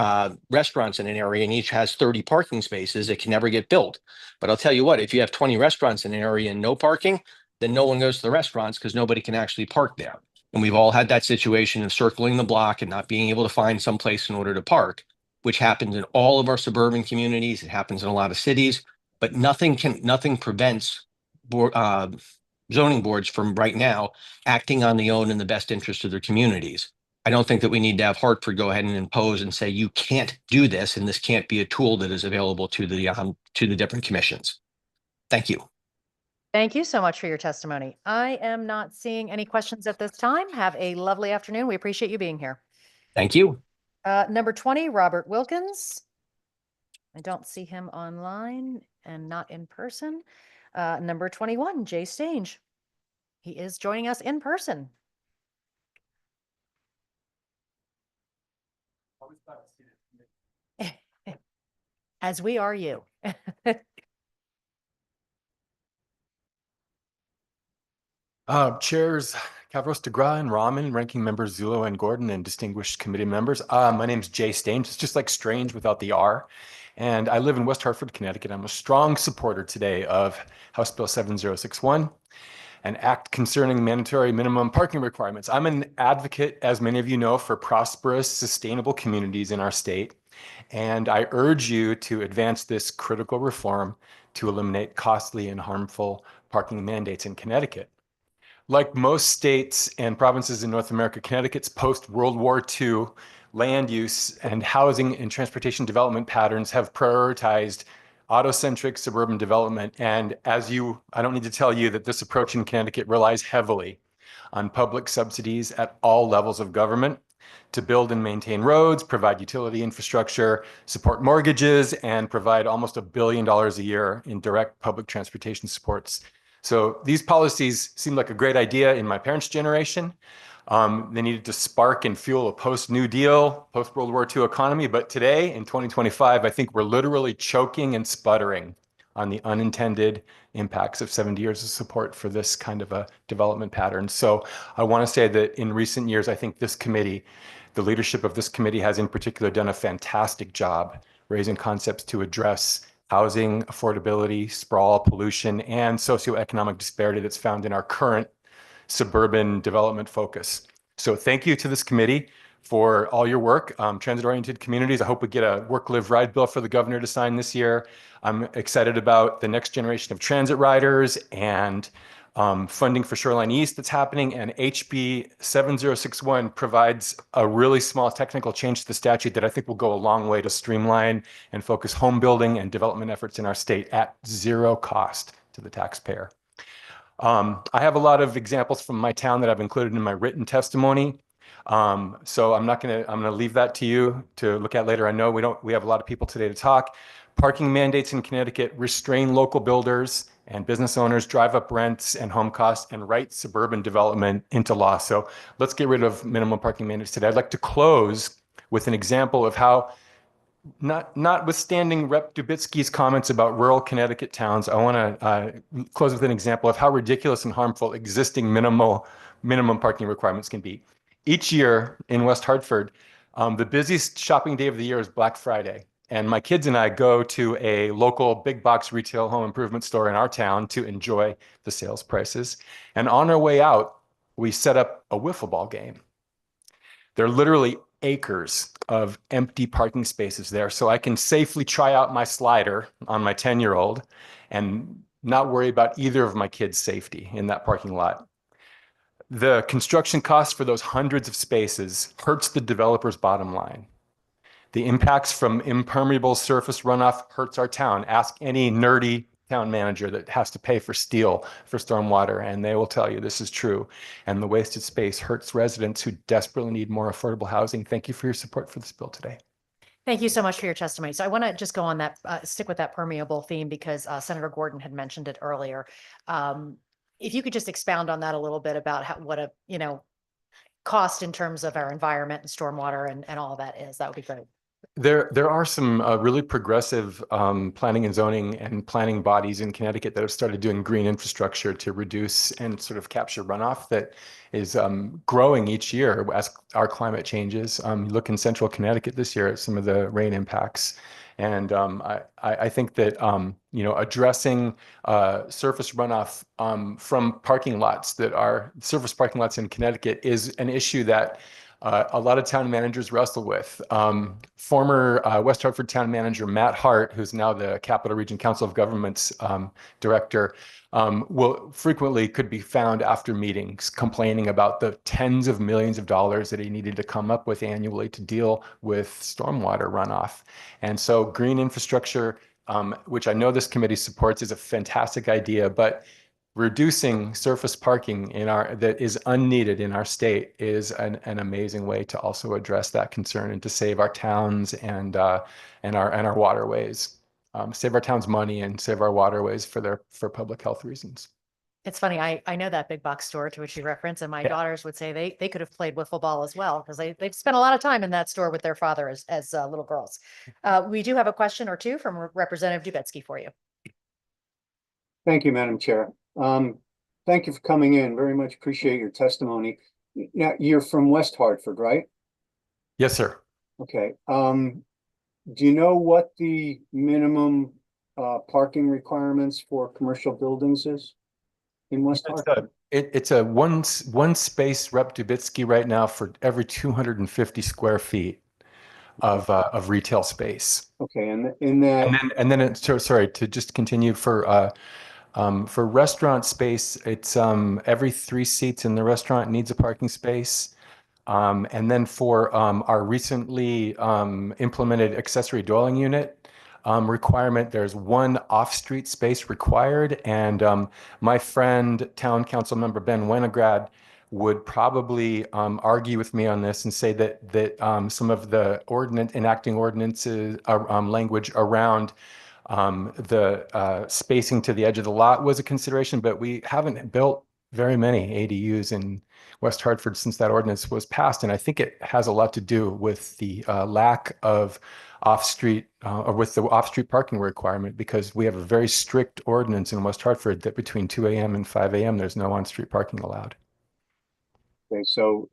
restaurants in an area and each has 30 parking spaces, it can never get built. But I'll tell you what, if you have 20 restaurants in an area and no parking, then no one goes to the restaurants because nobody can actually park there. And we've all had that situation of circling the block and not being able to find some place in order to park, which happens in all of our suburban communities. It happens in a lot of cities, but nothing prevents zoning boards from right now acting on the own in the best interest of their communities. I don't think that we need to have Hartford go ahead and impose and say, you can't do this, and this can't be a tool that is available to the different commissions. Thank you. Thank you so much for your testimony. I am not seeing any questions at this time. Have a lovely afternoon. We appreciate you being here. Thank you. Number 20, Robert Wilkins. I don't see him online and not in person. Number 21, Jay Stange. He is joining us in person. As we are you. Chairs Kavros DeGraw and Rahman, ranking members Zullo and Gordon, and distinguished committee members. My name is Jay Stange. It's just like strange without the R. And I live in West Hartford, Connecticut. I'm a strong supporter today of House Bill 7061, an act concerning mandatory minimum parking requirements. I'm an advocate, as many of you know, for prosperous, sustainable communities in our state. And I urge you to advance this critical reform to eliminate costly and harmful parking mandates in Connecticut. Like most states and provinces in North America, Connecticut's post-World War II land use and housing and transportation development patterns have prioritized auto-centric suburban development. And I don't need to tell you that this approach in Connecticut relies heavily on public subsidies at all levels of government to build and maintain roads, provide utility infrastructure, support mortgages, and provide almost $1 billion a year in direct public transportation supports. So these policies seemed like a great idea in my parents' generation. They needed to spark and fuel a post-New Deal, post-World War II economy. But today, in 2025, I think we're literally choking and sputtering on the unintended impacts of 70 years of support for this kind of a development pattern. So I want to say that in recent years, I think this committee, the leadership of this committee has in particular done a fantastic job raising concepts to address housing, affordability, sprawl, pollution, and socioeconomic disparity that's found in our current suburban development focus. So thank you to this committee for all your work. Transit-oriented communities, I hope we get a work-live-ride bill for the governor to sign this year. I'm excited about the next generation of transit riders and funding for Shoreline East that's happening, and HB 7061 provides a really small technical change to the statute that I think will go a long way to streamline and focus home building and development efforts in our state at zero cost to the taxpayer. I have a lot of examples from my town that I've included in my written testimony. So I'm gonna leave that to you to look at later. I know we have a lot of people today to talk. Parking mandates in Connecticut restrain local builders and business owners, drive up rents and home costs, and write suburban development into law. So let's get rid of minimum parking mandates today. I'd like to close with an example of how, notwithstanding Rep. Dubitsky's comments about rural Connecticut towns, I want to close with an example of how ridiculous and harmful existing minimum parking requirements can be. Each year in West Hartford, the busiest shopping day of the year is Black Friday. And my kids and I go to a local big box retail home improvement store in our town to enjoy the sales prices. And on our way out, we set up a wiffle ball game. There are literally acres of empty parking spaces there, so I can safely try out my slider on my 10-year-old and not worry about either of my kids' safety in that parking lot. The construction cost for those hundreds of spaces hurts the developer's bottom line. The impacts from impermeable surface runoff hurts our town. Ask any nerdy town manager that has to pay for steel for stormwater, and they will tell you this is true. And the wasted space hurts residents who desperately need more affordable housing. Thank you for your support for this bill today. Thank you so much for your testimony. So I want to just go on that, stick with that permeable theme because Senator Gordon had mentioned it earlier. If you could just expound on that a little bit about what a, cost in terms of our environment and stormwater and all that is, that would be great. There are some really progressive planning and zoning and planning bodies in Connecticut that have started doing green infrastructure to reduce and sort of capture runoff that is growing each year as our climate changes. You look in central Connecticut this year at some of the rain impacts. And I think that addressing surface runoff from parking lots that are surface parking lots in Connecticut is an issue that a lot of town managers wrestle with. Former West Hartford town manager Matt Hart, who's now the Capital Region Council of Governments director, will frequently could be found after meetings complaining about the tens of millions of dollars that he needed to come up with annually to deal with stormwater runoff. And so green infrastructure, which I know this committee supports, is a fantastic idea, but reducing surface parking that is unneeded in our state is an amazing way to also address that concern and to save our towns and our waterways, save our towns money and save our waterways for public health reasons. It's funny. I know that big box store to which you reference, and my daughters would say they could have played wiffle ball as well because they've spent a lot of time in that store with their father as little girls. We do have a question or two from Representative Dubetsky for you. Thank you, Madam Chair. Thank you for coming in. Very much appreciate your testimony. Now, you're from West Hartford, right? Yes, sir. Okay. Do you know what the minimum parking requirements for commercial buildings is in West Hartford? It's a one space Rep. Dubitsky right now for every 250 square feet of retail space. Okay, and in that, and then it's sorry to just continue for restaurant space, it's every 3 seats in the restaurant needs a parking space. And then for our recently implemented accessory dwelling unit requirement, there's 1 off-street space required. And my friend, Town Council Member Ben Winograd, would probably argue with me on this and say that some of the enacting ordinances language around the spacing to the edge of the lot was a consideration, but we haven't built very many ADUs in West Hartford since that ordinance was passed. And I think it has a lot to do with the lack of off-street or with the off-street parking requirement, because we have a very strict ordinance in West Hartford that between 2 a.m. and 5 a.m. there's no on-street parking allowed. Okay, so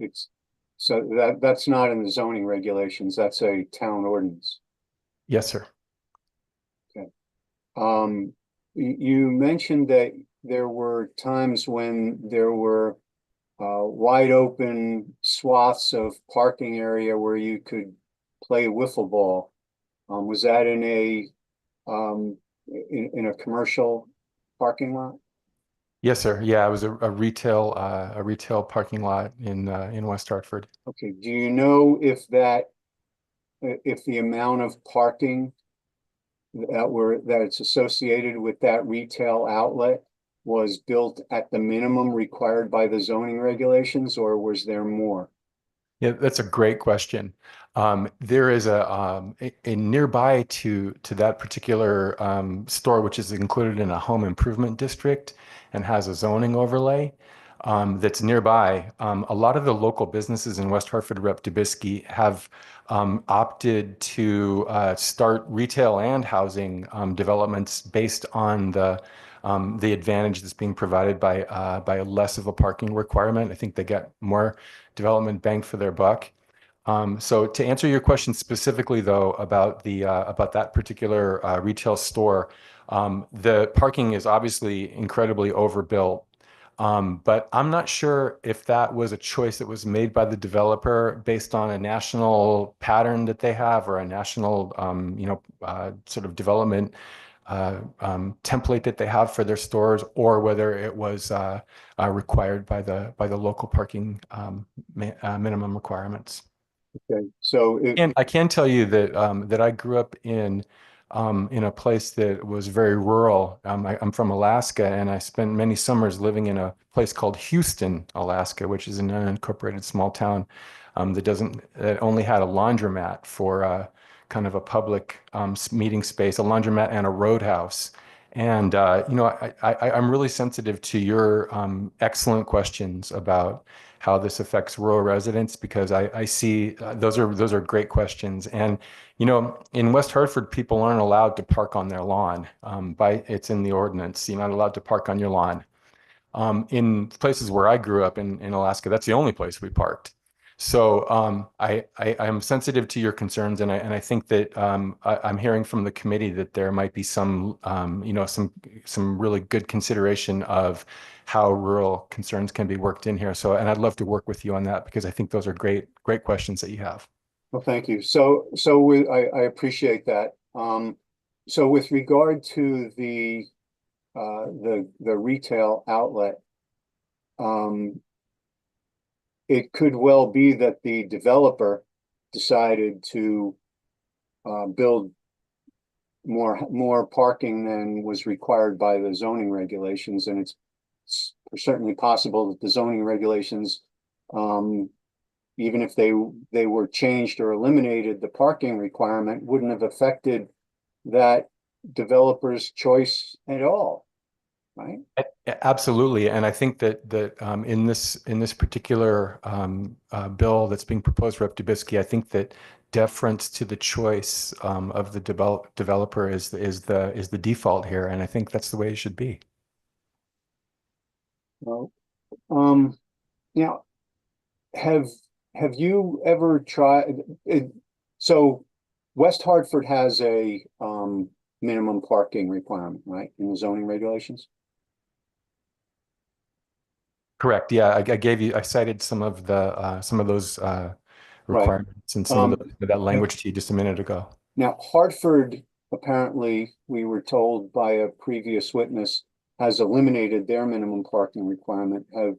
that's not in the zoning regulations. That's a town ordinance. Yes, sir. You mentioned that there were times when there were wide open swaths of parking area where you could play wiffle ball. Was that in a commercial parking lot? Yes, sir. Yeah, it was a retail parking lot in West Hartford. Okay. Do you know if the amount of parking that it's associated with that retail outlet was built at the minimum required by the zoning regulations, or was there more? Yeah, that's a great question. There is a nearby to that particular store, which is included in a home improvement district and has a zoning overlay that's nearby. A lot of the local businesses in West Hartford, Rep. Dubitsky, have opted to start retail and housing developments based on the advantage that's being provided by less of a parking requirement. I think they get more development bang for their buck. So to answer your question specifically, though, about that particular retail store, the parking is obviously incredibly overbuilt. But I'm not sure if that was a choice that was made by the developer based on a national pattern that they have, or a national, sort of development template that they have for their stores, or whether it was required by the local parking minimum requirements. Okay, so and I can tell you that I grew up in a place that was very rural. I'm from Alaska, and I spent many summers living in a place called Houston, Alaska, which is an unincorporated small town that only had a laundromat for kind of a public meeting space, a laundromat and a roadhouse. And I'm really sensitive to your excellent questions about how this affects rural residents, because I see those are great questions. And you know, in West Hartford, people aren't allowed to park on their lawn. It's in the ordinance. You're not allowed to park on your lawn. In places where I grew up in Alaska, that's the only place we parked. So I'm sensitive to your concerns, and I think that I'm hearing from the committee that there might be some you know, some really good consideration of how rural concerns can be worked in here. So, and I'd love to work with you on that, because I think those are great questions that you have. Well, thank you. I appreciate that. So with regard to the retail outlet, it could well be that the developer decided to build more parking than was required by the zoning regulations, and it's certainly possible that the zoning regulations, even if they were changed or eliminated, the parking requirement wouldn't have affected that developer's choice at all, right? Absolutely, and I think that in this particular bill that's being proposed, Rep. Dubitsky, I think that deference to the choice of the developer is the default here, and I think that's the way it should be. Well, now, have you ever tried? So, West Hartford has a minimum parking requirement, right, in the zoning regulations? Correct. Yeah, I cited some of those requirements and some of that language to you just a minute ago. Now, Hartford, apparently, we were told by a previous witness, has eliminated their minimum parking requirement. Have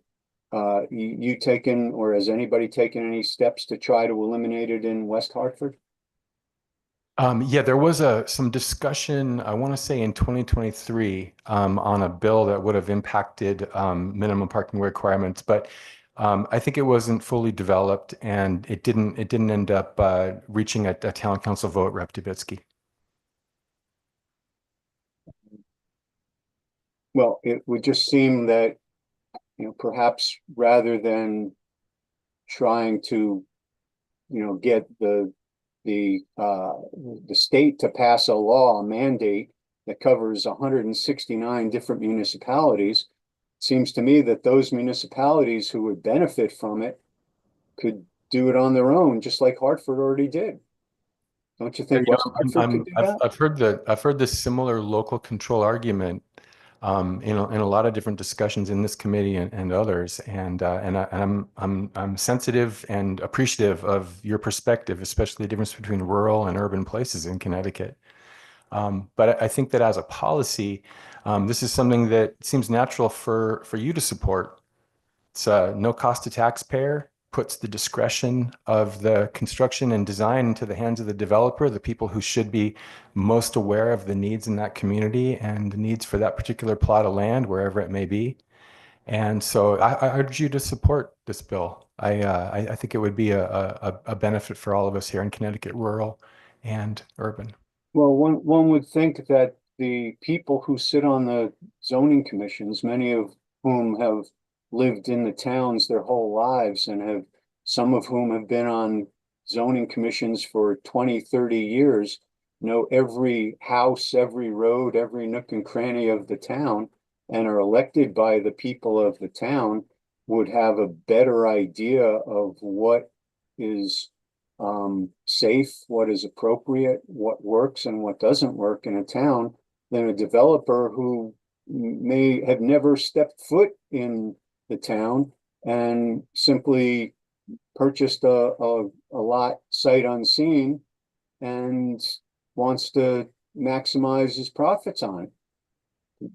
you taken, or has anybody taken any steps to try to eliminate it in West Hartford? Yeah, there was some discussion, I want to say in 2023, on a bill that would have impacted minimum parking requirements, but I think it wasn't fully developed, and it didn't end up reaching a town council vote, Rep. Dubitsky. Well, it would just seem that, you know, perhaps rather than trying to, you know, get the state to pass a law, a mandate that covers 169 different municipalities, it seems to me that those municipalities who would benefit from it could do it on their own, just like Hartford already did. Don't you think West Hartford could do that? I've heard this similar local control argument in a lot of different discussions in this committee and others, and I'm sensitive and appreciative of your perspective, especially the difference between rural and urban places in Connecticut. But I think that as a policy, this is something that seems natural for you to support. It's no cost to taxpayer, puts the discretion of the construction and design into the hands of the developer, the people who should be most aware of the needs in that community and the needs for that particular plot of land, wherever it may be. And so I urge you to support this bill. I think it would be a benefit for all of us here in Connecticut, rural and urban. Well, one would think that the people who sit on the zoning commissions, many of whom have lived in the towns their whole lives, and some of whom have been on zoning commissions for 20, 30 years, know every house, every road, every nook and cranny of the town, and are elected by the people of the town, would have a better idea of what is safe, what is appropriate, what works and what doesn't work in a town, than a developer who may have never stepped foot in the town and simply purchased a lot sight unseen and wants to maximize his profits on it.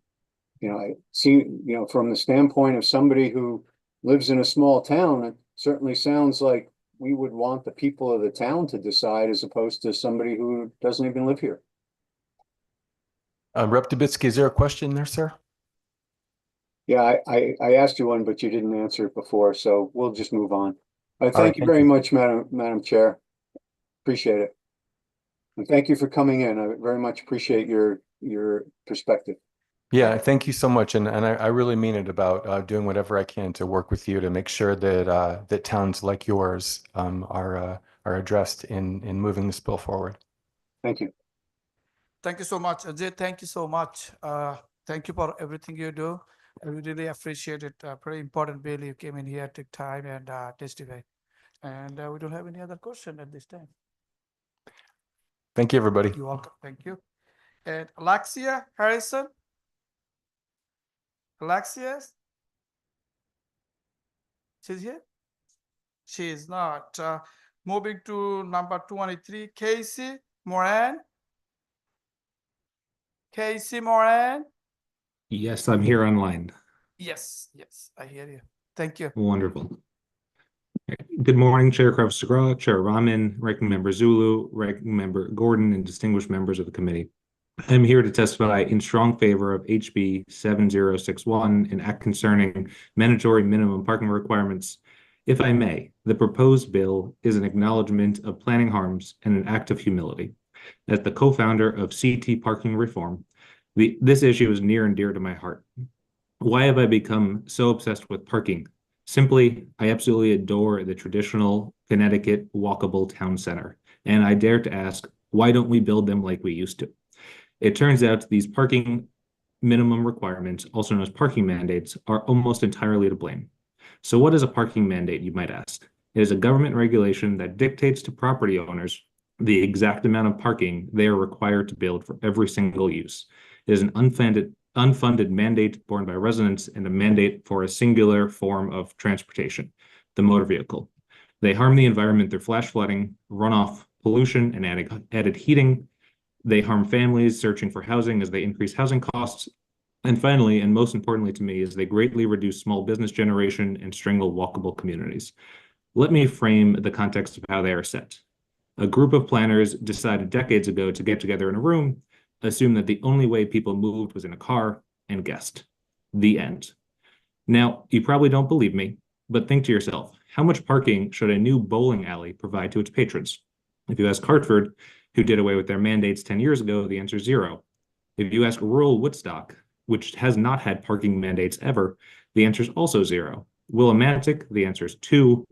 You know, I see, you know, from the standpoint of somebody who lives in a small town, it certainly sounds like we would want the people of the town to decide, as opposed to somebody who doesn't even live here. Rep. Dubitsky, is there a question there, sir? Yeah, I asked you one, but you didn't answer it before, so we'll just move on. Thank right, you very much, Madam Chair. Appreciate it. And thank you for coming in. I very much appreciate your perspective. Yeah, thank you so much. And I really mean it about doing whatever I can to work with you to make sure that that towns like yours are addressed in moving this bill forward. Thank you. Thank you so much, Ajay. Thank you so much. Thank you for everything you do. I really appreciate it. Very important bill. You came in here, took time and testify. And we don't have any other question at this time. Thank you, everybody. You're welcome. Thank you. And Alexia Harrison. Alexia? She's here? She is not. Moving to number 23, Casey Moran. Casey Moran. Yes, I'm here online. Yes, I hear you. Thank you. Wonderful. Good morning, Chair Kravs-Tagra, Chair Rahman, Ranking Member Zulu, Ranking Member Gordon, and distinguished members of the committee. I'm here to testify in strong favor of HB 7061, an act concerning mandatory minimum parking requirements. If I may, the proposed bill is an acknowledgement of planning harms and an act of humility. As the co-founder of CT Parking Reform, this issue is near and dear to my heart. Why have I become so obsessed with parking? Simply, I absolutely adore the traditional Connecticut walkable town center, and I dare to ask, why don't we build them like we used to? It turns out these parking minimum requirements, also known as parking mandates, are almost entirely to blame. So what is a parking mandate, you might ask? It is a government regulation that dictates to property owners the exact amount of parking they are required to build for every single use. It is an unfunded mandate borne by residents and a mandate for a singular form of transportation, the motor vehicle. They harm the environment through flash flooding, runoff, pollution, and added heating. They harm families searching for housing as they increase housing costs. And finally, and most importantly to me, is they greatly reduce small business generation and strangle walkable communities. Let me frame the context of how they are set. A group of planners decided decades ago to get together in a room, assume that the only way people moved was in a car, and guessed. The end. Now, you probably don't believe me, but think to yourself, how much parking should a new bowling alley provide to its patrons? If you ask Hartford, who did away with their mandates 10 years ago, the answer is 0. If you ask rural Woodstock, which has not had parking mandates ever, the answer is also 0. Willimantic, the answer is 2.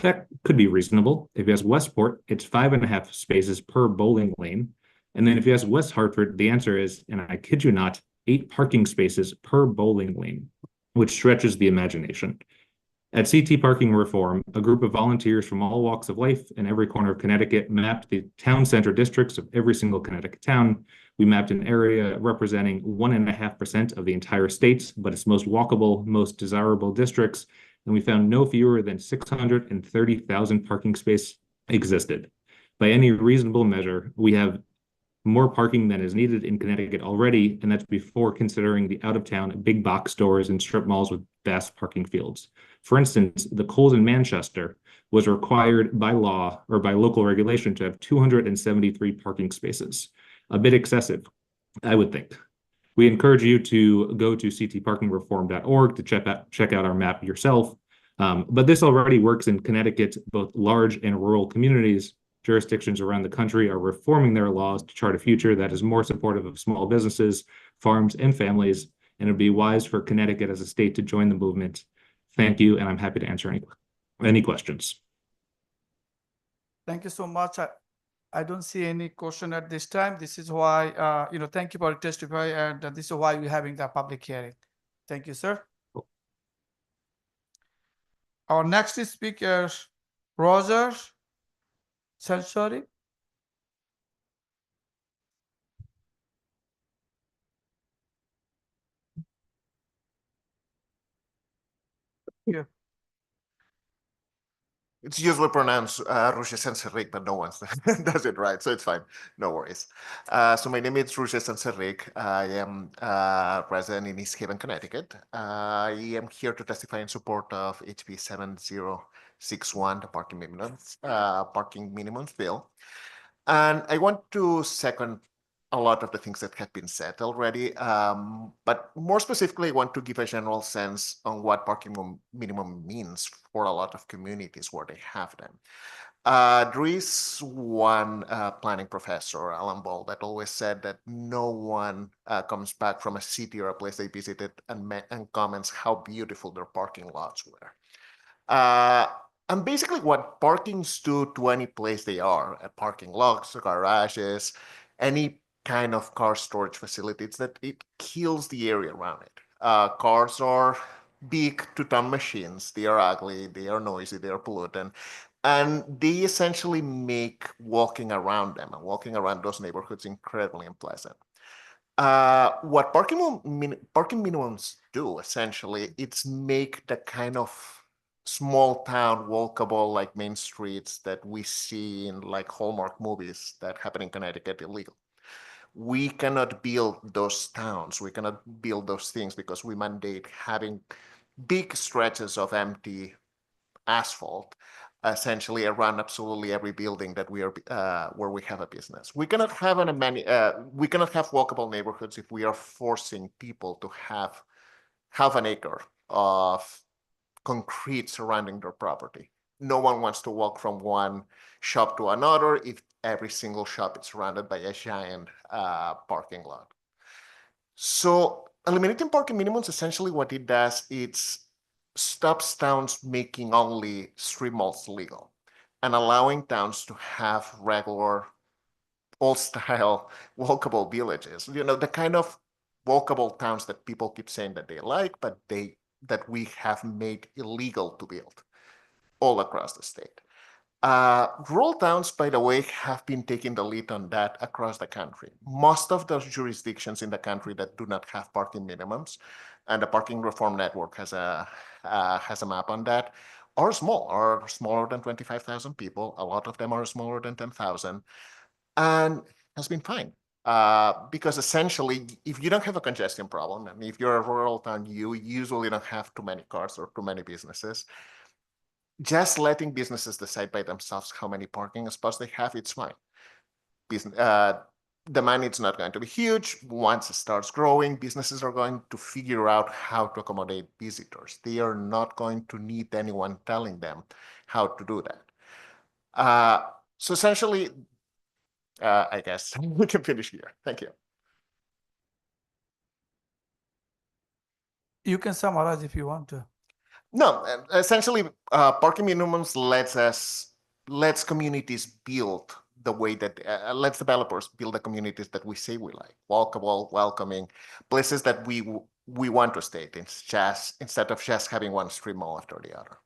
That could be reasonable. If you ask Westport, it's 5.5 spaces per bowling lane. And then if you ask West Hartford, the answer is, and I kid you not, 8 parking spaces per bowling lane, which stretches the imagination. At CT Parking Reform, a group of volunteers from all walks of life in every corner of Connecticut mapped the town center districts of every single Connecticut town. We mapped an area representing 1.5% of the entire state, but its most walkable, most desirable districts, and we found no fewer than 630,000 parking spaces existed. By any reasonable measure, we have more parking than is needed in Connecticut already, and that's before considering the out-of-town big box stores and strip malls with vast parking fields. For instance, the Kohl's in Manchester was required by law or by local regulation to have 273 parking spaces. A bit excessive, I would think. We encourage you to go to ctparkingreform.org to check out our map yourself. But this already works in Connecticut, both large and rural communities. Jurisdictions around the country are reforming their laws to chart a future that is more supportive of small businesses, farms, and families, and it would be wise for Connecticut as a state to join the movement. Thank you, and I'm happy to answer any questions. Thank you so much. I don't see any question at this time. This is why, thank you for testifying, and this is why we're having the public hearing. Thank you, sir. Cool. Our next speaker, Roger Sensory. Yeah. It's usually pronounced Roger Senserik, but no one does it right, so it's fine. No worries. So my name is Roger Senserik. I am resident in East Haven, Connecticut. I am here to testify in support of HB 7061, the parking minimums bill. And I want to second a lot of the things that have been said already. But more specifically, I want to give a general sense on what parking minimum means for a lot of communities where they have them. There is one planning professor, Alan Ball, that always said that no one comes back from a city or a place they visited and comments how beautiful their parking lots were. And basically what parkings do to any place they are, parking lots, garages, any kind of car storage facility, it's that it kills the area around it. Cars are big two-ton machines. They are ugly, they are noisy, they are pollutant. And they essentially make walking around them and walking around those neighborhoods incredibly unpleasant. What parking minimums do, essentially, it's make the kind of small town walkable like main streets that we see in like Hallmark movies that happen in Connecticut illegal. We cannot build those towns. We cannot build those things because we mandate having big stretches of empty asphalt essentially around absolutely every building that we are where we have a business. We cannot have we cannot have walkable neighborhoods if we are forcing people to have half an acre of concrete surrounding their property. No one wants to walk from one shop to another if every single shop is surrounded by a giant parking lot. So eliminating parking minimums, essentially what it does, it's stops towns making only strip malls legal and allowing towns to have regular old style walkable villages. You know, the kind of walkable towns that people keep saying that they like, but that we have made illegal to build all across the state. Rural towns, by the way, have been taking the lead on that across the country. Most of those jurisdictions in the country that do not have parking minimums, and the Parking Reform Network has a map on that, are smaller than 25,000 people. A lot of them are smaller than 10,000, and has been fine. Because essentially, if you don't have a congestion problem, and if you're a rural town, you usually don't have too many cars or too many businesses. Just letting businesses decide by themselves how many parking spots they have, it's fine. The money is not going to be huge. Once it starts growing, businesses are going to figure out how to accommodate visitors. They are not going to need anyone telling them how to do that. So essentially, I guess we can finish here. Thank you. You can summarize if you want to. No, essentially, parking minimums lets communities build the way that lets developers build the communities that we say we like, walkable, welcoming, places that we want to stay. It's just instead of just having one strip mall after the other.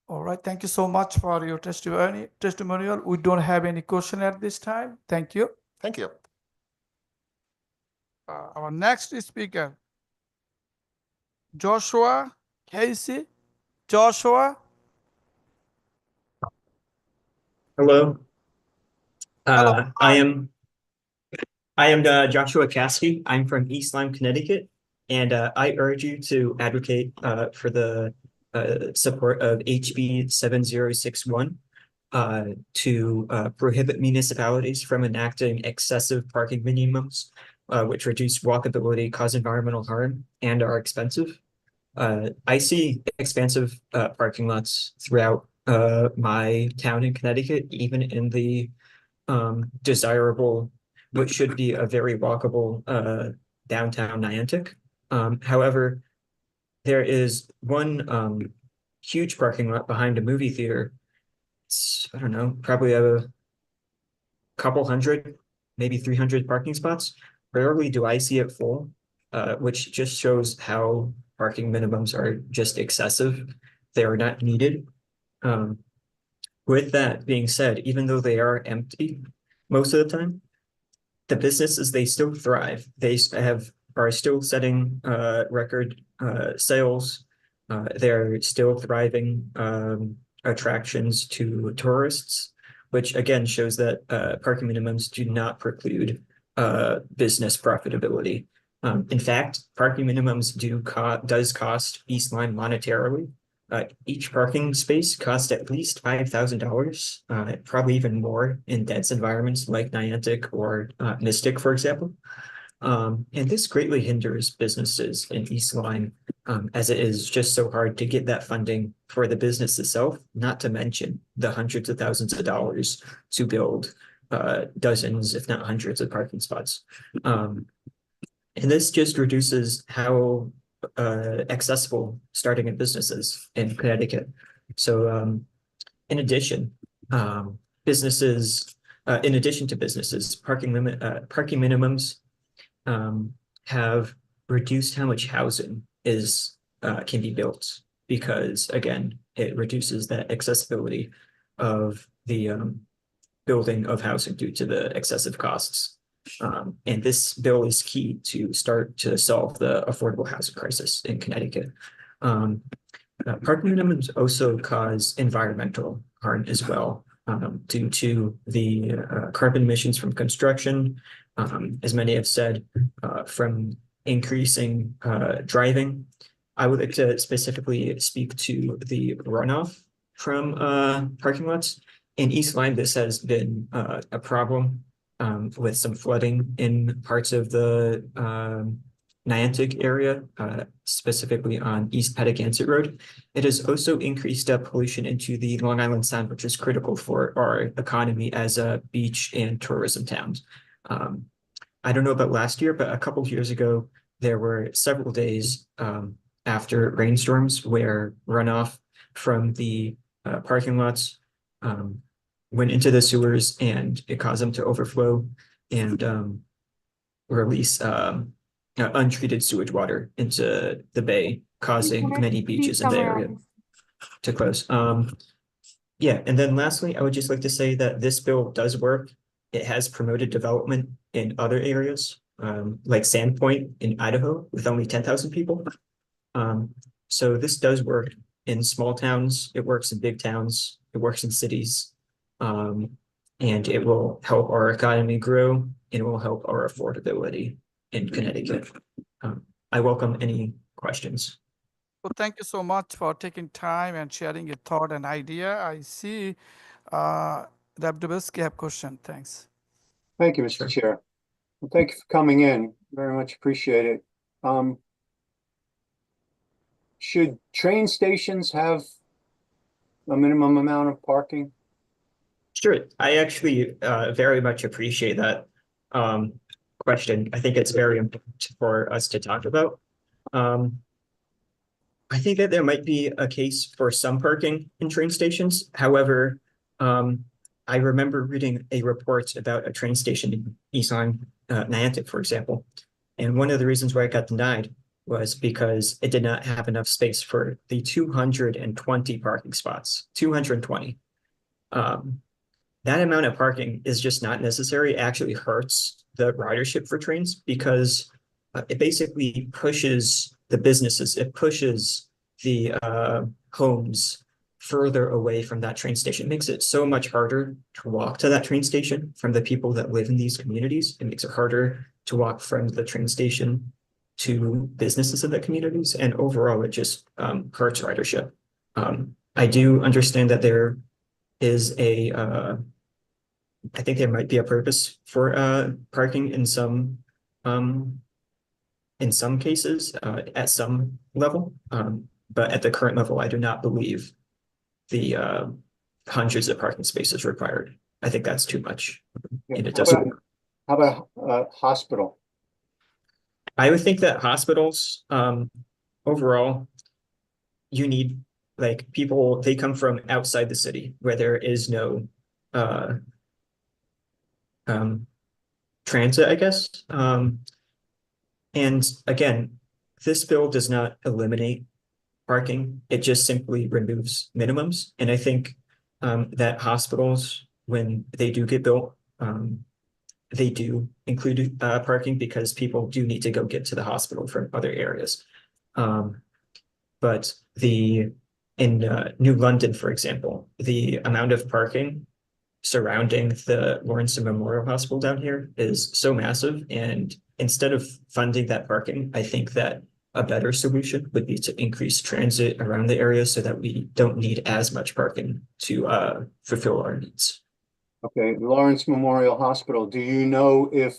All right, thank you so much for your testimonial. We don't have any question at this time. Thank you. Thank you. Our next speaker, Joshua Casey. Joshua. Hello. Hello. I am Joshua Caskey. I'm from East Lyme, Connecticut, and I urge you to advocate for the support of HB 7061 to prohibit municipalities from enacting excessive parking minimums, which reduce walkability, cause environmental harm, and are expensive. I see expansive parking lots throughout my town in Connecticut, even in the desirable, what should be a very walkable downtown Niantic. However, there is one huge parking lot behind a movie theater. It's, I don't know, probably a couple hundred, maybe 300 parking spots. Rarely do I see it full, which just shows how parking minimums are just excessive. They are not needed. With that being said, even though they are empty most of the time, the businesses, they still thrive. They are still setting record sales. They're still thriving attractions to tourists, which again shows that parking minimums do not preclude business profitability. In fact, parking minimums does cost East Lyme monetarily. Each parking space costs at least $5,000, probably even more in dense environments like Niantic or Mystic, for example. And this greatly hinders businesses in East Lyme, as it is just so hard to get that funding for the business itself, not to mention the hundreds of thousands of dollars to build dozens, if not hundreds of parking spots. And this just reduces how accessible starting a business is in Connecticut. So in addition, businesses, in addition to businesses, parking minimums have reduced how much housing can be built, because again, it reduces that accessibility of the building of housing due to the excessive costs. And this bill is key to start to solve the affordable housing crisis in Connecticut. Parking minimums also cause environmental harm as well, due to the carbon emissions from construction, as many have said, from increasing driving. I would like to specifically speak to the runoff from parking lots. In East Lyme, this has been a problem with some flooding in parts of the Niantic area, specifically on East Petacansett Road. It has also increased pollution into the Long Island Sound, which is critical for our economy as a beach and tourism town. I don't know about last year, but a couple of years ago, there were several days after rainstorms where runoff from the parking lots went into the sewers, and it caused them to overflow and release untreated sewage water into the bay, causing many beaches in the area to close. Yeah, and then lastly, I would just like to say that this bill does work. It has promoted development in other areas, like Sandpoint in Idaho, with only 10,000 people. So this does work in small towns. It works in big towns. It works in cities. And it will help our economy grow, and it will help our affordability in Connecticut. I welcome any questions. Well, thank you so much for taking time and sharing your thought and idea. I see Rep. Dubisky have question. Thanks. Thank you, Mr. Chair. Well, thank you for coming in. Very much appreciate it. Should train stations have a minimum amount of parking? Sure. I actually very much appreciate that question. I think it's very important for us to talk about. I think that there might be a case for some parking in train stations. However, I remember reading a report about a train station in East Lyme, Niantic, for example. And one of the reasons why it got denied was because it did not have enough space for the 220 parking spots, 220. That amount of parking is just not necessary. It actually hurts the ridership for trains, because it basically pushes the businesses, it pushes the homes further away from that train station. It makes it so much harder to walk to that train station from the people that live in these communities. It makes it harder to walk from the train station to businesses in the communities. And overall, it just hurts ridership. I do understand that there is I think there might be a purpose for parking in some cases at some level. But at the current level, I do not believe the hundreds of parking spaces required. I think that's too much, and it doesn't work. How about hospital? I would think that hospitals, overall, you need, like, people, they come from outside the city where there is no transit, I guess. And again, this bill does not eliminate parking. It just simply removes minimums. And I think that hospitals, when they do get built, they do include parking, because people do need to go get to the hospital from other areas. But in New London, for example, the amount of parking surrounding the Lawrence Memorial Hospital down here is so massive. And instead of funding that parking, I think that a better solution would be to increase transit around the area so that we don't need as much parking to fulfill our needs. Okay, Lawrence Memorial Hospital, do you know if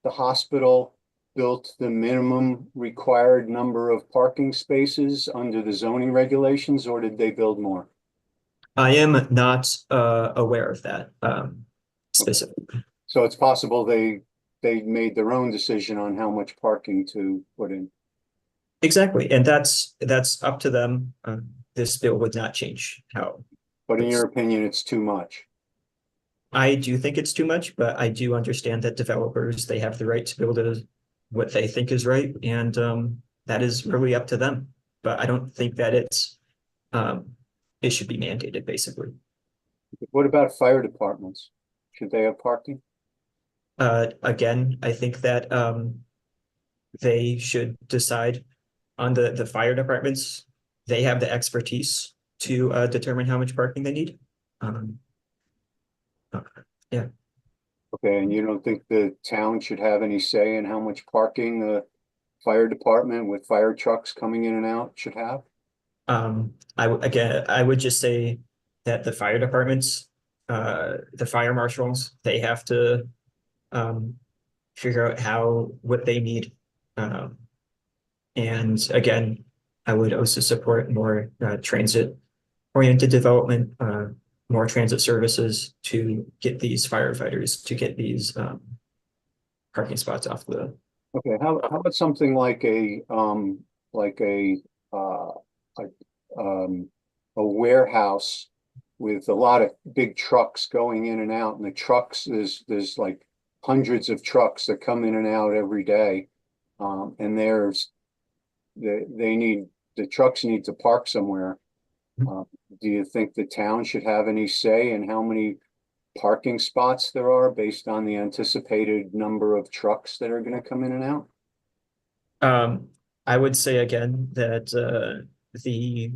the hospital built the minimum required number of parking spaces under the zoning regulations, or did they build more? I am not aware of that specifically. So it's possible they made their own decision on how much parking to put in. Exactly, and that's up to them. This bill would not change how. But in your opinion, it's too much. I do think it's too much, but I do understand that developers, they have the right to build what they think is right, and that is really up to them. But I don't think that it should be mandated, basically. What about fire departments? Should they have parking? Again, I think that they should decide on the fire departments. They have the expertise to determine how much parking they need. Yeah. Okay, and you don't think the town should have any say in how much parking the fire department with fire trucks coming in and out should have? I would just say that the fire departments, the fire marshals, they have to figure out what they need. And again, I would also support more transit-oriented development, more transit services to get these firefighters, to get these parking spots off the. Okay, how about something like a warehouse with a lot of big trucks going in and out, and the trucks, there's like hundreds of trucks that come in and out every day. And the trucks need to park somewhere. Do you think the town should have any say in how many parking spots there are based on the anticipated number of trucks that are going to come in and out? I would say again that the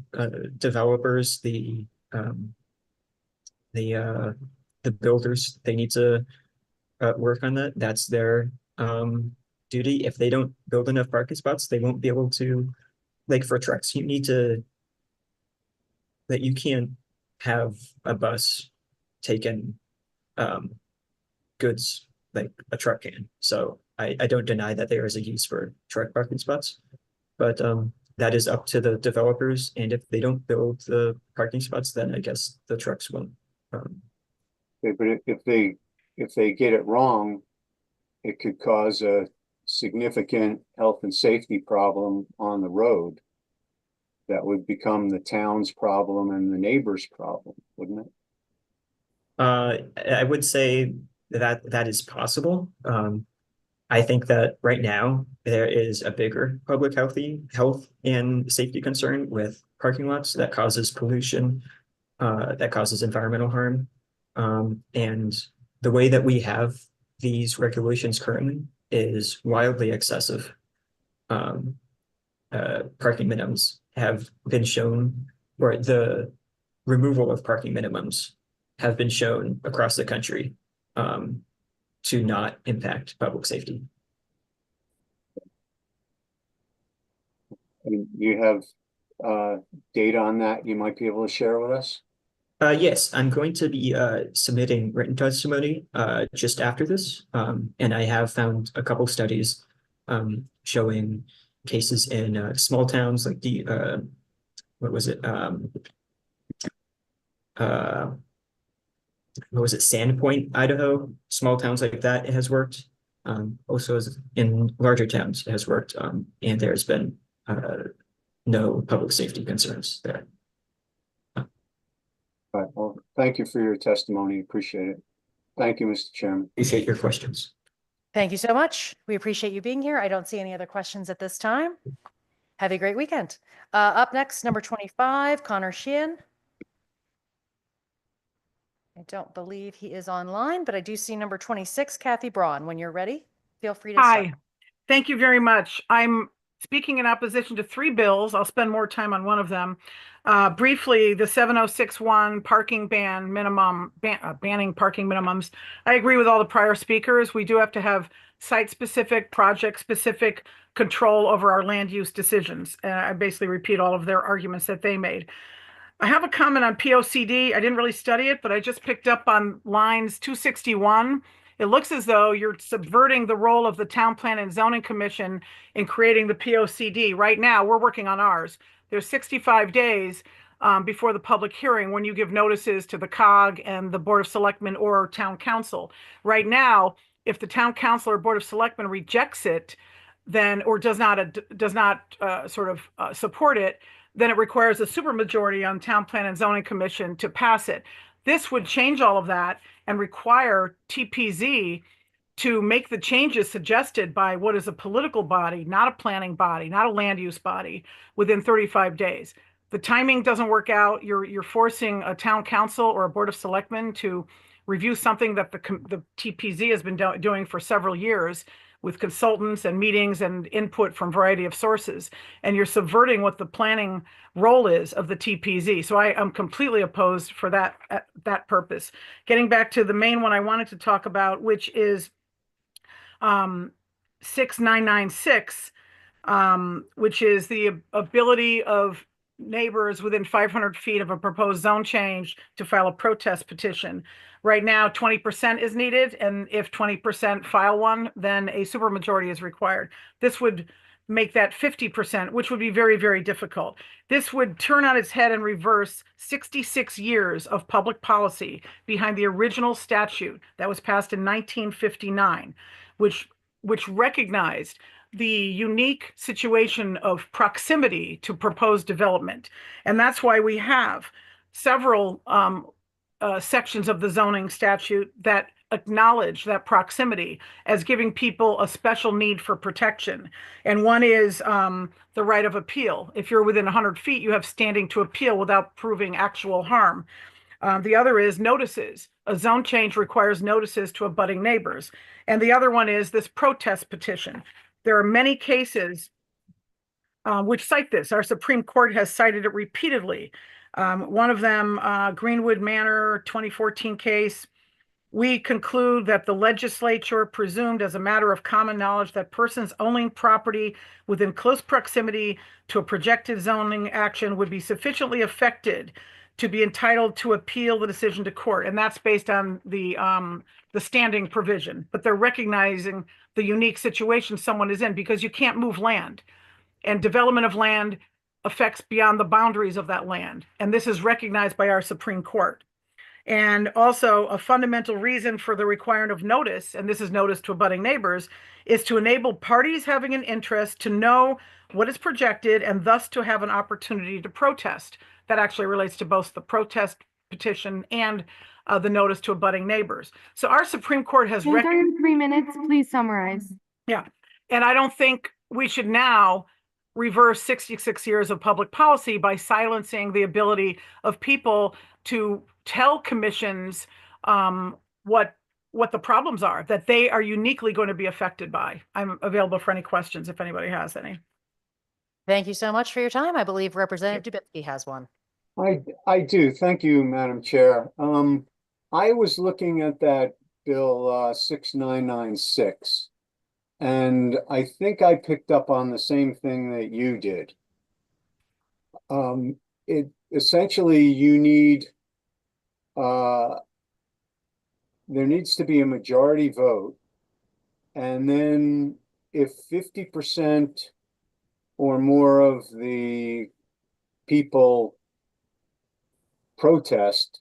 developers, the builders, they need to work on that. That's their duty. If they don't build enough parking spots, they won't be able to, like for trucks, you can't have a bus taking goods like a truck can. So I don't deny that there is a use for truck parking spots, but that is up to the developers. And if they don't build the parking spots, then I guess the trucks won't. Okay, but if they get it wrong, it could cause a significant health and safety problem on the road. That would become the town's problem and the neighbor's problem, wouldn't it? I would say that is possible. I think that right now there is a bigger public health and safety concern with parking lots that causes pollution, that causes environmental harm. And the way that we have these regulations currently is wildly excessive. Parking minimums have been shown, or the removal of parking minimums have been shown across the country to not impact public safety. And you have data on that you might be able to share with us? Yes, I'm going to be submitting written testimony just after this. And I have found a couple studies showing cases in small towns like Sandpoint, Idaho, small towns like that, it has worked. Also in larger towns it has worked, and there's been no public safety concerns there. All right, well, thank you for your testimony. Appreciate it. Thank you, Mr. Chairman. Appreciate your questions. Thank you so much. We appreciate you being here. I don't see any other questions at this time. Have a great weekend. Up next, number 25, Connor Sheehan. I don't believe he is online, but I do see number 26, Kathy Braun. When you're ready, feel free to start. Hi, thank you very much. I'm speaking in opposition to 3 bills. I'll spend more time on one of them. Briefly, the 7061 parking ban minimum, banning parking minimums. I agree with all the prior speakers. We do have to have site-specific, project-specific control over our land use decisions. And I basically repeat all of their arguments that they made. I have a comment on POCD. I didn't really study it, but I just picked up on lines 261. It looks as though you're subverting the role of the Town Plan and Zoning Commission in creating the POCD. Right now, we're working on ours. There's 65 days before the public hearing when you give notices to the COG and the Board of Selectmen or Town Council. Right now, if the Town Council or Board of Selectmen rejects it, then or does not support it, then it requires a supermajority on Town Plan and Zoning Commission to pass it. This would change all of that and require TPZ to make the changes suggested by what is a political body, not a planning body, not a land use body, within 35 days. The timing doesn't work out. You're forcing a town council or a board of selectmen to review something that the TPZ has been doing for several years with consultants and meetings and input from a variety of sources. And you're subverting what the planning role is of the TPZ. So I am completely opposed for that purpose. Getting back to the main one I wanted to talk about, which is 6996, which is the ability of neighbors within 500 feet of a proposed zone change to file a protest petition. Right now, 20% is needed, and if 20% file one, then a supermajority is required. This would make that 50%, which would be very, very difficult. This would turn on its head and reverse 66 years of public policy behind the original statute that was passed in 1959, which recognized the unique situation of proximity to proposed development. And that's why we have several sections of the zoning statute that acknowledge that proximity as giving people a special need for protection. And one is the right of appeal. If you're within 100 feet, you have standing to appeal without proving actual harm. The other is notices. A zone change requires notices to abutting neighbors. And the other one is this protest petition. There are many cases which cite this. Our Supreme Court has cited it repeatedly. One of them, Greenwood Manor 2014 case. We conclude that the legislature presumed as a matter of common knowledge that persons owning property within close proximity to a projected zoning action would be sufficiently affected to be entitled to appeal the decision to court. And that's based on the standing provision. But they're recognizing the unique situation someone is in because you can't move land. And development of land affects beyond the boundaries of that land. And this is recognized by our Supreme Court. And also a fundamental reason for the requirement of notice, and this is notice to abutting neighbors, is to enable parties having an interest to know what is projected and thus to have an opportunity to protest. That actually relates to both the protest petition and the notice to abutting neighbors. So our Supreme Court has recognized 3 minutes, please summarize. Yeah. And I don't think we should now reverse 66 years of public policy by silencing the ability of people to tell commissions what the problems are that they are uniquely going to be affected by. I'm available for any questions if anybody has any. Thank you so much for your time. I believe Representative Dubitsky has one. I do. Thank you, Madam Chair. I was looking at that bill 6996, and I think I picked up on the same thing that you did. It essentially you need there needs to be a majority vote, and then if 50% or more of the people protest,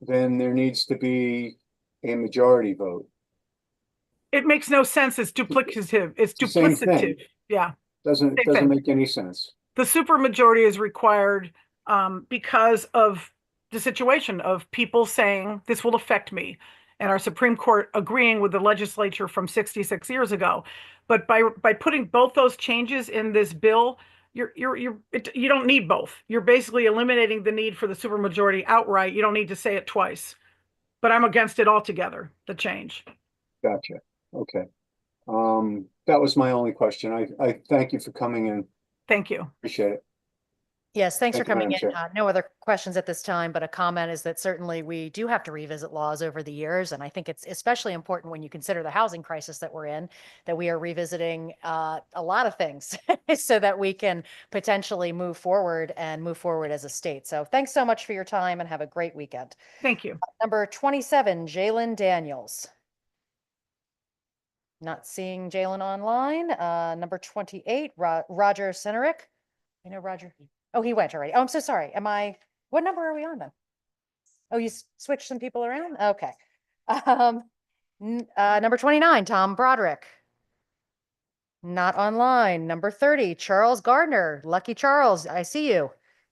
then there needs to be a majority vote. It makes no sense. It's duplicative. It's Same thing. duplicative. Yeah. Doesn't make any sense. The supermajority is required because of the situation of people saying this will affect me, and our Supreme Court agreeing with the legislature from 66 years ago. But by putting both those changes in this bill, you don't need both. You're basically eliminating the need for the supermajority outright. You don't need to say it twice. But I'm against it altogether, the change. Gotcha. Okay. That was my only question. I thank you for coming in. Thank you. Appreciate it. Yes, thanks for Thank you, coming Madam in. Chair. No other questions at this time, but a comment is that certainly we do have to revisit laws over the years. And I think it's especially important when you consider the housing crisis that we're in, that we are revisiting a lot of things so that we can potentially move forward as a state. So thanks so much for your time and have a great weekend. Thank you. Number 27, Jalen Daniels. Not seeing Jalen online. Number 28, Roger Senerick. I know Roger. Oh, he went already. Oh, I'm so sorry. What number are we on then? Oh, you switched some people around? Okay. Number 29, Tom Broderick. Not online. Number 30, Charles Gardner. Lucky Charles, I see you.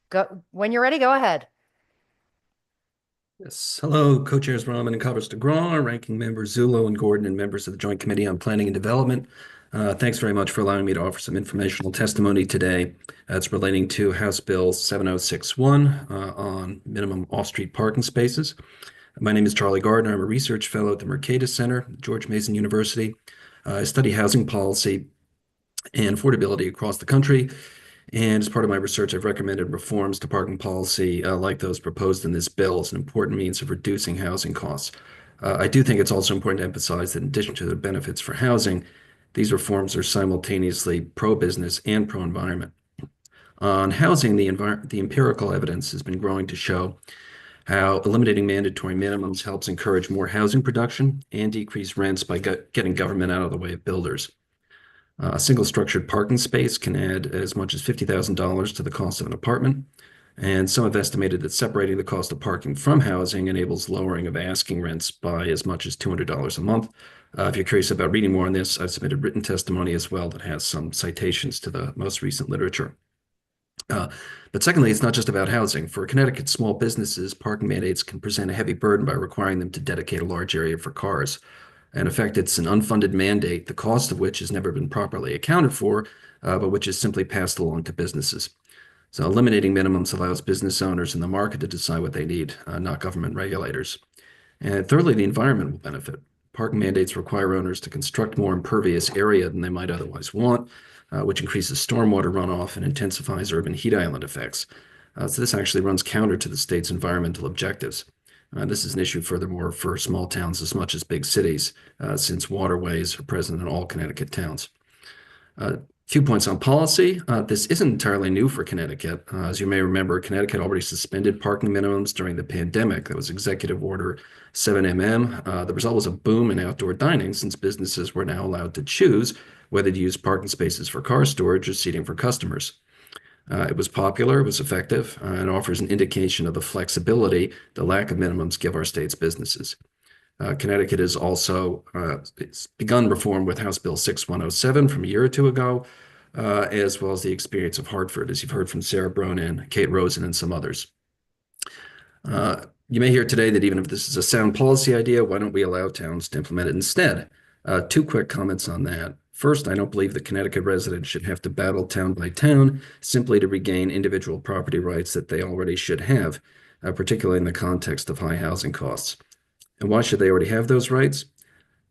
Go when you're ready, go ahead. Yes. Hello, co-chairs Rahman and Cabros DeGraw, ranking members Zullo and Gordon, and members of the Joint Committee on Planning and Development. Thanks very much for allowing me to offer some informational testimony today. It's relating to House Bill 7061 on minimum off-street parking spaces. My name is Charlie Gardner. I'm a research fellow at the Mercatus Center, George Mason University. I study housing policy and affordability across the country. And as part of my research, I've recommended reforms to parking policy like those proposed in this bill as an important means of reducing housing costs. I do think it's also important to emphasize that in addition to the benefits for housing, these reforms are simultaneously pro-business and pro-environment. On housing, the empirical evidence has been growing to show how eliminating mandatory minimums helps encourage more housing production and decrease rents by getting government out of the way of builders. A single structured parking space can add as much as $50,000 to the cost of an apartment. And some have estimated that separating the cost of parking from housing enables lowering of asking rents by as much as $200 a month. If you're curious about reading more on this, I've submitted written testimony as well that has some citations to the most recent literature. But secondly, it's not just about housing. For Connecticut small businesses, parking mandates can present a heavy burden by requiring them to dedicate a large area for cars. In effect, it's an unfunded mandate, the cost of which has never been properly accounted for, but which is simply passed along to businesses. So eliminating minimums allows business owners in the market to decide what they need, not government regulators. And thirdly, the environment will benefit. Parking mandates require owners to construct more impervious area than they might otherwise want, which increases stormwater runoff and intensifies urban heat island effects. So this actually runs counter to the state's environmental objectives. This is an issue, furthermore, for small towns as much as big cities, since waterways are present in all Connecticut towns. A few points on policy. This isn't entirely new for Connecticut. As you may remember, Connecticut already suspended parking minimums during the pandemic. That was Executive Order 7MM. The result was a boom in outdoor dining since businesses were now allowed to choose whether to use parking spaces for car storage or seating for customers. It was popular, it was effective, and offers an indication of the flexibility the lack of minimums give our state's businesses. Connecticut has also it's begun reform with House Bill 6107 from a year or two ago, as well as the experience of Hartford, as you've heard from Sarah Bronin, Kate Rosen, and some others. You may hear today that even if this is a sound policy idea, why don't we allow towns to implement it instead? Two quick comments on that. First, I don't believe that Connecticut residents should have to battle town by town simply to regain individual property rights that they already should have, particularly in the context of high housing costs. And why should they already have those rights?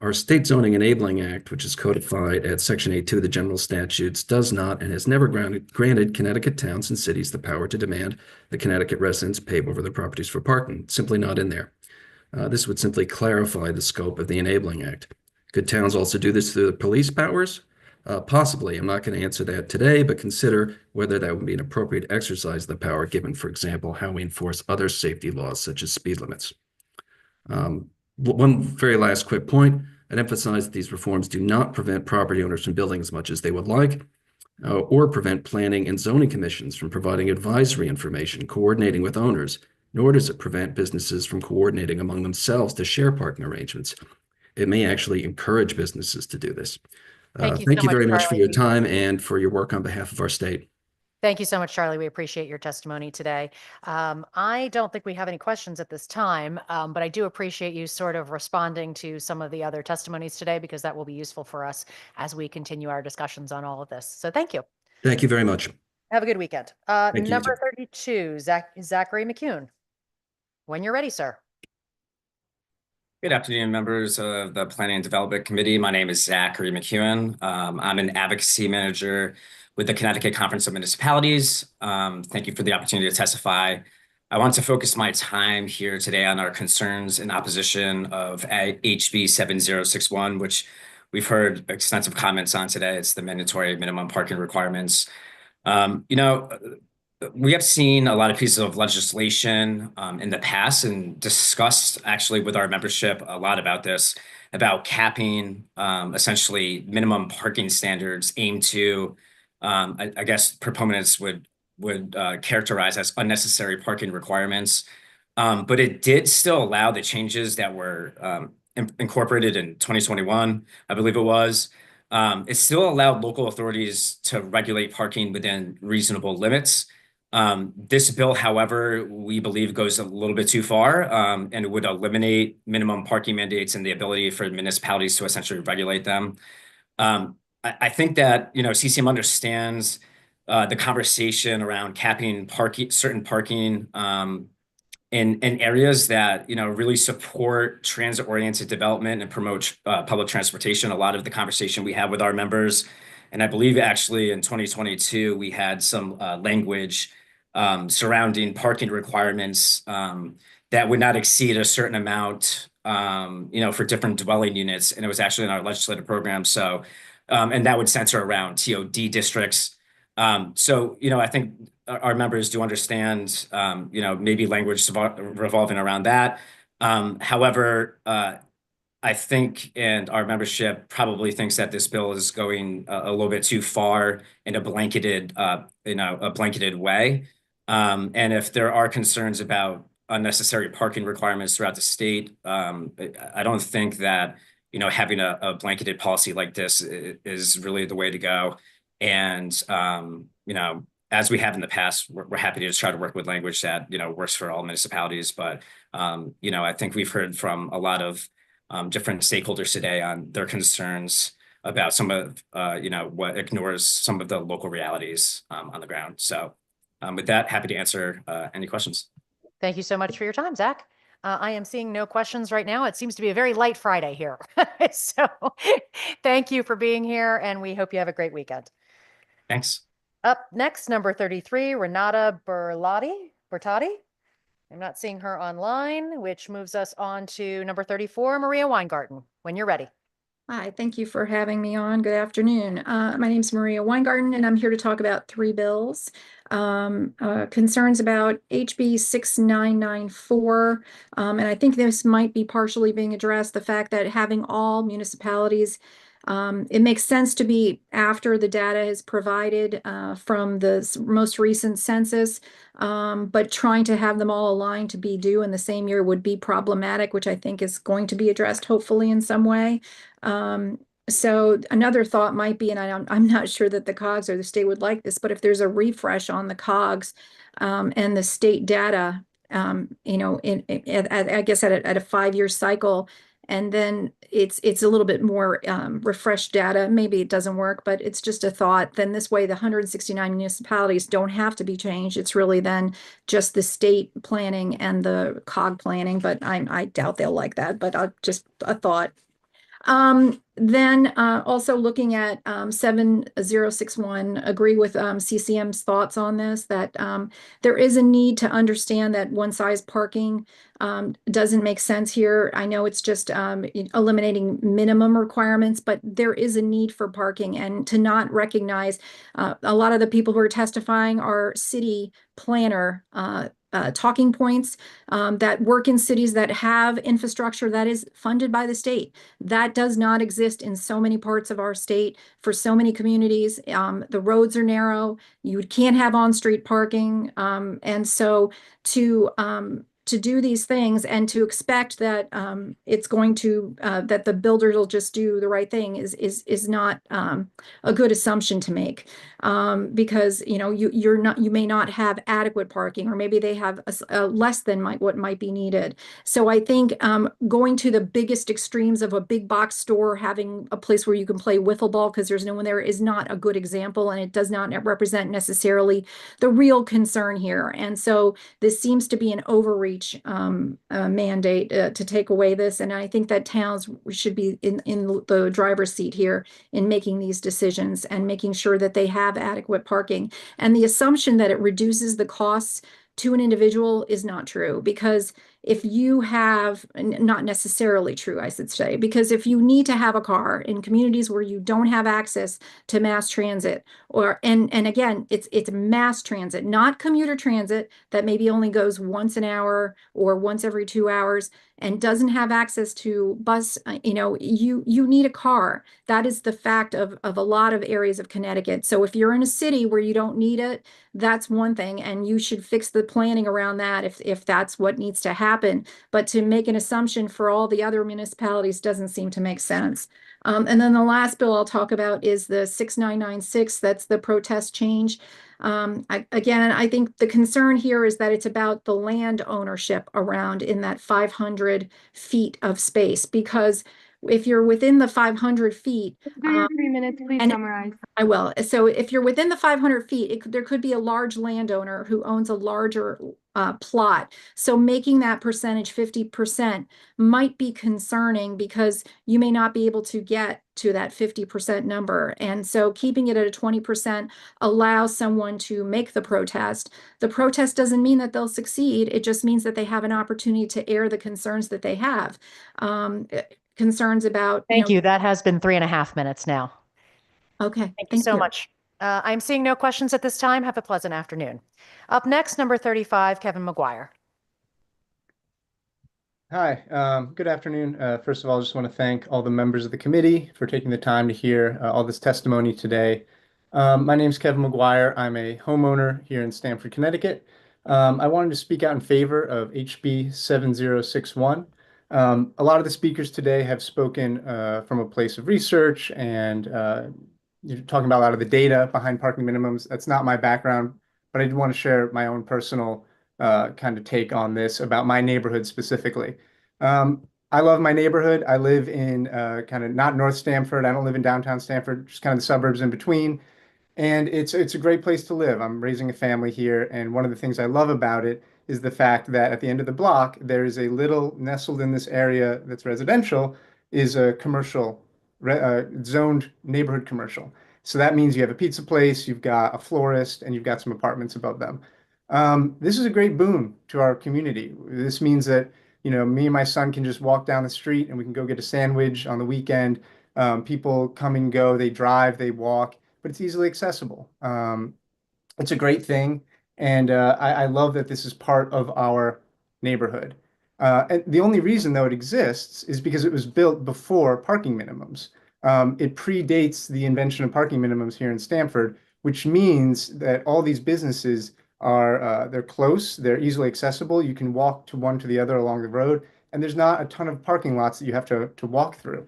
Our State Zoning Enabling Act, which is codified at Section 8.2 of the general statutes, does not and has never granted Connecticut towns and cities the power to demand that Connecticut residents pay over their properties for parking. Simply not in there. This would simply clarify the scope of the Enabling Act. Could towns also do this through the police powers? Possibly. I'm not going to answer that today, but consider whether that would be an appropriate exercise of the power given, for example, how we enforce other safety laws such as speed limits. One very last quick point. I'd emphasize that these reforms do not prevent property owners from building as much as they would like, or prevent planning and zoning commissions from providing advisory information, coordinating with owners, nor does it prevent businesses from coordinating among themselves to share parking arrangements. It may actually encourage businesses to do this. Thank you very much for your time and for your work on behalf of our state. Thank you so much, Charlie. We appreciate your testimony today. I don't think we have any questions at this time, but I do appreciate you sort of responding to some of the other testimonies today because that will be useful for us as we continue our discussions on all of this. So thank you. Thank you very much. Have a good weekend. Thank you, Number too. 32, Zachary McCune. When you're ready, sir. Good afternoon, members of the Planning and Development Committee. My name is Zachary McEwen. I'm an advocacy manager with the Connecticut Conference of Municipalities. Thank you for the opportunity to testify. I want to focus my time here today on our concerns in opposition of HB 7061, which we've heard extensive comments on today. It's the mandatory minimum parking requirements. We have seen a lot of pieces of legislation in the past and discussed actually with our membership a lot about this, about capping essentially minimum parking standards aimed to, I guess proponents would characterize as unnecessary parking requirements. But it did still allow the changes that were incorporated in 2021, I believe it was. It still allowed local authorities to regulate parking within reasonable limits. This bill, however, we believe goes a little bit too far, and it would eliminate minimum parking mandates and the ability for municipalities to essentially regulate them. I think that, CCM understands the conversation around capping certain parking in areas that, really support transit-oriented development and promote public transportation. A lot of the conversation we have with our members, and I believe actually in 2022, we had some language surrounding parking requirements that would not exceed a certain amount, for different dwelling units. And it was actually in our legislative program. So, and that would center around TOD districts. So, I think our members do understand, maybe language revolving around that. However, I think, and our membership probably thinks that this bill is going a little bit too far in a blanketed way. And if there are concerns about unnecessary parking requirements throughout the state, I don't think that, having a blanketed policy like this is really the way to go. And, as we have in the past, we're happy to just try to work with language that, works for all municipalities. But, I think we've heard from a lot of different stakeholders today on their concerns about some of, what ignores some of the local realities on the ground. So with that, happy to answer any questions. Thank you so much for your time, Zach. I am seeing no questions right now. It seems to be a very light Friday here. So thank you for being here, and we hope you have a great weekend. Thanks. Up next, number 33, Renata Bertotti. I'm not seeing her online, which moves us on to number 34, Maria Weingarten, when you're ready. Hi, thank you for having me on. Good afternoon. My name is Maria Weingarten, and I'm here to talk about three bills. Concerns about HB 6994, and I think this might be partially being addressed, the fact that having all municipalities, it makes sense to be after the data is provided from the most recent census, but trying to have them all aligned to be due in the same year would be problematic, which I think is going to be addressed hopefully in some way. So another thought might be, and I'm not sure that the COGS or the state would like this, but if there's a refresh on the COGS and the state data, I guess at a 5-year cycle, and then it's a little bit more refreshed data. Maybe it doesn't work, but it's just a thought. Then this way, the 169 municipalities don't have to be changed. It's really then just the state planning and the COG planning, but I doubt they'll like that, but just a thought. Then also looking at 7061, agree with CCM's thoughts on this, that there is a need to understand that one-size parking doesn't make sense here. I know it's just eliminating minimum requirements, but there is a need for parking, and to not recognize a lot of the people who are testifying are city planner talking points that work in cities that have infrastructure that is funded by the state. That does not exist in so many parts of our state for so many communities. The roads are narrow. You can't have on-street parking. And so to do these things and to expect that it's going to that the builder will just do the right thing is not a good assumption to make, because you may not have adequate parking, or maybe they have less than what might be needed. So I think going to the biggest extremes of a big box store having a place where you can play wiffle ball because there's no one there is not a good example, and it does not represent necessarily the real concern here. And so this seems to be an overreach wage mandate to take away this. And I think that towns should be in the driver's seat here in making these decisions and making sure that they have adequate parking. And the assumption that it reduces the costs to an individual is not true, because if you have, not necessarily true, I should say, because if you need to have a car in communities where you don't have access to mass transit, and again, it's mass transit, not commuter transit that maybe only goes once an hour or once every 2 hours and doesn't have access to bus, you need a car. That is the fact of a lot of areas of Connecticut. So if you're in a city where you don't need it, that's one thing, and you should fix the planning around that if that's what needs to happen. But to make an assumption for all the other municipalities doesn't seem to make sense. And then the last bill I'll talk about is the 6996. That's the protest change. Again, I think the concern here is that it's about the land ownership around in that 500 feet of space, because if you're within the 500 feet, 3 minutes, please summarize. I will. So if you're within the 500 feet, there could be a large landowner who owns a larger plot. So making that percentage 50% might be concerning, because you may not be able to get to that 50% number. And so keeping it at a 20% allows someone to make the protest. The protest doesn't mean that they'll succeed. It just means that they have an opportunity to air the concerns that they have. Concerns about. Thank you. That has been 3.5 minutes now. Okay. Thank you so much. I'm seeing no questions at this time. Have a pleasant afternoon. Up next, number 35, Kevin McGuire. Hi, good afternoon. First of all, I just want to thank all the members of the committee for taking the time to hear all this testimony today. My name is Kevin McGuire. I'm a homeowner here in Stamford, Connecticut. I wanted to speak out in favor of HB 7061. A lot of the speakers today have spoken from a place of research and you're talking about a lot of the data behind parking minimums. That's not my background, but I did want to share my own personal kind of take on this about my neighborhood specifically. I love my neighborhood. I live in kind of not North Stamford. I don't live in downtown Stamford, just kind of the suburbs in between. And it's a great place to live. I'm raising a family here. And one of the things I love about it is the fact that at the end of the block, there is a little nestled in this area that's residential, is a commercial, zoned neighborhood commercial. So that means you have a pizza place, you've got a florist, and you've got some apartments above them. This is a great boon to our community. This means that, me and my son can just walk down the street and we can go get a sandwich on the weekend. People come and go, they drive, they walk, but it's easily accessible. It's a great thing. And I love that this is part of our neighborhood. And the only reason, though, it exists is because it was built before parking minimums. It predates the invention of parking minimums here in Stamford, which means that all these businesses are, they're close, they're easily accessible. You can walk to one to the other along the road, and there's not a ton of parking lots that you have to walk through,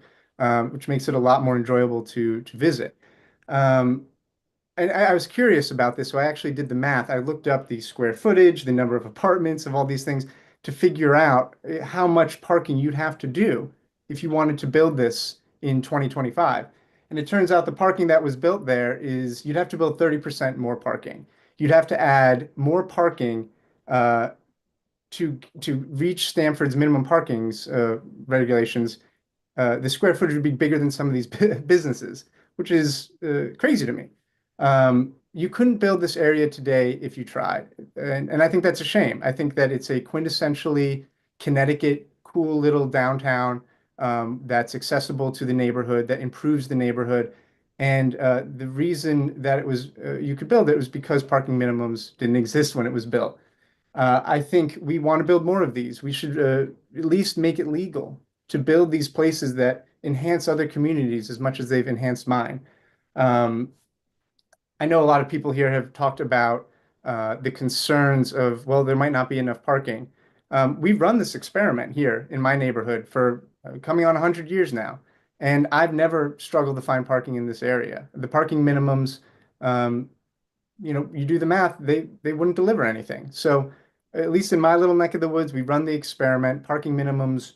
which makes it a lot more enjoyable to visit. And I was curious about this, so I actually did the math. I looked up the square footage, the number of apartments, of all these things to figure out how much parking you'd have to do if you wanted to build this in 2025. And it turns out the parking that was built there is you'd have to build 30% more parking. You'd have to add more parking to reach Stamford's minimum parkings regulations. The square footage would be bigger than some of these businesses, which is crazy to me. You couldn't build this area today if you tried. And I think that's a shame. I think that it's a quintessentially Connecticut, cool little downtown that's accessible to the neighborhood, that improves the neighborhood. And the reason that it was you could build it was because parking minimums didn't exist when it was built. I think we want to build more of these. We should at least make it legal to build these places that enhance other communities as much as they've enhanced mine. I know a lot of people here have talked about the concerns of, well, there might not be enough parking. We've run this experiment here in my neighborhood for coming on 100 years now, and I've never struggled to find parking in this area. The parking minimums, you do the math, they wouldn't deliver anything. So at least in my little neck of the woods, we run the experiment. Parking minimums,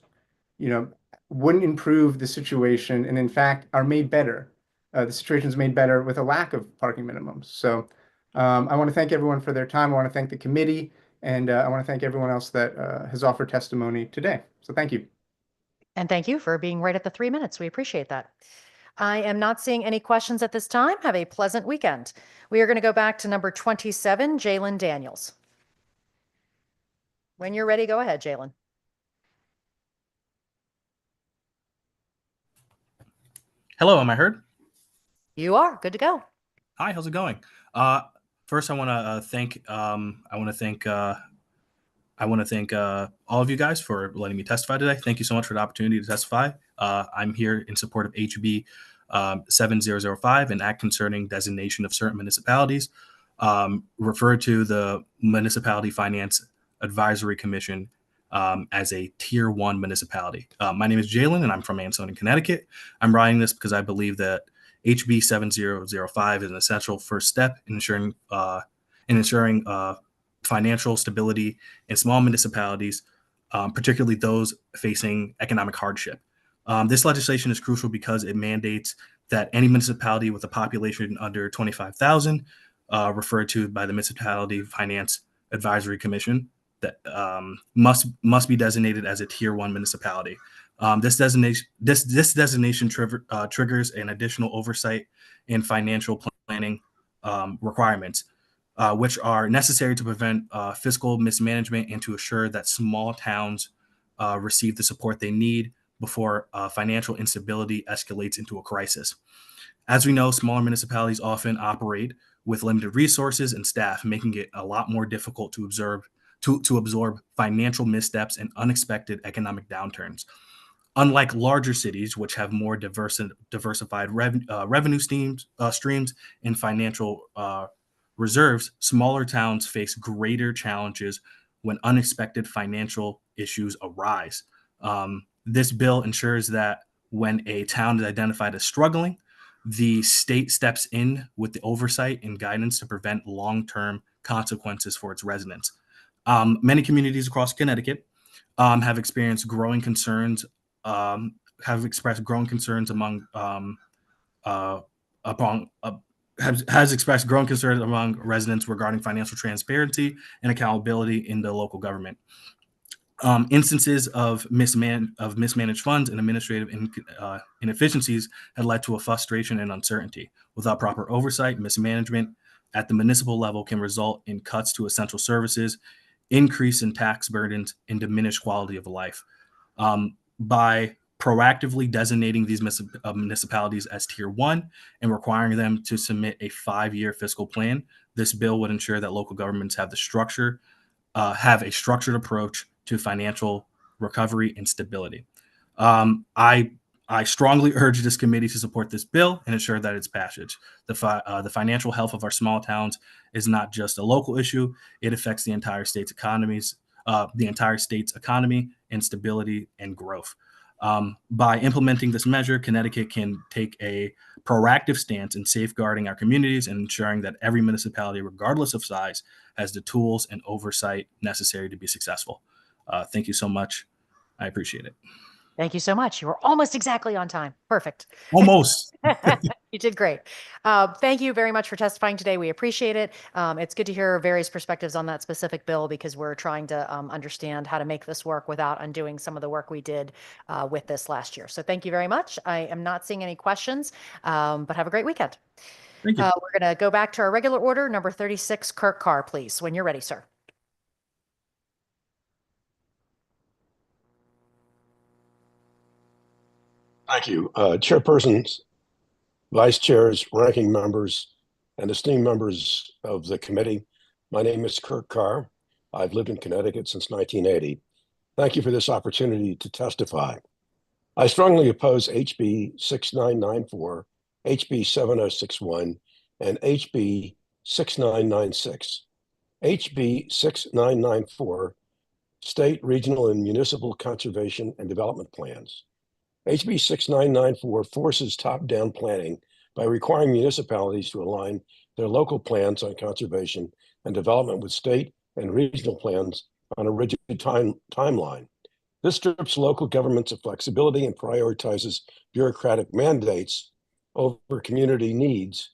wouldn't improve the situation, and in fact are made better. The situation is made better with a lack of parking minimums. So I want to thank everyone for their time. I want to thank the committee And I want to thank everyone else that has offered testimony today. So thank you. And thank you for being right at the 3 minutes. We appreciate that. I am not seeing any questions at this time. Have a pleasant weekend. We are going to go back to number 27, Jalen Daniels. When you're ready, go ahead, Jalen. Hello, am I heard? You are good to go. Hi, how's it going? First, I want to thank all of you guys for letting me testify today. Thank you so much for the opportunity to testify. I'm here in support of HB 7005, an act concerning designation of certain municipalities, referred to the Municipality Finance Advisory Commission as a Tier 1 municipality. My name is Jalen, and I'm from Ansonia, Connecticut. I'm writing this because I believe that HB 7005 is an essential first step in ensuring financial stability in small municipalities, particularly those facing economic hardship. This legislation is crucial because it mandates that any municipality with a population under 25,000, referred to by the Municipality Finance Advisory Commission, that must be designated as a Tier 1 municipality. This designation triggers an additional oversight and financial planning requirements, which are necessary to prevent fiscal mismanagement and to assure that small towns receive the support they need before financial instability escalates into a crisis. As we know, smaller municipalities often operate with limited resources and staff, making it a lot more difficult to absorb financial missteps and unexpected economic downturns. Unlike larger cities, which have more diversified revenue streams and financial reserves, smaller towns face greater challenges when unexpected financial issues arise. This bill ensures that when a town is identified as struggling, the state steps in with the oversight and guidance to prevent long-term consequences for its residents. Many communities across Connecticut have experienced growing concerns, have expressed growing concerns among residents regarding financial transparency and accountability in the local government. Instances of mismanaged funds and administrative inefficiencies had led to a frustration and uncertainty. Without proper oversight, mismanagement at the municipal level can result in cuts to essential services, increase in tax burdens, and diminished quality of life. By proactively designating these municipalities as Tier 1 and requiring them to submit a 5-year fiscal plan, this bill would ensure that local governments have a structured approach to financial recovery and stability. I strongly urge this committee to support this bill and ensure that its passage. The financial health of our small towns is not just a local issue; it affects the entire state's economy and stability and growth. By implementing this measure, Connecticut can take a proactive stance in safeguarding our communities and ensuring that every municipality, regardless of size, has the tools and oversight necessary to be successful. Thank you so much. I appreciate it. Thank you so much. You were almost exactly on time. Perfect. Almost. You did great. Thank you very much for testifying today. We appreciate it. It's good to hear various perspectives on that specific bill because we're trying to understand how to make this work without undoing some of the work we did with this last year. So thank you very much. I am not seeing any questions, but have a great weekend. Thank you. We're going to go back to our regular order. Number 36, Kirk Carr, please, when you're ready, sir. Thank you. Chairpersons, vice chairs, ranking members, and esteemed members of the committee. My name is Kirk Carr. I've lived in Connecticut since 1980. Thank you for this opportunity to testify. I strongly oppose HB 6994, HB 7061, and HB 6996. HB 6994, state, regional, and municipal conservation and development plans. HB 6994 forces top-down planning by requiring municipalities to align their local plans on conservation and development with state and regional plans on a rigid timeline. This strips local governments of flexibility and prioritizes bureaucratic mandates over community needs.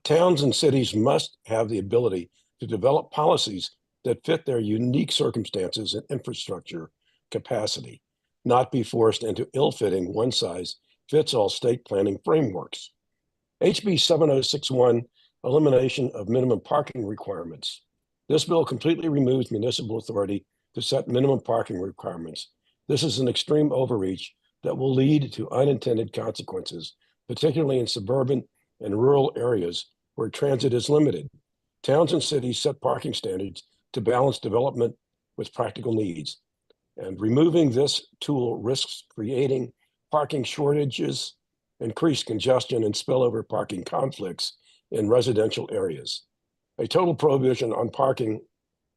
Towns and cities must have the ability to develop policies that fit their unique circumstances and infrastructure capacity, not be forced into ill-fitting one-size-fits-all state planning frameworks. HB 7061, elimination of minimum parking requirements. This bill completely removes municipal authority to set minimum parking requirements. This is an extreme overreach that will lead to unintended consequences, particularly in suburban and rural areas where transit is limited. Towns and cities set parking standards to balance development with practical needs. And removing this tool risks creating parking shortages, increased congestion, and spillover parking conflicts in residential areas. A total prohibition on parking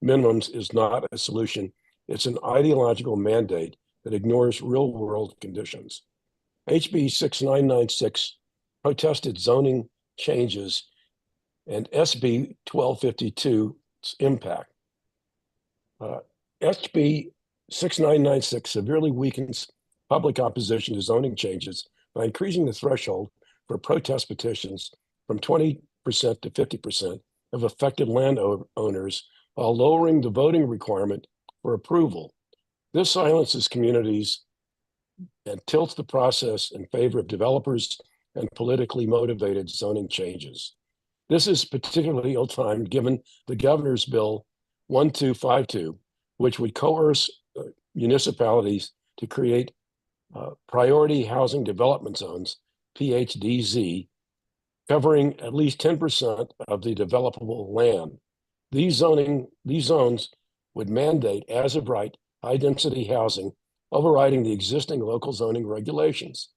minimums is not a solution. It's an ideological mandate that ignores real-world conditions. HB 6996 protested zoning changes and SB 1252's impact. HB 6996 severely weakens public opposition to zoning changes by increasing the threshold for protest petitions from 20% to 50% of affected landowners while lowering the voting requirement for approval. This silences communities and tilts the process in favor of developers and politically motivated zoning changes. This is particularly ill-timed given the governor's bill 1252, which would coerce municipalities to create priority housing development zones, PHDZ, covering at least 10% of the developable land. These zones would mandate, as of right, high-density housing, overriding the existing local zoning regulations.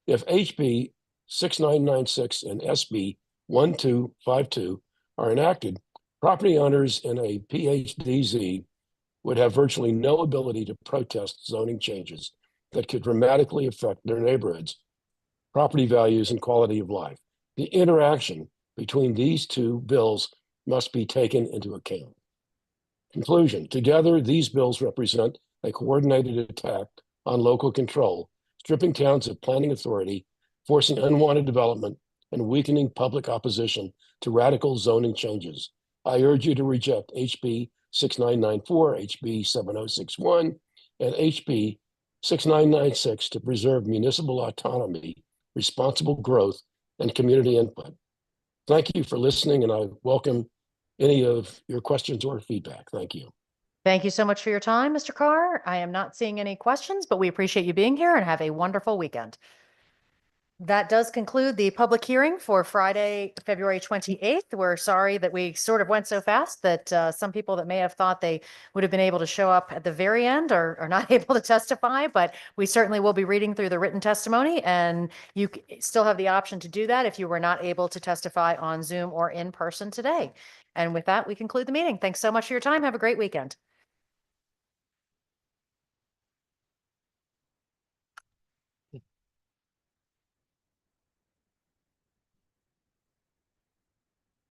If HB 6996 and SB 1252 are enacted, property owners in a PHDZ would have virtually no ability to protest zoning changes that could dramatically affect their neighborhoods, property values, and quality of life. The interaction between these two bills must be taken into account. Conclusion: together, these bills represent a coordinated attack on local control, stripping towns of planning authority, forcing unwanted development, and weakening public opposition to radical zoning changes. I urge you to reject HB 6994, HB 7061, and HB 6996 to preserve municipal autonomy, responsible growth, and community input. Thank you for listening, and I welcome any of your questions or feedback. Thank you. Thank you so much for your time, Mr. Carr. I am not seeing any questions, but we appreciate you being here and have a wonderful weekend. That does conclude the public hearing for Friday, February 28th. We're sorry that we sort of went so fast that some people that may have thought they would have been able to show up at the very end are not able to testify, but we certainly will be reading through the written testimony, and you still have the option to do that if you were not able to testify on Zoom or in person today. And with that, we conclude the meeting. Thanks so much for your time. Have a great weekend.